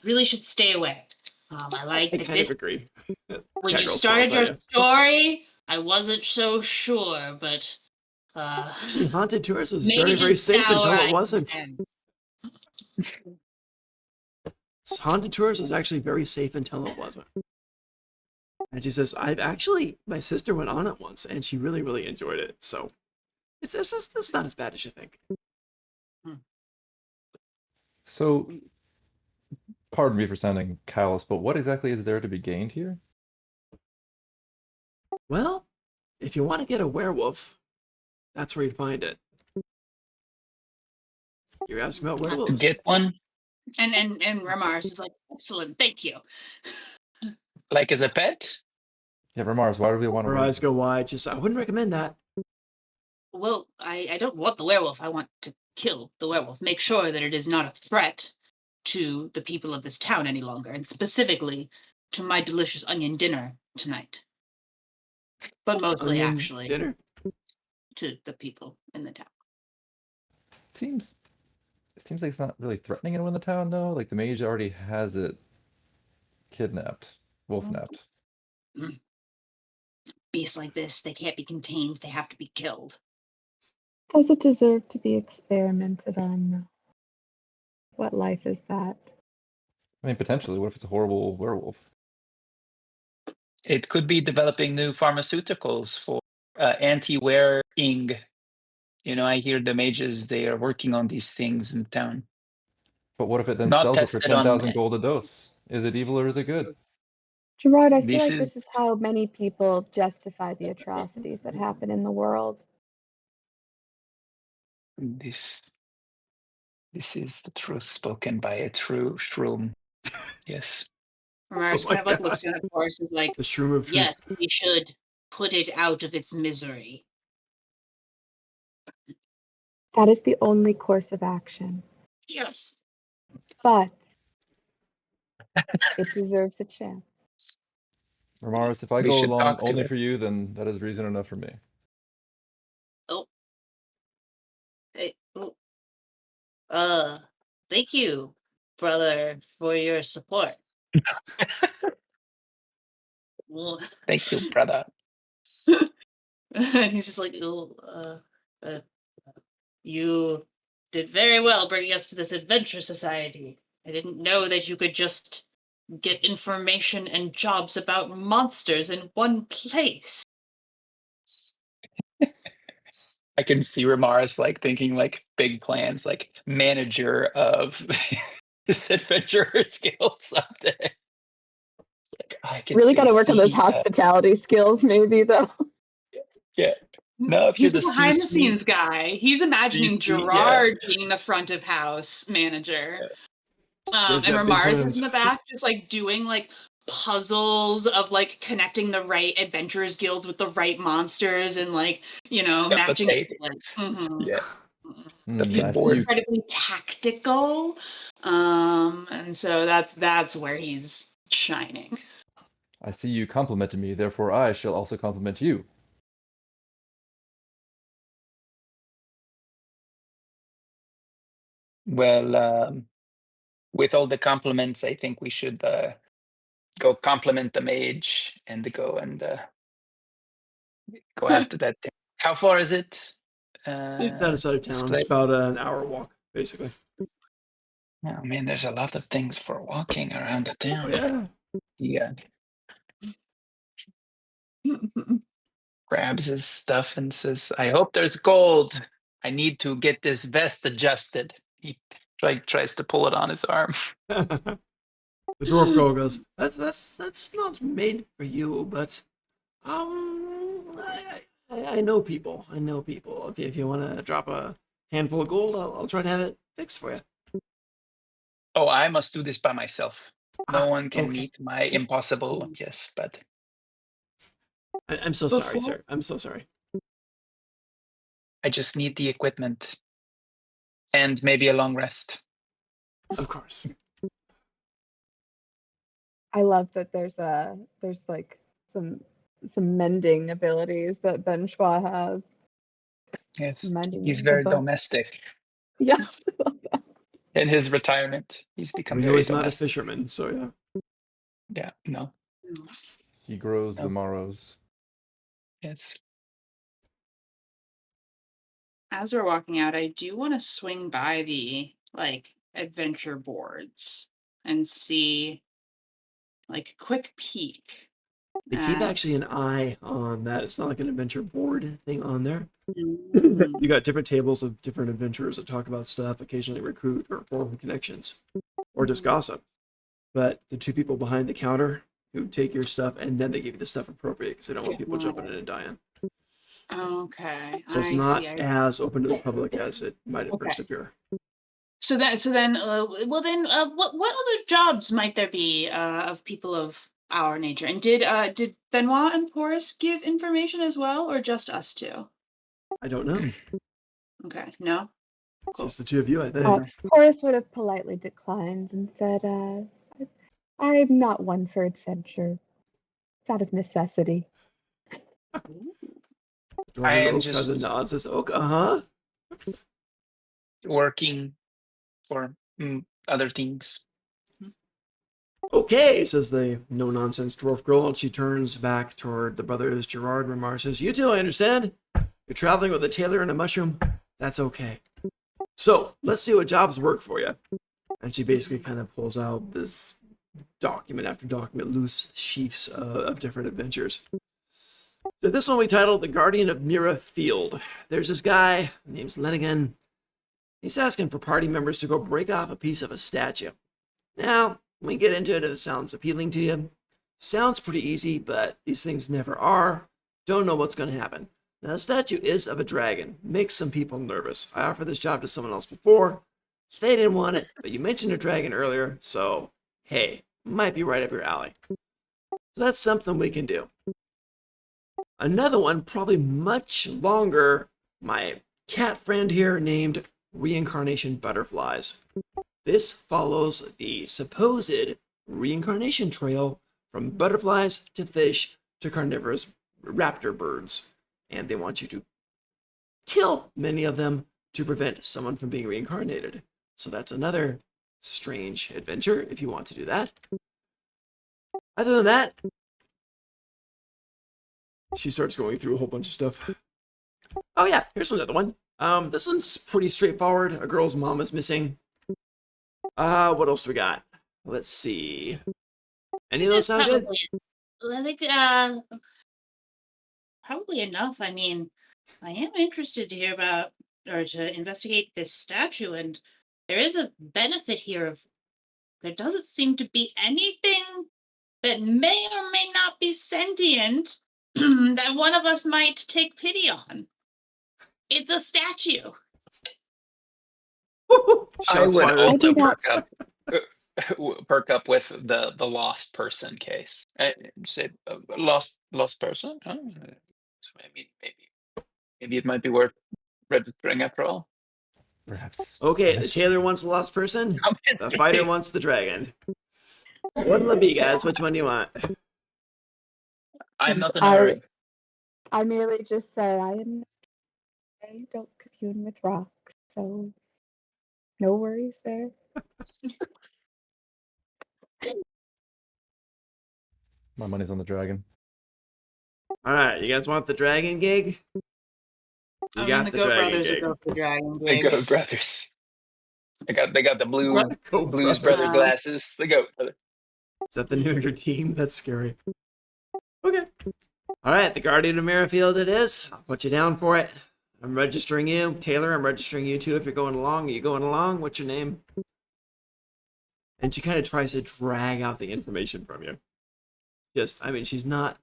really should stay away. I like I that kind of this. agree. When you Catgirl started smiles your at you. story, I wasn't so sure, but Actually, haunted tours was maybe very, very just safe now until I it wasn't. can. Haunted tours was actually very safe until it wasn't. And she says, my sister went on it once and she really, really enjoyed it. So it's not as bad as you think. So, pardon me for sounding callous, but what exactly is there to be gained here? Well, if you want to get a werewolf, that's where you'd find it. You're asking about To werewolves. get one, And Ramars is like, excellent, thank you. like as a pet? Yeah, Ramars, why do we want to Her wait? eyes go wide. Just, I wouldn't recommend that. Well, I don't want the werewolf. I want to kill the werewolf. Make sure that it is not a threat to the people of this town any longer, and specifically to my delicious onion dinner tonight. But mostly, Onion actually, dinner. to the people in the town. Seems it seems like it's not really threatening anyone in the town though. Like the mage already has it kidnapped, wolf-napped. Beasts like this, they can't be contained. They have to be killed. Does it deserve to be experimented on? What life is that? I mean, potentially, what if it's a horrible werewolf? It could be developing new pharmaceuticals for anti-wearing. You know, I hear the mages, they are working on these things in town. But what if it then Not sells it for tested on 10,000 gold a dose? Is it evil or is it good? Gerard, I feel this like is this is how many people justify the atrocities that happen in the world. this this is the truth spoken by a true shroom. Yes. Mars Oh kind my of like God. looks down at Boris and is like, The shroom of truth. Yes, we should put it out of its misery. That is the only course of action. Yes. But it deserves a chance. Ramaris, if I We go should along talk to only it. for you, then that is reason enough for me. Oh. Hey, oh. Thank you, brother, for your support. Well, Thank you, brother. and he's just like, oh, you did very well bringing us to this adventure society. I didn't know that you could just get information and jobs about monsters in one place. I can see Ramaris like thinking like big plans, like manager of this adventurer's guild someday. It's like I can Really got to work on those see, hospitality skills, maybe, though. yeah. No, if you're he's a the behind the C-suite, scenes guy. He's imagining C-suite, yeah. Gerard being the front of house manager. He's And got big Ramars is plans. in the back, just like doing like puzzles of like connecting the right adventurers guilds with the right monsters and like, Stuff with matching tape. like mhm. Yeah. The He's I big see board. you. incredibly tactical. And so that's where he's shining. I see you complimented me, therefore I shall also compliment you. Well, with all the compliments, I think we should go compliment the mage and go and go after that thing. How far is it? That side of town. It's Split. about an hour walk, basically. Oh man, there's a lot of things for walking around the Oh town. yeah. Yeah. Grabs his stuff and says, I hope there's gold. I need to get this vest adjusted. He tries to pull it on his arm. The dwarf girl goes, that's not made for you, but I know people. I know people. If you want to drop a handful of gold, I'll try to have it fixed for you. Oh, I must do this by myself. No Ah, one can okay. meet my impossible. Yes, but I'm so sorry, Before- sir. I'm so sorry. I just need the equipment and maybe a long rest. Of course. I love that there's like some mending abilities that Ben Schwa has. Yes, Reminding he's me of a very book. domestic. Yeah. In his retirement, he's become He very was not a domestic. fisherman, so yeah. Yeah, no, He grows Oh. the morrows. yes. As we're walking out, I do want to swing by the like adventure boards and see like a quick peek. They keep at- actually an eye on that. It's not like an adventure board thing on there. Mm. You got different tables of different adventurers that talk about stuff, occasionally recruit or form connections, or just gossip. But the two people behind the counter who take your stuff and then they give you the stuff appropriate because they don't want people jumping in and dying. Okay, So it's I not see. as open to the public as it might at first appear. So then, what other jobs might there be of people of our nature. And did Benoit and Porus give information as well, or just us two? I don't know. Okay, no. It's Cool. just the two of you, I think. Horace would have politely declined and said, I'm not one for adventure. It's out of necessity. I Dwarven am girls kind of just nods, says, "Okay, uh-huh." working for other things. Okay, says the no-nonsense dwarf girl, and she turns back toward the brothers Gerard and Ramar, says, "You two, I understand. You're traveling with a tailor and a mushroom. That's okay. So, let's see what jobs work for you." And she basically kind of pulls out this document after document, loose sheafs of different adventures. So this one we titled The Guardian of Mira Field. There's this guy, name's Lenigan. He's asking for party members to go break off a piece of a statue. Now, when we get into it, it sounds appealing to you. Sounds pretty easy, but these things never are. Don't know what's going to happen. Now, the statue is of a dragon. Makes some people nervous. I offered this job to someone else before. They didn't want it, but you mentioned a dragon earlier, so hey, might be right up your alley. So that's something we can do. Another one, probably much longer, my cat friend here named Reincarnation Butterflies. This follows the supposed reincarnation trail from butterflies to fish to carnivorous raptor birds. And they want you to kill many of them to prevent someone from being reincarnated. So that's another strange adventure if you want to do that. Other than that, she starts going through a whole bunch of stuff. Oh yeah, here's another one. This one's pretty straightforward. A girl's mom is missing. What else do we got? Let's see. Any of those sound good? I think probably enough. I mean, I am interested to hear about or to investigate this statue, and there is a benefit here of there doesn't seem to be anything that may or may not be sentient that one of us might take pity on. It's a statue. I Shots would fired. also not- perk up with the lost person case. Say lost person. Huh? So maybe it might be worth registering after all. Perhaps. Okay, a the tailor mystery. wants the lost person. Come in, The fighter please. wants the dragon. What'll it be, guys? Which one do you want? I'm not in a hurry. I merely just say I don't commune with rocks, so no worries there. My money's on the dragon. All right, you guys want the dragon gig? You I'm got gonna the go dragon brothers gig. or go for dragon The gig. Goat Brothers. They got the blue Go Blues Brothers. Brother glasses. The Goat Brother. Is that the name of your team? That's scary. Okay. All right, the Guardian of Merrifield it is. I'll put you down for it. I'm registering you. Taylor, I'm registering you too if you're going along. Are you going along? What's your name? And she kind of tries to drag out the information from you. I mean, she's not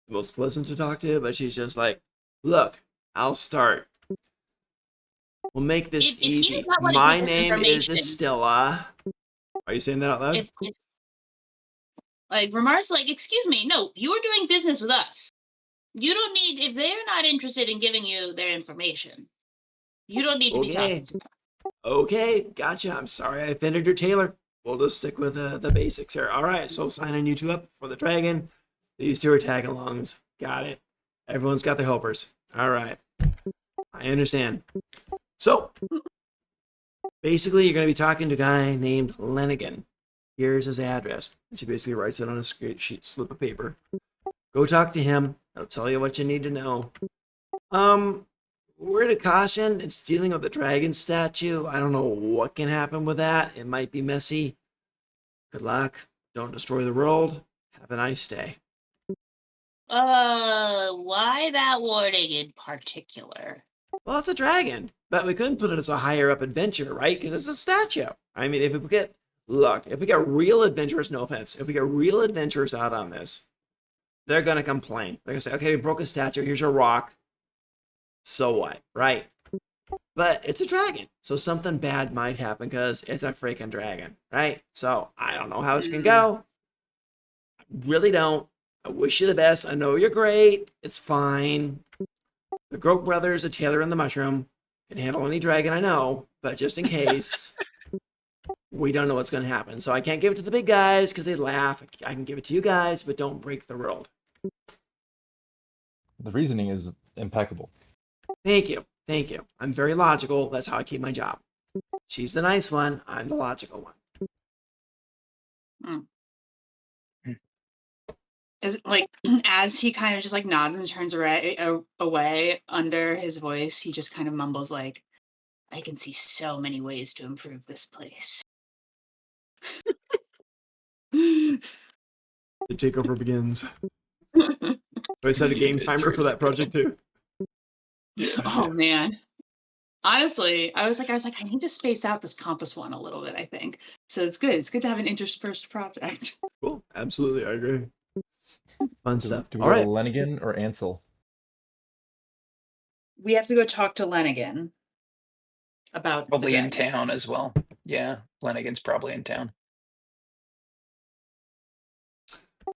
the most pleasant to talk to, but she's just like, look, I'll start. We'll make this If he easy. does not want to My give us name is information- Estella. Are you saying that out loud? If like Ramar's like, excuse me, no, you are doing business with us. You don't need if they're not interested in giving you their information. You don't need to be Okay. talking to them. Okay, gotcha. I'm sorry I offended your tailor. We'll just stick with the basics here. All right, so signing you two up for the dragon. These two are tag-alongs. Got it. Everyone's got their helpers. All right. I understand. So, basically, you're going to be talking to a guy named Lenigan. Here's his address. And she basically writes it on a slip of paper. Go talk to him. He'll tell you what you need to know. Word of caution, it's dealing with the dragon statue. I don't know what can happen with that. It might be messy. Good luck. Don't destroy the world. Have a nice day. Why that wording in particular? Well, it's a dragon, but we couldn't put it as a higher up adventure, right? Because it's a statue. I mean, if we get real adventurers, no offense, if we get real adventurers out on this, they're gonna complain. They're gonna say, okay, we broke a statue, here's your rock. So what, right? But it's a dragon, so something bad might happen because it's a freaking dragon, right? So I don't know how this can go. Really don't. I wish you the best. I know you're great. It's fine. The Grote brothers, the Tailor, and the Mushroom can handle any dragon I know, but just in case, we don't know what's going to happen. So I can't give it to the big guys because they laugh. I can give it to you guys, but don't break the world. The reasoning is impeccable. Thank you. Thank you. I'm very logical. That's how I keep my job. She's the nice one. I'm the logical one. Is like as he kind of just like nods and turns away under his voice, he just kind of mumbles like, I can see so many ways to improve this place. The takeover begins. I set a game timer for that project too. Oh man. Honestly, I was like, I need to space out this compass one a little bit, I think. So it's good. It's good to have an interspersed project. Cool. Absolutely. I agree. Fun Do, stuff. do we All go right. to Lenigan or Ansel? We have to go talk to Lenigan about the Probably in dragon. town as well. Yeah, Flanagan's probably in town.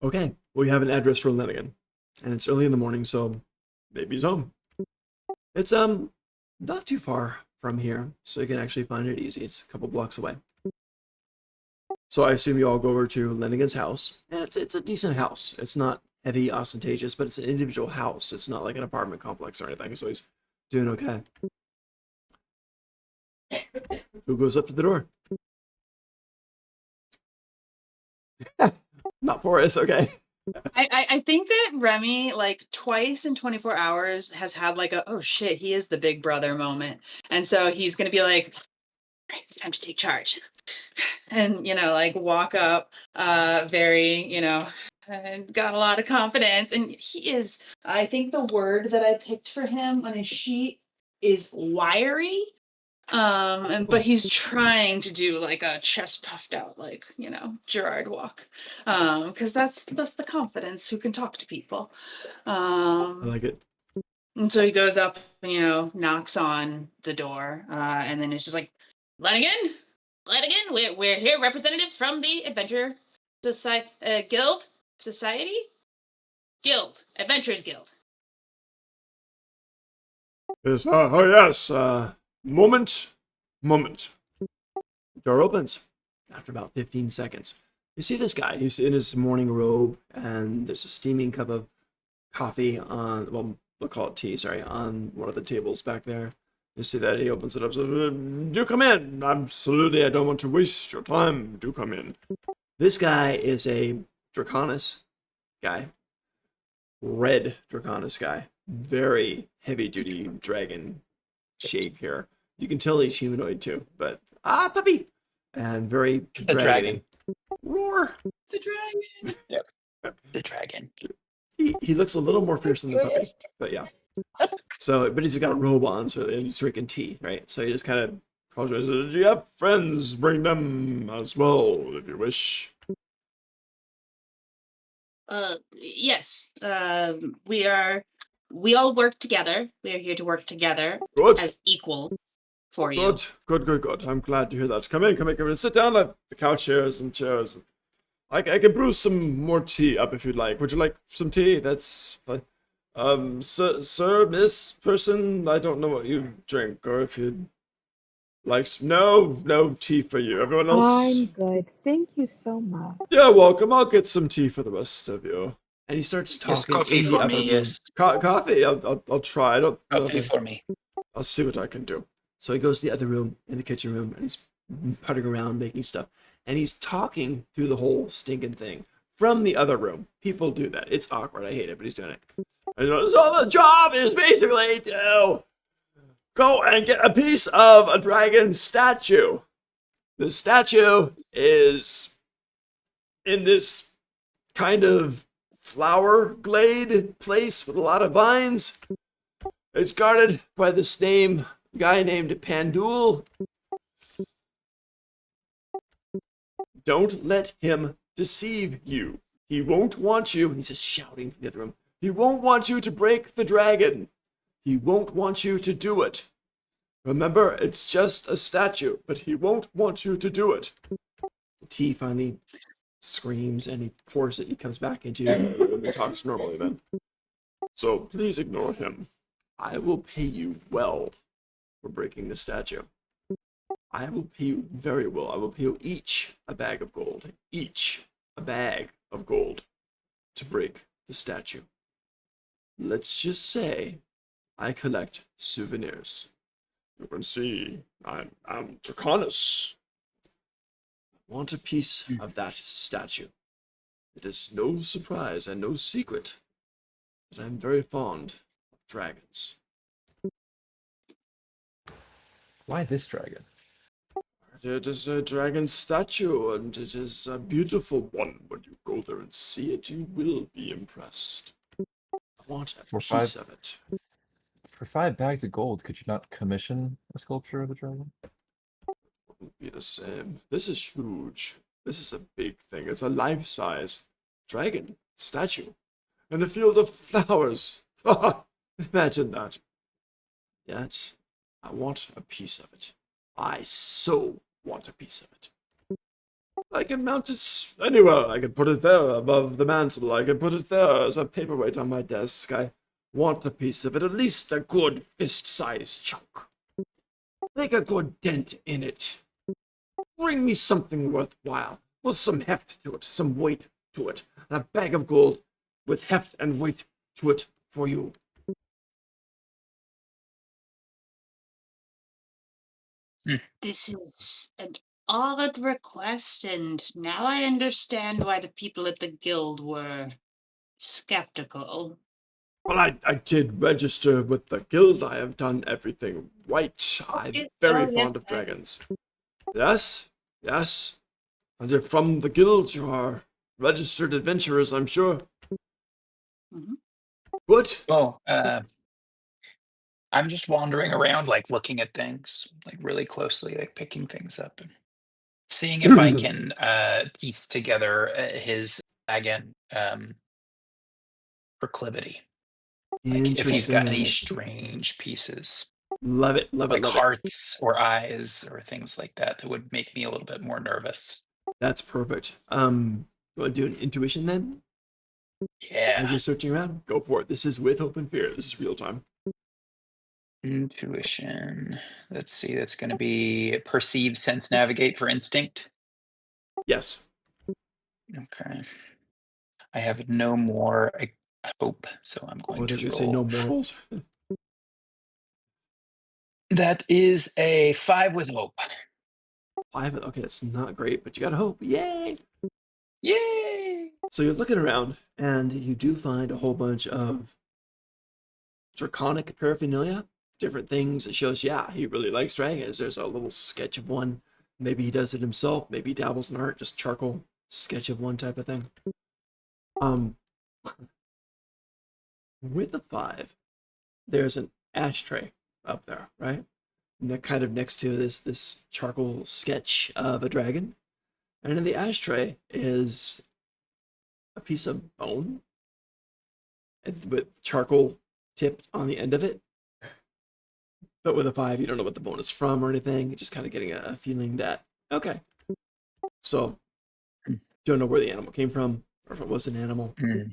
Okay. We have an address for Lenigan. And it's early in the morning, so maybe he's home. It's not too far from here, so you can actually find it easy. It's a couple blocks away. So I assume you all go over to Lenigan's house, and it's a decent house. It's not heavy, ostentatious, but it's an individual house. It's not like an apartment complex or anything, so he's doing okay. Who goes up to the door? Not Porus, okay. I think that Remy, like twice in 24 hours, has had like a, oh shit, he is the big brother moment. And so he's going to be like, right, it's time to take charge. And, like walk up very, and got a lot of confidence. And he is, I think the word that I picked for him on his sheet is wiry. But he's trying to do like a chest puffed out, like, Gerard walk. Because that's the confidence who can talk to people. I like it. And so he goes up and, knocks on the door, and then it's just like, Lenigan, we're here, representatives from the Adventure Society, Adventurers Guild. Yes, oh yes, moment. Door opens after about 15 seconds. You see this guy, he's in his morning robe, and there's a steaming cup of coffee on, well, we'll call it tea, sorry, on one of the tables back there. You see that he opens it up, so, do come in. Absolutely, I don't want to waste your time. Do come in. This guy is a Draconis guy. Red Draconis guy. Very heavy-duty dragon shape here. You can tell he's humanoid too, but puppy, and very It's the dragony. dragon. Roar. The dragon. Yep. The dragon. He looks a little more fierce than the puppy, but yeah. So, but he's got a robe on, so and he's drinking tea, right? So he just kind of calls you and says, "Do you have friends? Bring them as well, if you wish." Yes. We all work together. We are here to work together Good. as equals for you. Good. I'm glad to hear that. Come in. Sit down at the couch chairs and chairs. I can brew some more tea up if you'd like. Would you like some tea? That's fine. Sir, miss, person, I don't know what you drink, or if you'd like some. No tea for you. Everyone else? I'm good. Thank you so much. Yeah, welcome. I'll get some tea for the rest of you. And he starts Yes, talking coffee in the for other me, room. yes. Coffee? I'll try. I don't know Coffee if for me. I'll see what I can do. So he goes to the other room, in the kitchen room, and he's putting around making stuff. And he's talking through the whole stinking thing from the other room. People do that. It's awkward. I hate it, but he's doing it. And so the job is basically to go and get a piece of a dragon statue. The statue is in this kind of flower glade place with a lot of vines. It's guarded by this guy named Pandul. Don't let him deceive you. He won't want you, and he's just shouting from the other room. He won't want you to break the dragon. He won't want you to do it. Remember, it's just a statue, but he won't want you to do it. The tea finally screams, and he pours it. He comes back into you and talks normally then. So please ignore him. I will pay you well for breaking the statue. I will pay you very well. I will pay you each a bag of gold. Each a bag of gold to break the statue. Let's just say I collect souvenirs. You can see I'm Draconis. I want a piece of that statue. It is no surprise and no secret that I'm very fond of dragons. Why this dragon? It is a dragon statue, and it is a beautiful one. When you go there and see it, you will be impressed. I want a For piece of it. For 5 bags of gold, could you not commission a sculpture of a dragon? Wouldn't be the same. This is huge. This is a big thing. It's a life-size dragon statue in a field of flowers. Imagine that. Yet, I want a piece of it. I so want a piece of it. I can mount it anywhere. I can put it there above the mantle. I can put it there as a paperweight on my desk. I want a piece of it, at least a good fist-sized chunk. Make a good dent in it. Bring me something worthwhile, with some heft to it, some weight to it, and a bag of gold with heft and weight to it for you. This is an odd request, and now I understand why the people at the guild were skeptical. Well, I did register with the guild. I have done everything right. I'm very fond of dragons. Yes, yes. And you're from the guild. You are registered adventurers, I'm sure. Mhm. Good. Oh, I'm just wandering around, like looking at things, like really closely, like picking things up and seeing if I can piece together his dragon proclivity. Like if he's got any Interesting. strange pieces, Love it, love it, like love it. hearts or eyes or things like that, that would make me a little bit more nervous. That's perfect. You want to do an intuition then? As Yeah. you're searching around, go for it. This is with hope and fear. This is real time. Intuition. Let's see. That's going to be perceive, sense, navigate for instinct. Yes. Okay. I have no more hope, so I'm Oh, going did to you say no roll. morals? That is a 5 with hope. 5. Okay, that's not great, but you got hope. Yay! Yay! So you're looking around, and you do find a whole bunch of draconic paraphernalia, different things. It shows, yeah, he really likes dragons. There's a little sketch of one. Maybe he does it himself. Maybe he dabbles in art, just charcoal sketch of one type of thing. With the 5, there's an ashtray up there, right? And that kind of next to this charcoal sketch of a dragon. And in the ashtray is a piece of bone with charcoal tipped on the end of it. But with a 5, you don't know what the bone is from or anything. You're just kind of getting a feeling that, okay. So, don't know where the animal came from, or if it was an animal. Mm.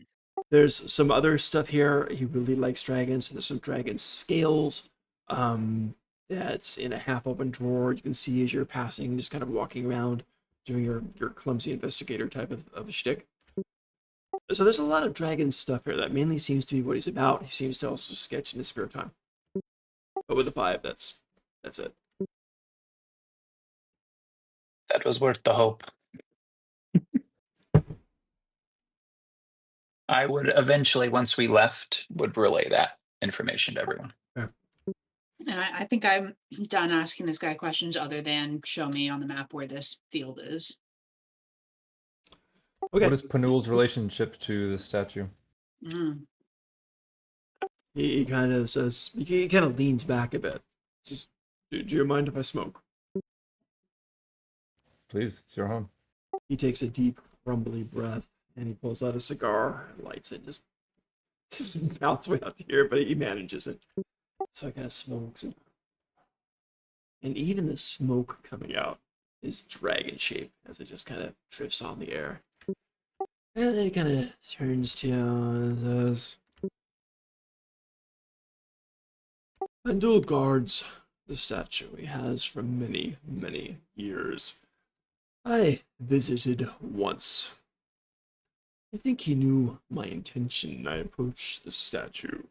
There's some other stuff here. He really likes dragons. There's some dragon scales that's in a half-open drawer. You can see as you're passing, just kind of walking around, doing your clumsy investigator type of shtick. So there's a lot of dragon stuff here. That mainly seems to be what he's about. He seems to also sketch in his spare time. But with a 5, that's it. That was worth the hope. I would eventually, once we left, would relay that information to everyone. Yeah. And I think I'm done asking this guy questions other than show me on the map where this field is. Okay. What is Panul's relationship to the statue? Mm. He kind of says, he kind of leans back a bit. Just, do you mind if I smoke? Please, it's your home. He takes a deep, rumbly breath, and he pulls out a cigar and lights it. Just his mouth's way out here, but he manages it. So he kind of smokes, and even the smoke coming out is dragon shape as it just kind of drifts on the air. And then he kind of turns to you and says, Andul guards the statue he has for many, many years. I visited once. I think he knew my intention. I approached the statue.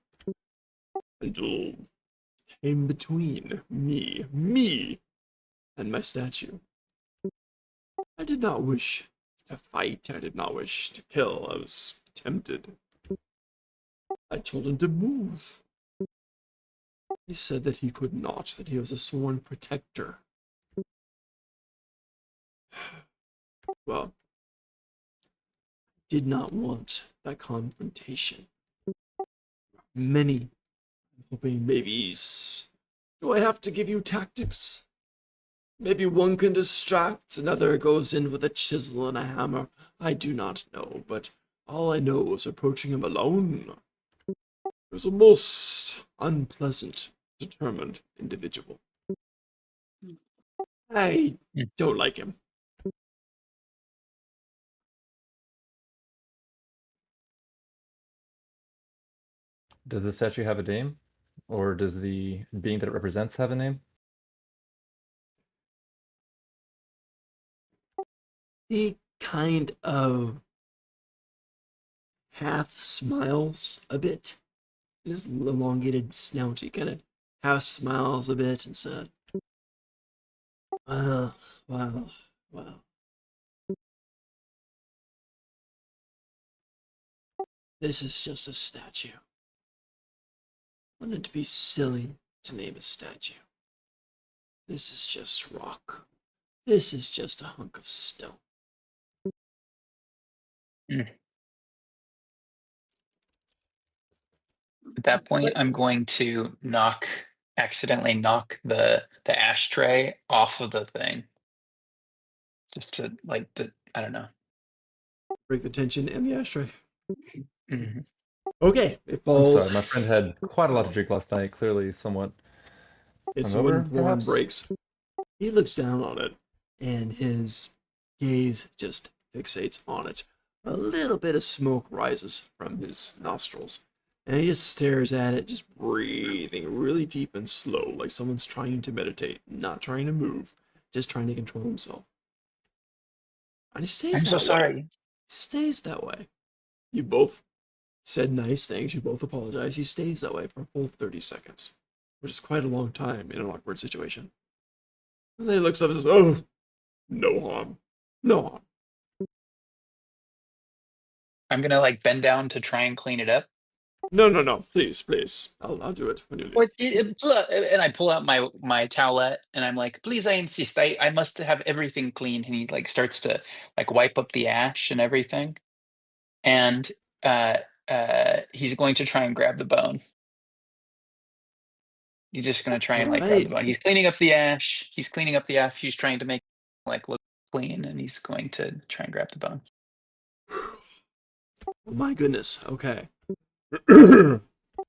Andul came between me, and my statue. I did not wish to fight. I did not wish to kill. I was tempted. I told him to move. He said that he could not, that he was a sworn protector. Well, did not want that confrontation. Many, hoping maybe, do I have to give you tactics? Maybe one can distract, another goes in with a chisel and a hammer. I do not know, but all I know is approaching him alone. He was a most unpleasant, determined individual. I don't like him. Does the statue have a name? Or does the being that it represents have a name? He kind of half smiles a bit. His elongated snout, he kind of half smiles a bit and said, well, well, well. This is just a statue. Wouldn't it be silly to name a statue? This is just rock. This is just a hunk of stone. At that point, I'm going to accidentally knock the ashtray off of the thing, just to I don't know. Break the tension in the ashtray. Mhm. Okay, it I'm falls. sorry, my friend had quite a lot to drink last night, clearly somewhat It's when hungover, one perhaps? breaks. He looks down on it, and his gaze just fixates on it. A little bit of smoke rises from his nostrils, and he just stares at it, just breathing really deep and slow, like someone's trying to meditate, not trying to move, just trying to control himself. And he stays I'm so that way. sorry. Stays that way. You both said nice things, you both apologize. He stays that way for a full 30 seconds, which is quite a long time in an awkward situation. And then he looks up and says, oh, no harm. No harm. I'm gonna bend down to try and clean it up. No. Please, please. I'll do it when you leave. And I pull out my towelette, and I'm like, please, I insist. I must have everything clean. And he starts to wipe up the ash and everything. And he's going to try and grab the bone. He's just going to try and All grab the right. bone. He's cleaning up the ash. He's cleaning up the ash. He's trying to make look clean, and he's going to try and grab the bone. Oh my goodness. Okay.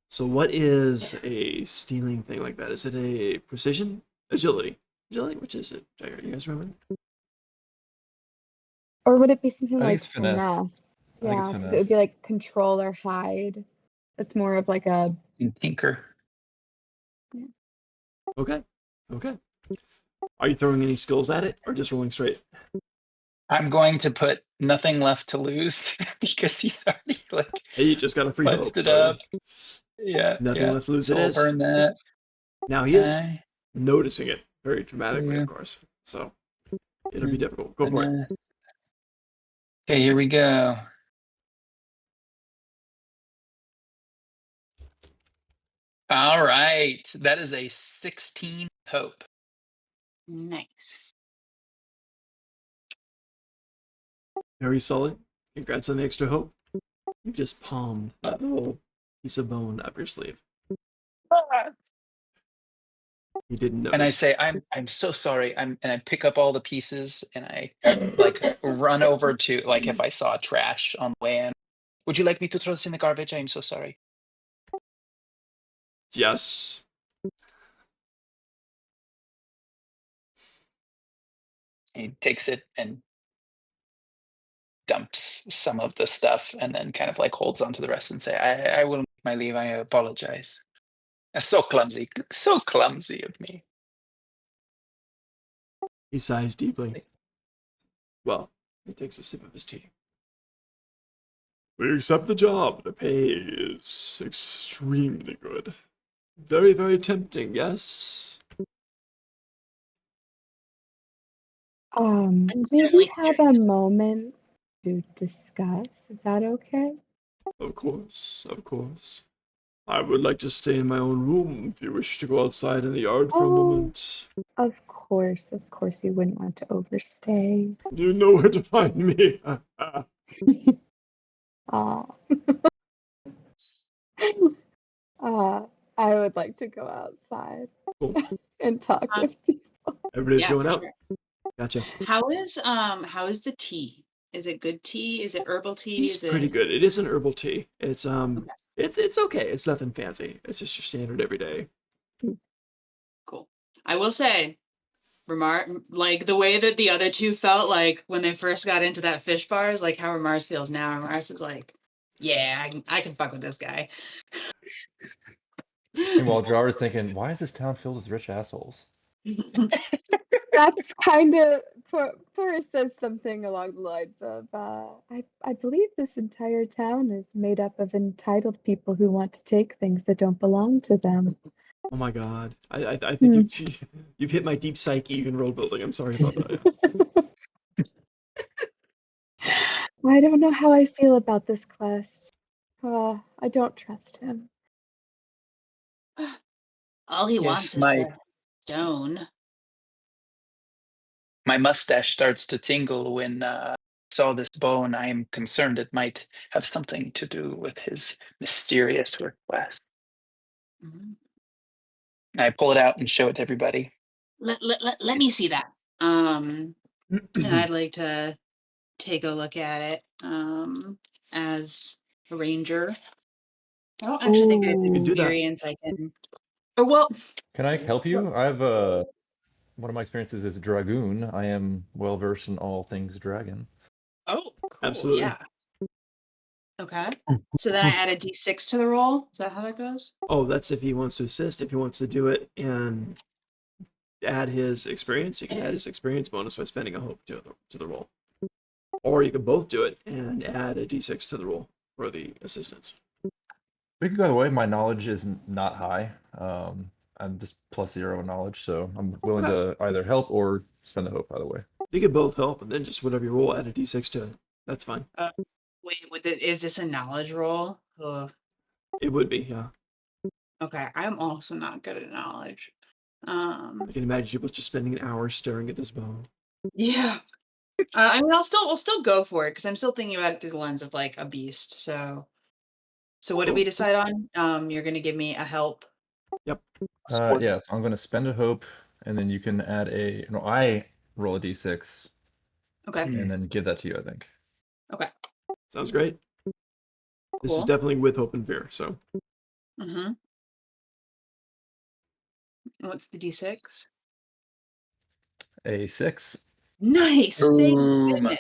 So what is a stealing thing like that? Is it a precision? Agility? Agility? Which is it? Do you guys remember? Or would it be something I think like it's finesse. I think it's Yeah, because it would be finesse. like control or hide. It's more of like a And tinker. Okay. Okay. Are you throwing any skills at it or just rolling straight? I'm going to put nothing left to lose because he's already Hey, you just got a free hope. punched it So up. Yeah. nothing left to lose So it we'll is. burn that. Now he is Okay. noticing it very dramatically, Yeah. of course. So it'll be difficult. Go And, for it. okay, here we go. All right. That is a 16 hope. Nice. Very solid. Congrats on the extra hope. You just palmed that little piece of bone up your sleeve. You didn't And I notice. say, I'm so sorry. And I pick up all the pieces and I run over to if I saw trash on the way in. Would you like me to throw this in the garbage? I'm so sorry. Yes. He takes it and dumps some of the stuff and then kind of like holds onto the rest and say, I will make my leave. I apologize. So clumsy of me. He sighs deeply. Well, he takes a sip of his tea. We accept the job. The pay is extremely good. Very, very tempting, yes? I'm May we certainly have a curious. moment to discuss? Is that okay? Of course, of course. I would like to stay in my own room if you wish to go outside in the yard for a Oh. moment. Of course, you wouldn't want to overstay. You know where to find me. Aw. I would like to go outside Cool. and talk Uh, with people. Everybody's Yeah, going for out. sure. Gotcha. How is the tea? Is it good tea? Is it herbal tea? He's Is pretty it good. It is an herbal tea. It's okay? it's okay. It's nothing fancy. It's just your standard everyday. Cool. I will say, like the way that the other two felt like when they first got into that fish bar is like how Ramars feels now. Ramars is like, yeah, I can fuck with this guy. Meanwhile, Jar is thinking, why is this town filled with rich assholes? That's kind of Forrest says something along the lines of, I believe this entire town is made up of entitled people who want to take things that don't belong to them. Oh my god. I think you've hit my deep psyche in world building. I'm sorry about that. I don't know how I feel about this quest. I don't trust him. All he Yes, wants is my the stone. my mustache starts to tingle when I saw this bone. I am concerned it might have something to do with his mysterious request. Mhm. I pull it out and show it to everybody. Let me see that. And I'd like to take a look at it as a ranger. I don't actually think I have You can do that. experience. I can. Or well, Can I help you? I have one of my experiences is Dragoon. I am well versed in all things dragon. oh, cool. Absolutely. Yeah. Okay. So then I add a d6 to the roll. Is that how that goes? Oh, that's if he wants to assist. If he wants to do it and add his experience, he can add his experience bonus by spending a hope to the roll. Or you can both do it and add a d6 to the roll for the assistance. We could go the way. My knowledge is not high. I'm just +0 in knowledge, so I'm willing to either help or spend the hope either way. You can both help, and then just whatever you roll, add a d6 to it. That's fine. Wait, is this a knowledge roll? Ugh. It would be, yeah. Okay, I'm also not good at knowledge. I can imagine you both just spending an hour staring at this bone. Yeah. I mean, I'll still go for it because I'm still thinking about it through the lens of like a beast. So what did we Cool. decide on? You're gonna give me a help. Yep. Yeah, so I'm going to spend a hope, and then you can add a. No, I roll a d6, Okay. Hmm. and then give that to you, I think. Okay. Sounds great. This is Cool. definitely with hope and fear, so. Mm-hmm. What's the d6? A 6. Nice. Thank Boom. goodness.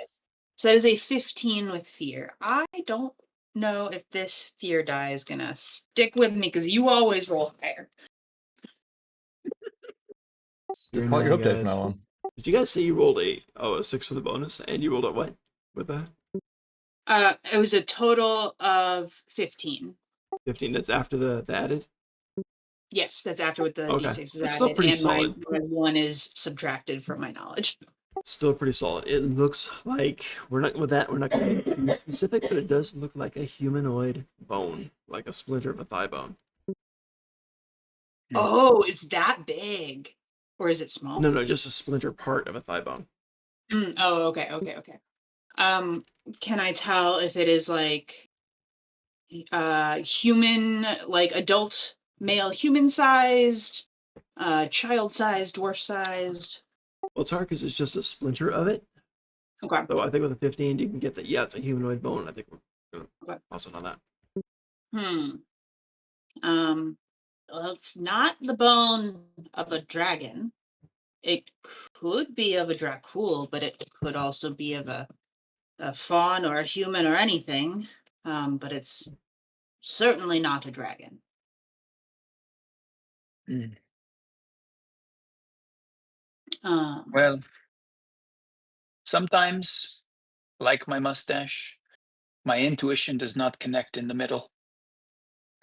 So that is a 15 with fear. I don't know if this fear die is gonna stick with me because you always roll higher. Fear Just call it your nine, hope day from guys. now on. Did you guys say you rolled a 6 for the bonus, and you rolled a what with that? It was a total of 15. 15. That's after the added? Yes, that's after what the Okay. d6 is That's still added, pretty and my solid. 1 is subtracted from my knowledge. Still pretty solid. It looks like we're not with that. We're not going to be too specific, but it does look like a humanoid bone, like a splinter of a thigh bone. Oh, it's that big, or is it small? No, just a splinter part of a thigh bone. Oh, okay. Can I tell if it is like human, like adult male human sized, child sized, dwarf sized? Well, it's hard because it's just a splinter of it. Okay. So I think with a 15, you can get that. Yeah, it's a humanoid bone. I think we're going to Okay. toss it on that. Well, it's not the bone of a dragon. It could be of a Dracul, but it could also be of a a fawn or a human or anything, but it's certainly not a dragon. Mm. Um, Well, sometimes, like my mustache, my intuition does not connect in the middle.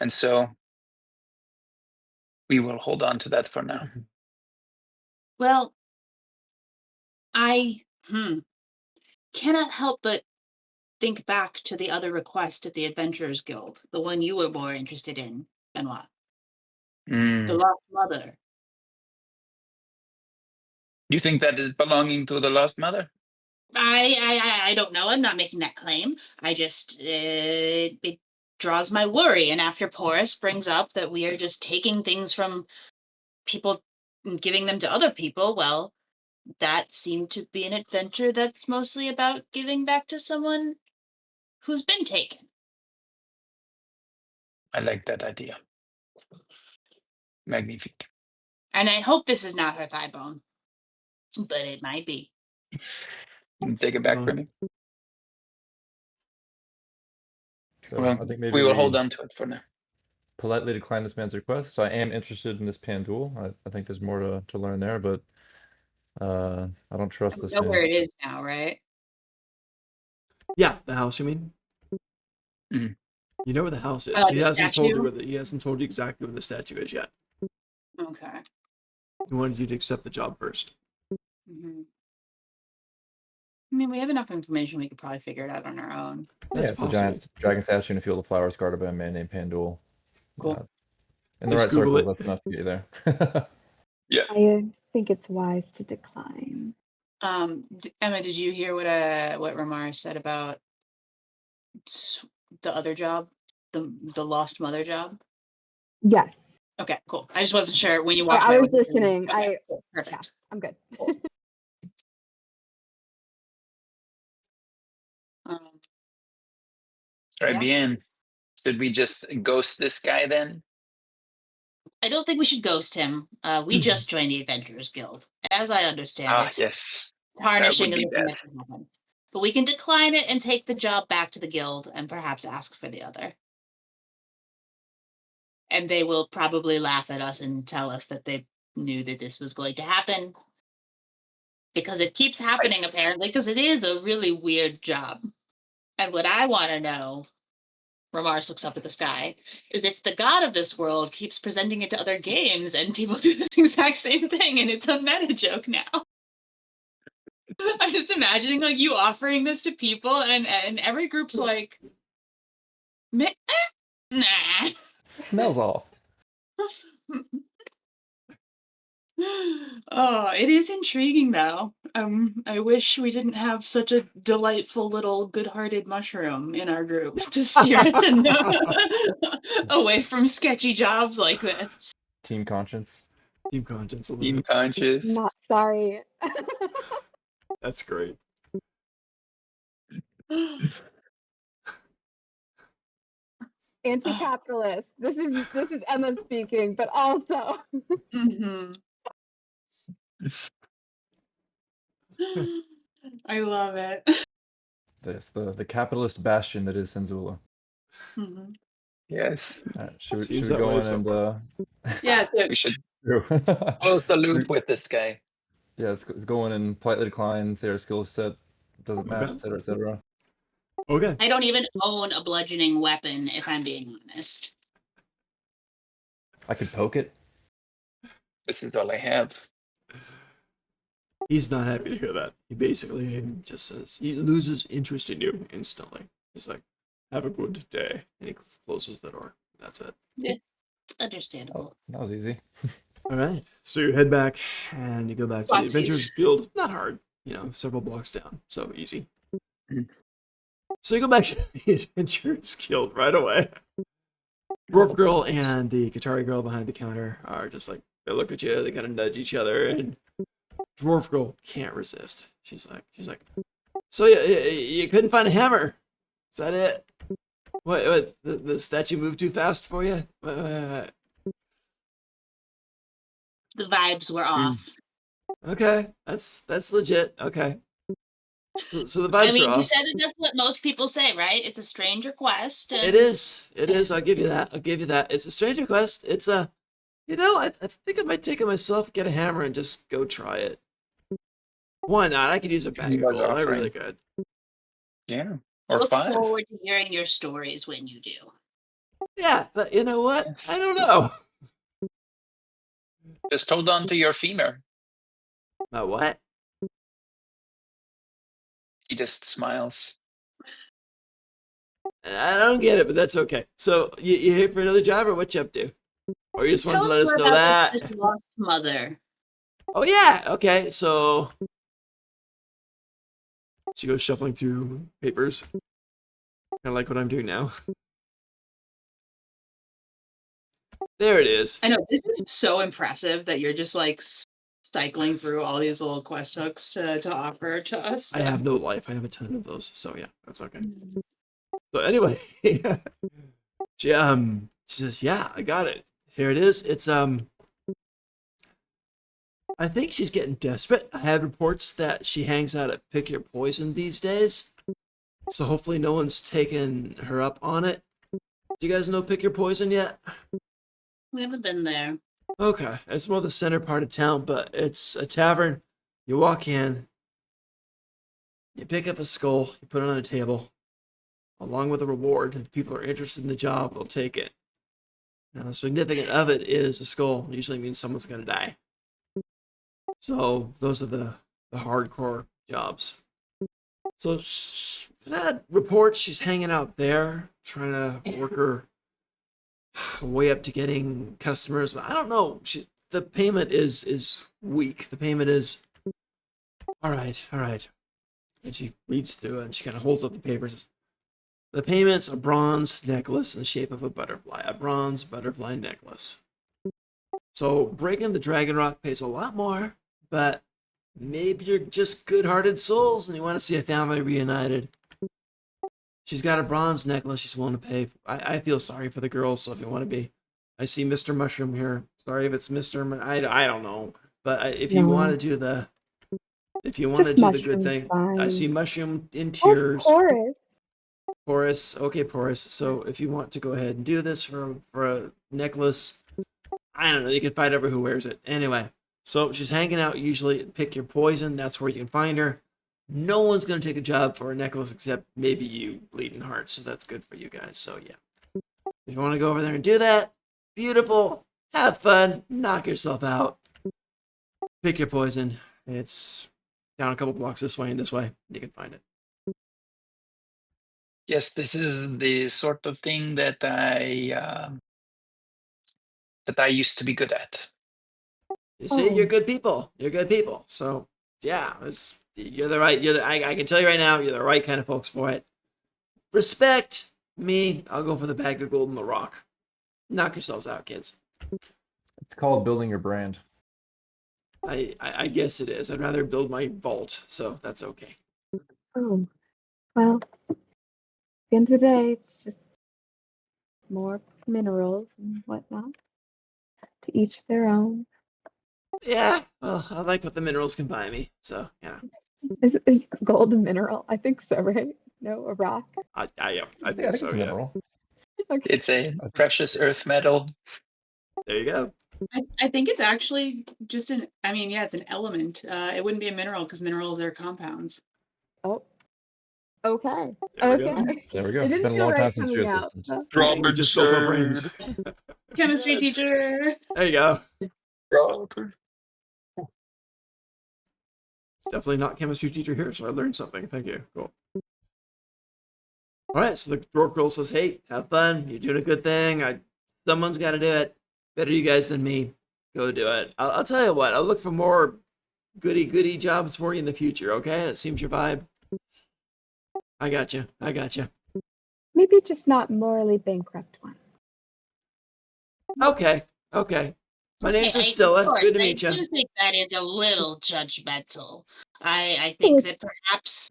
And so we will hold on to that for now. well, I cannot help but think back to the other request at the Adventurers Guild, the one you were more interested in, Benoit. The Mm. Lost Mother. You think that is belonging to the Lost Mother? I don't know. I'm not making that claim. I just it draws my worry. And after Porus brings up that we are just taking things from people and giving them to other people, well, that seemed to be an adventure that's mostly about giving back to someone who's been taken. I like that idea. Magnifique. And I hope this is not her thigh bone, but it might be. Can you take it back Well, from me? So Well, I think maybe we will hold we on to it for now. politely decline this man's request. I am interested in this pan duel. I think there's more to learn there, but I don't trust I this know where man. it is now, right? yeah, the house. You mean? Mhm. You know where the house is. He The hasn't told you statue? he hasn't told you exactly where the statue is yet. Okay. He wanted you to accept the job first. Hmm. I mean, we have enough information. We could probably figure it out on our own. Yeah, That's it's a possible. giant dragon statue in a field of flowers guarded by a man named Pandul. Cool. In the Just right Google circles, it. that's enough to get you there. Yeah. I think it's wise to decline. Emma, did you hear what Ramar said about the other job, the Lost Mother job? Yes. Okay, cool. I just wasn't sure when you walked I away. was listening. Okay, cool. Yeah, Perfect. I'm good. Cool. Um, Très yeah. bien. Should we just ghost this guy then? I don't think we should ghost him. We just joined the Adventurers Guild. As I understand Ah, it, yes. That tarnishing would is be a thing bad. that can happen. But we can decline it and take the job back to the guild and perhaps ask for the other. And they will probably laugh at us and tell us that they knew that this was going to happen. Because it keeps happening, apparently, because it is a really weird job. And what I want to know, Ramars looks up at the sky, is if the god of this world keeps presenting it to other games and people do this exact same thing and it's a meta joke now. I'm just imagining like you offering this to people and every group's like, nah. Smells off. Oh, it is intriguing though. I wish we didn't have such a delightful little good-hearted mushroom in our group to steer us away from sketchy jobs like this. Team conscience. Team conscience a little Team bit. conscious. Not sorry. That's great. Anti-capitalist. This is Emma speaking, but also Mhm. I love it. The capitalist bastion that is Senzula. Mhm. Yes. Should Seems we that go way on so and far. Yeah, so We should True. close the Should loop we- with this guy. yeah, let's go in and politely decline, say our skill set doesn't match, Okay. etc., etc. Okay. I don't even own a bludgeoning weapon, if I'm being honest. I could poke it. This is all I have. He's not happy to hear that. He basically just says he loses interest in you instantly. He's like, "Have a good day," and he closes the door. That's it. Understandable. Oh, that was easy. All right. So you head back and you go back to the Whoopsies. Adventurers Guild. Not hard, several blocks down. So easy. Mm. So you go back to the Adventurers Guild right away. Dwarf girl and the Qatari girl behind the counter are just like, they look at you, they kind of nudge each other, and Dwarf girl can't resist. She's like, so you couldn't find a hammer? Is that it? What the statue moved too fast for you? The vibes were off. Okay, that's legit. Okay. So the I vibes are mean, you off. said that that's what most people say, right? It's a strange request. It is. It is. I'll give you that. I'll give you that. It's a strange request. It's a, I think I might take it myself, get a hammer, and just go try it. Why not? I could use a He bag of was gold. I really offering. could. Yeah. Or Look 5. forward to hearing your stories when you do. Yeah, but you know what? Yes. I don't know. Just hold on to your femur. My what? He just smiles. I don't get it, but that's okay. So you here for another job, or what you up to? Or you just wanted Tell to us let us more know about that? this lost mother. Oh yeah. Okay. So she goes shuffling through papers, kind of like what I'm doing now. There it is. I know this is so impressive that you're just like cycling through all these little quest hooks to offer to us. I have no life. I have a ton of those. So yeah, that's okay. So anyway, she says, "Yeah, I got it. Here it is. It's I think she's getting desperate. I have reports that she hangs out at Pick Your Poison these days. So hopefully no one's taken her up on it. Do you guys know Pick Your Poison yet? We haven't been there. Okay, it's more the center part of town, but it's a tavern. You walk in, you pick up a skull, you put it on a table, along with a reward. If people are interested in the job, they'll take it. Now, the significance of it is a skull usually means someone's going to die. So those are the hardcore jobs. So that reports she's hanging out there, trying to work her way up to getting customers. But I don't know. The payment is weak. The payment is all right, all right. And she reads through it and she kind of holds up the papers. The payment's a bronze necklace in the shape of a butterfly, a bronze butterfly necklace. So breaking the dragon rock pays a lot more, but maybe you're just good-hearted souls and you want to see a family reunited. She's got a bronze necklace she's willing to pay. I feel sorry for the girl, so if you want to be, I see Mr. Mushroom here. Sorry if it's Mr. I don't know, but if you want to do the, if you want to Just do the good mushrooms, thing, I fine. see Mushroom in Of tears. course. Porous, okay, Porous. So if you want to go ahead and do this for a necklace, I don't know. You can fight over who wears it. Anyway, so she's hanging out usually at Pick Your Poison. That's where you can find her. No one's going to take a job for a necklace except maybe you, Bleeding Heart. So that's good for you guys. So yeah. If you want to go over there and do that, beautiful. Have fun. Knock yourself out. Pick Your Poison. It's down a couple blocks this way and this way. You can find it. Yes, this is the sort of thing that I used to be good at. You see, you're Oh. good people. You're good people. So yeah, you're the right. I can tell you right now, you're the right kind of folks for it. Respect me. I'll go for the bag of gold and the rock. Knock yourselves out, kids. It's called building your brand. I guess it is. I'd rather build my vault, so that's okay. Oh. Well, at the end of the day, it's just more minerals and whatnot. To each their own. Yeah, well, I like what the minerals can buy me. So yeah, Is gold a mineral? I think so, right? No, a rock. I Yeah, I think think so. it's a Yeah, mineral. Okay. It's a precious earth metal. there you go. I think it's actually just an. I mean, yeah, it's an element. It wouldn't be a mineral because minerals are compounds. Oh. Okay. There we go. Okay. There we go. It It's didn't been a feel long time right since coming out. Geosystems. So. We just built our brains. Chemistry Yes. teacher. There you go. Robert. Definitely not chemistry teacher here, so I learned something. Thank you. Cool. All right, so the dwarf girl says, "Hey, have fun. You're doing a good thing. Someone's got to do it. Better you guys than me. Go do it. I'll tell you what. I'll look for more goody jobs for you in the future. Okay, that seems your vibe. I got you. I got you. Maybe just not morally bankrupt ones. Okay, okay. My name's Hey, Estilla. of course, Good to I meet you. do think that is a little judgmental. I Oh, think that it's perhaps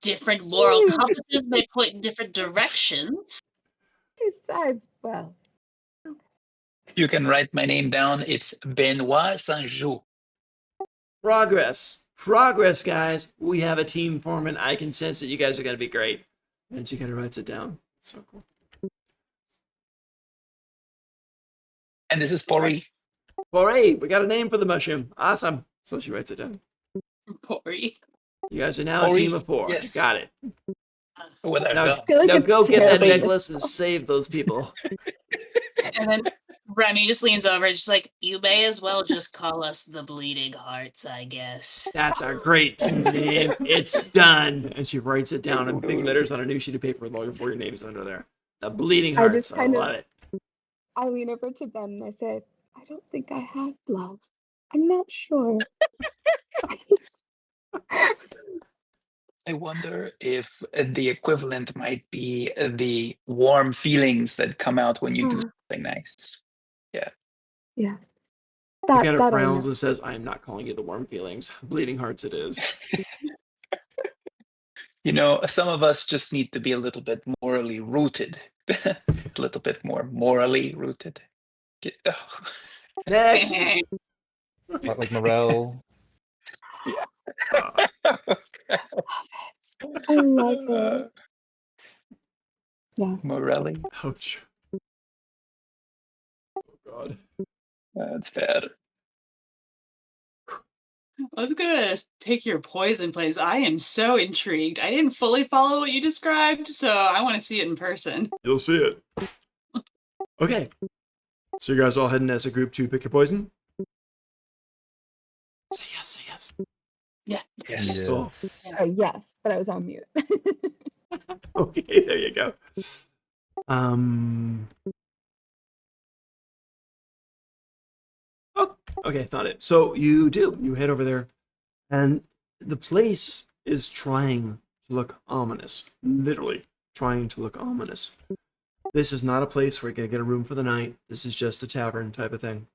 different moral cute. compasses may point in different directions. Well, You can write my name down. It's Benoit Saint-Jean. Progress. Progress, guys. We have a team forming. I can sense that you guys are going to be great. And she kind of writes it down. It's so cool. And this is Pori. Hooray, we got a name for the mushroom. Awesome. So she writes it down. Pori. You guys are now a team of 4. Yes. Got it. With our Now, gun. I feel like now it's go get that terribly necklace and misspelled. save those people. And then Remy just leans over and she's like, you may as well just call us the Bleeding Hearts, I guess. That's our great name. It's done. And she writes it down in big letters on a new sheet of paper with all your 4 names under there. The Bleeding I Hearts. just I kind of- love it. I lean over to Ben and I say, I don't think I have blood. I'm not sure. I wonder if the equivalent might be the warm feelings that come out when you do something nice. Yeah. He That kind of I frowns know. and says, I am not calling you the warm feelings. Bleeding Hearts it is. You know, some of us just need to be a little bit morally rooted. A little bit more morally rooted. Next. Like Morel. Yeah. I love it. Yeah. Morelli. Ouch. Oh, God. That's bad. I was gonna pick your poison place. I am so intrigued. I didn't fully follow what you described, so I want to see it in person. You'll see it. Okay. So you guys all heading as a group to pick your poison? Say yes, say yes. Yeah. Yes. Cool. Yes. Oh, yes, but I was on mute. Okay, there you go. Oh, okay, found it. So you do. You head over there, and the place is trying to look ominous. Literally trying to look ominous. This is not a place where you're gonna get a room for the night. This is just a tavern type of thing.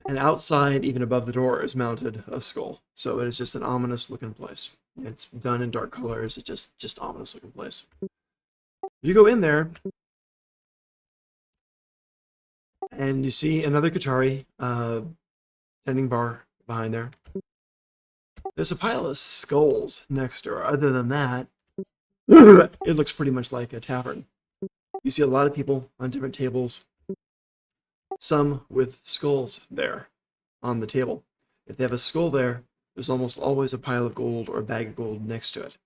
And outside, even above the door, is mounted a skull. So it is just an ominous looking place. It's done in dark colors. It's just ominous looking place. You go in there, and you see another Qatari tending bar behind there. There's a pile of skulls next to her. Other than that, it looks pretty much like a tavern. You see a lot of people on different tables, some with skulls there on the table. If they have a skull there, there's almost always a pile of gold or a bag of gold next to it.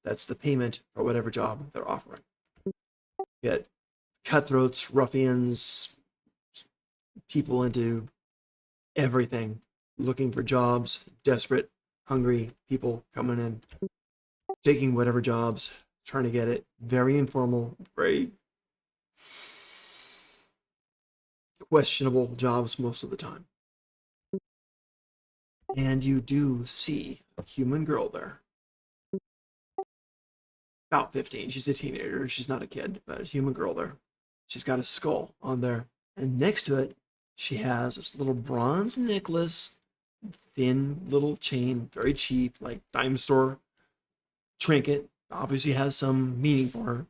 That's the payment for whatever job they're offering. You get cutthroats, ruffians, people into everything, looking for jobs, desperate, hungry people coming in, taking whatever jobs, trying to get it. Very informal, very questionable jobs most of the time. And you do see a human girl there. About 15. She's a teenager. She's not a kid, but a human girl there. She's got a skull on there. And next to it, she has this little bronze necklace, thin little chain, very cheap, like dime store trinket. Obviously has some meaning for her.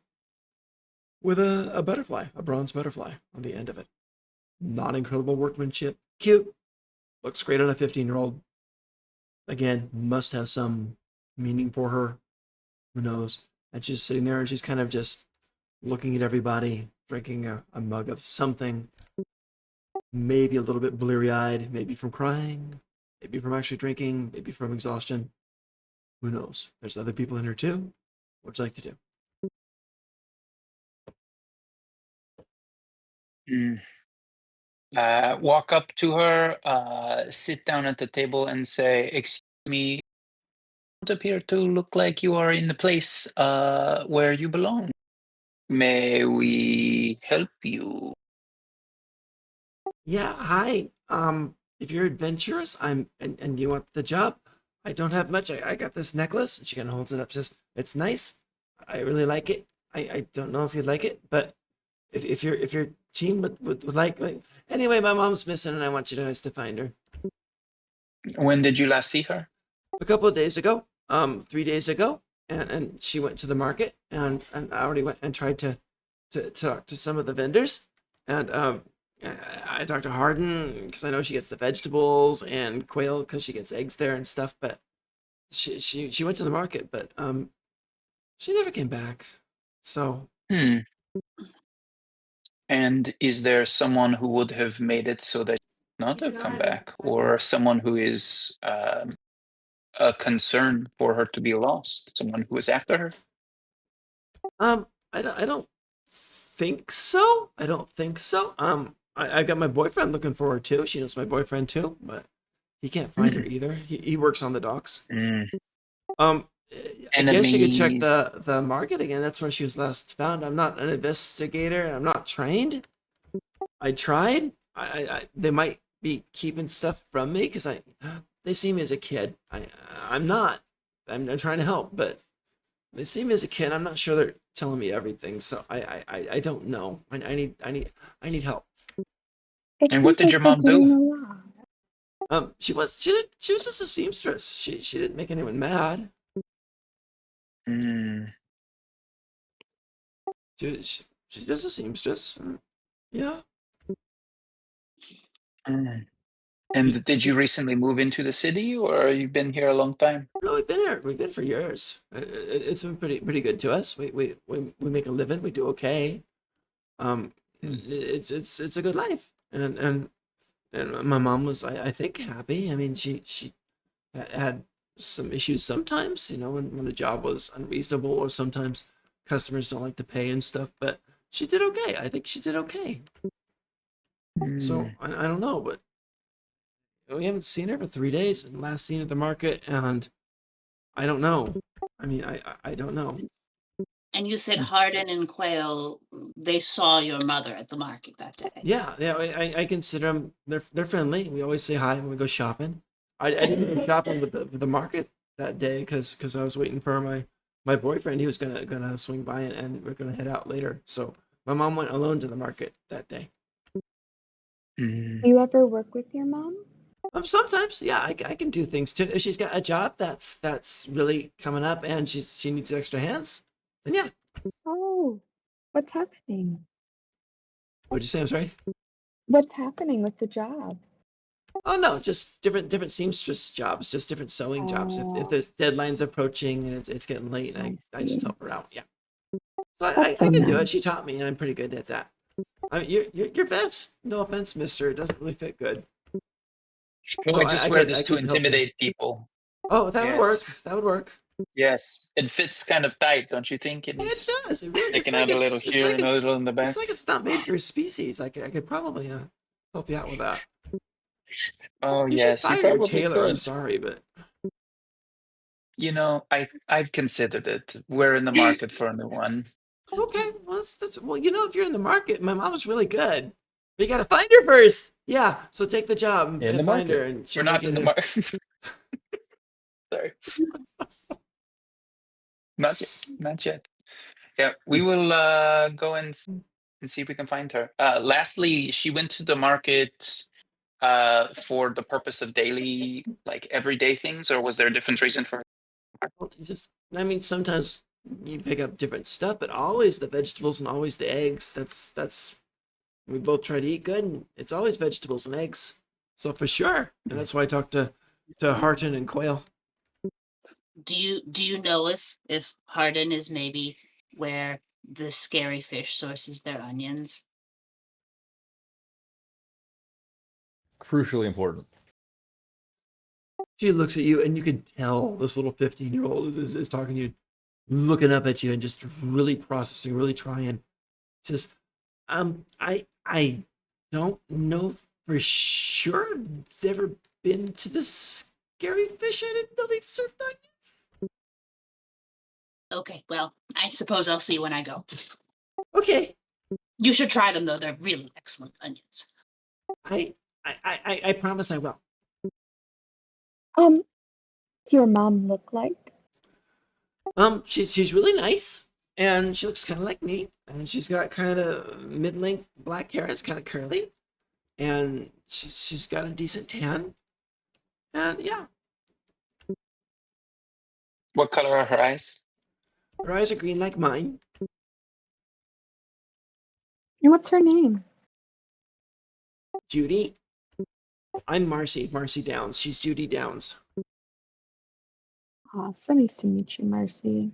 With a butterfly, a bronze butterfly on the end of it. Not incredible workmanship. Cute. Looks great on a 15-year-old. Again, must have some meaning for her. Who knows? And she's sitting there and she's kind of just looking at everybody, drinking a mug of something. Maybe a little bit bleary-eyed, maybe from crying, maybe from actually drinking, maybe from exhaustion. Who knows? There's other people in here too. What'd you like to do? Walk up to her, sit down at the table and say, excuse me, you don't appear to look like you are in the place where you belong. May we help you? Yeah, hi. If you're adventurous, and you want the job, I don't have much. I got this necklace, and she kind of holds it up, says, it's nice. I really like it. I don't know if you'd like it, but if your team would like anyway, my mom's missing, and I want you guys to find her. When did you last see her? A couple of days ago, 3 days ago, and she went to the market, and I already went and tried to talk to some of the vendors, and I talked to Harden because I know she gets the vegetables, and Quail because she gets eggs there and stuff. But she went to the market, but she never came back. So Hmm. And is there someone who would have made it so that not to come back, or someone who is a concern for her to be lost, someone who is after her? I don't think so. I don't think so. I got my boyfriend looking for her too. She knows my boyfriend too, but he can't find her Hmm. either. He works on the docks. Hmm. Um, I guess you could check Enemies. the market again. That's where she was last found. I'm not an investigator. I'm not trained. I tried. They might be keeping stuff from me because they see me as a kid. I'm not. I'm trying to help, but they see me as a kid. I'm not sure they're telling me everything, so I don't know. I need help. It And what seems did like your they're mom doing do? a lot. She was just a seamstress. She didn't make anyone mad. Hmm. She's just a seamstress. Yeah. Hmm. If you, And did you recently move into the city, or you've been here a long time? no, we've been here. We've been for years. It's been pretty good to us. We make a living. We do okay. Um, Hmm. it's a good life. And my mom was I think happy. I mean she had some issues sometimes, you know, when the job was unreasonable or sometimes customers don't like to pay and stuff. But she did okay. I think she did okay. Hmm. So I don't know, but we haven't seen her for 3 days. And last seen at the market, and I don't know. I mean, I don't know. And you said Hardin and Quail, they saw your mother at the market that day. Yeah, yeah. I consider them. They're friendly. We always say hi when we go shopping. I didn't go shopping with the market that day because I was waiting for my boyfriend. He was gonna swing by and we're gonna head out later. So my mom went alone to the market that day. Hmm. Do you ever work with your mom? Sometimes, yeah, I can do things too. If she's got a job that's really coming up and she needs extra hands, then yeah. Oh, what's happening? What'd you say? I'm sorry. What's happening with the job? Oh no, just different seamstress jobs, just different sewing jobs. If Oh, there's deadlines approaching and it's getting late, I I just see. help her out. Yeah, so That's so I can do it. nice. She taught me, and I'm pretty good at that. I mean, your vest, no offense, Mister, it doesn't really fit good. No, So I just I wear could this to help you. intimidate people. Oh, that would work. Yes. That would work. Yes. It fits kind of tight, don't you think? It It needs does. It really. sticking out a little here and a little in the It's back. like it's not made for a species. I could probably help you out with that. Oh, You should yes, you fire your probably tailor. I'm could. sorry, but You know, I've considered it. We're in the market for a new one. okay. Well, that's well. You know, if you're in the market, my mom was really good. But you gotta find her first. Yeah. So take the job In the and find her, market. and We're she'll make not you in the new. market. Sorry, not yet. Not yet. Yeah, we will go and see if we can find her. Lastly, she went to the market for the purpose of daily, like everyday things, or was there a different reason for? Well, just, I mean, sometimes you pick up different stuff, but always the vegetables and always the eggs. That's we both try to eat good, and it's always vegetables and eggs. So for sure, and that's why I talked to Harton and Quail. Do you know if Hardin is maybe where the scary fish sources their onions? Crucially important. She looks at you, and you can tell this little 15-year-old is talking to you, looking up at you, and just really processing, really trying. Says, I don't know for sure. I've ever been to the scary fish. I didn't know they served onions. Okay, well, I suppose I'll see when I go. Okay, You should try them though; they're really excellent onions. I I promise I will. What's your mom look like? She's really nice, and she looks kind of like me, and she's got kind of mid-length black hair. It's kind of curly, and she's got a decent tan, and yeah, What color are her eyes? her eyes are green like mine. And what's her name? Judy. I'm Marcy. Marcy Downs. She's Judy Downs. Aw, so nice to meet you, Marcy.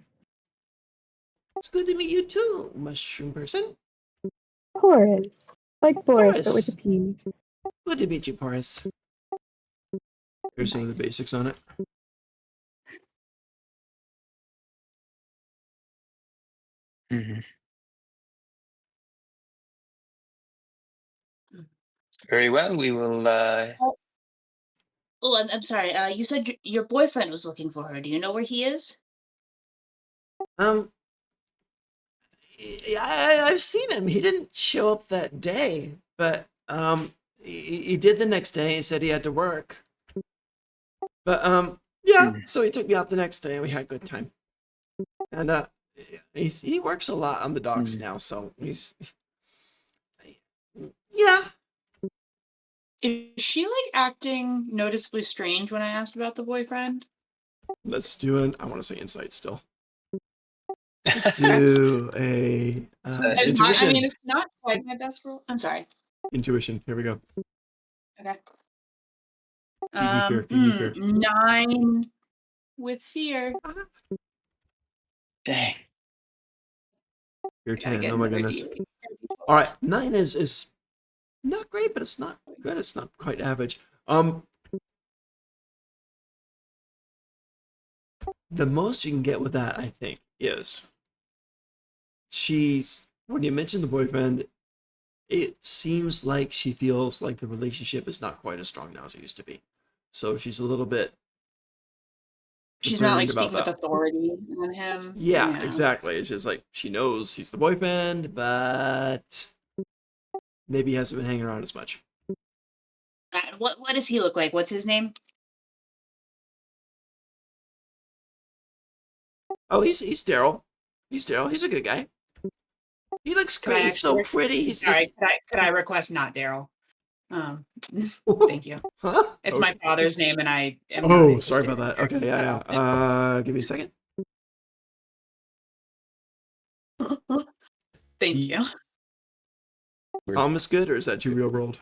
It's good to meet you too, mushroom person. Boris. Like Boris, but with a Boris. P. Good to meet you, Boris. Here's some of the basics on it. Mhm. Very well. We will. Oh, I'm sorry. You said your boyfriend was looking for her. Do you know where he is? I've seen him. He didn't show up that day, but he did the next day. He said he had to work. But yeah. Mhm. So he took me out the next day, and we had a good time. And he works a lot on the docks Mhm. now, so he's yeah. Is she like acting noticeably strange when I asked about the boyfriend? Let's do an. I want to say insight still. Let's do a So- I intuition. mean, it's not quite my best roll. I'm sorry. Intuition. Here we go. Okay. Feed me fear. Feed me fear. 9 with fear. Dang. You're I gotta 10. get Oh my another goodness. D8. All right, 9 is not great, but it's not good. It's not quite average. The most you can get with that, I think, is she's when you mention the boyfriend, it seems like she feels like the relationship is not quite as strong now as it used to be. So she's a little bit She's not like concerned about speaking with that. authority on him. Yeah, exactly. It's just like she knows he's the boyfriend, but maybe he hasn't been hanging around as much. What does he look like? What's his name? Oh, he's Daryl. He's Daryl. He's a good guy. He looks Could I great. He's so actually- pretty. He's Sorry, could I request not Daryl? Thank you. Huh? It's Okay. my father's name, and I am. not Oh, sorry interested about that. in Okay, yeah, that yeah. Give me a second. outfit. Thank you. Tom is good, or is that too real world?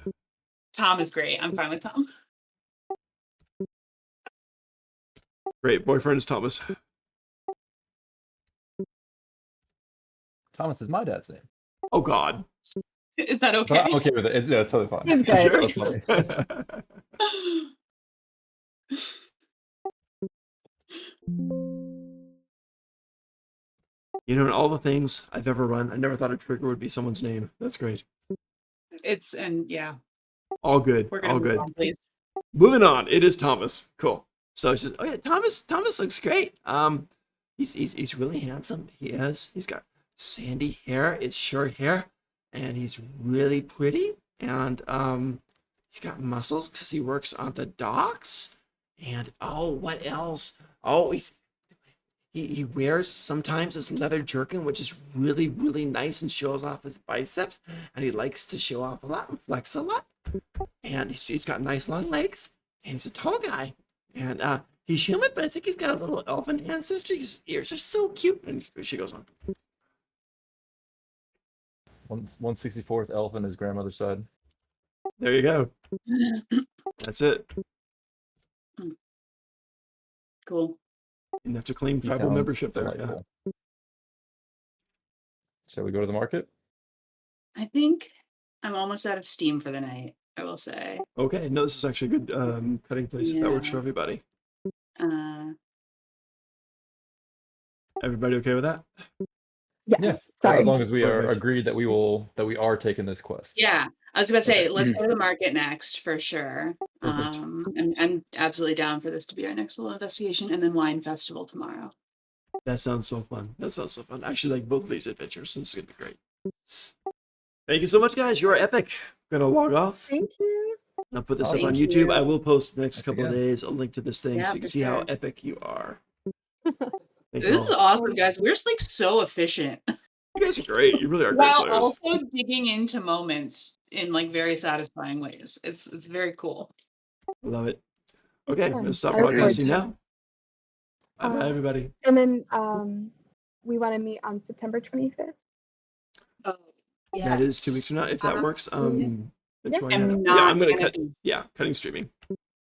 Tom is great. I'm fine with Tom. Great. Boyfriend is Thomas. Thomas is my dad's name. Oh God. Is that But okay? I'm okay with it. Yeah, it's totally fine. He's good. Sure. That's funny. You know, in all the things I've ever run, I never thought a trigger would be someone's name. That's great. Yeah. All good. We're gonna All move good. on, please. Moving on. It is Thomas. Cool. So she says, "Oh yeah, Thomas looks great. He's really handsome. He is. He's got sandy hair. It's short hair, and he's really pretty. And he's got muscles because he works on the docks. And oh, what else? Oh, he wears sometimes his leather jerkin, which is really really nice and shows off his biceps. And he likes to show off a lot and flex a lot. And he's got nice long legs, and he's a tall guy. And he's human, but I think he's got a little elfin ancestry. His ears are so cute." And she goes on. 164th elf on his grandmother's side. There you go. That's it. Cool. You have to claim He tribal sounds membership there. Yeah. delightful. Shall we go to the market? I think I'm almost out of steam for the night, I will say. Okay. No, this is actually a good cutting place if that works for Yeah. everybody. Uh, Everybody okay with that? Yes. Yeah. Sorry. As long as we are Perfect. agreed that we are taking this quest. yeah, I was gonna say, Okay. let's go to the market next for sure. Perfect. I'm absolutely down for this to be our next little investigation, and then wine festival tomorrow. That sounds so fun. That sounds so fun. I actually like both of these adventures. This is gonna be great. Thank you so much, guys. You are epic. I'm gonna log off. Thank you. I'll put this up Thank on YouTube. you. I will post the next Thanks couple of again. days a link to this thing Yeah, so you can for see how sure. epic you are. Thank you This all. is awesome, guys. We're like so efficient You guys are great. You really are great while players. also digging into moments in like very satisfying ways. It's very cool. I love it. Okay, I'm Fun. gonna stop I look forward broadcasting to it. now. Bye bye, everybody. And then we want to meet on September 25th. Oh, That is 2 weeks from now. If that works, Enjoy it. I'm Yeah, I'm not gonna gonna cut. be Yeah, cutting streaming.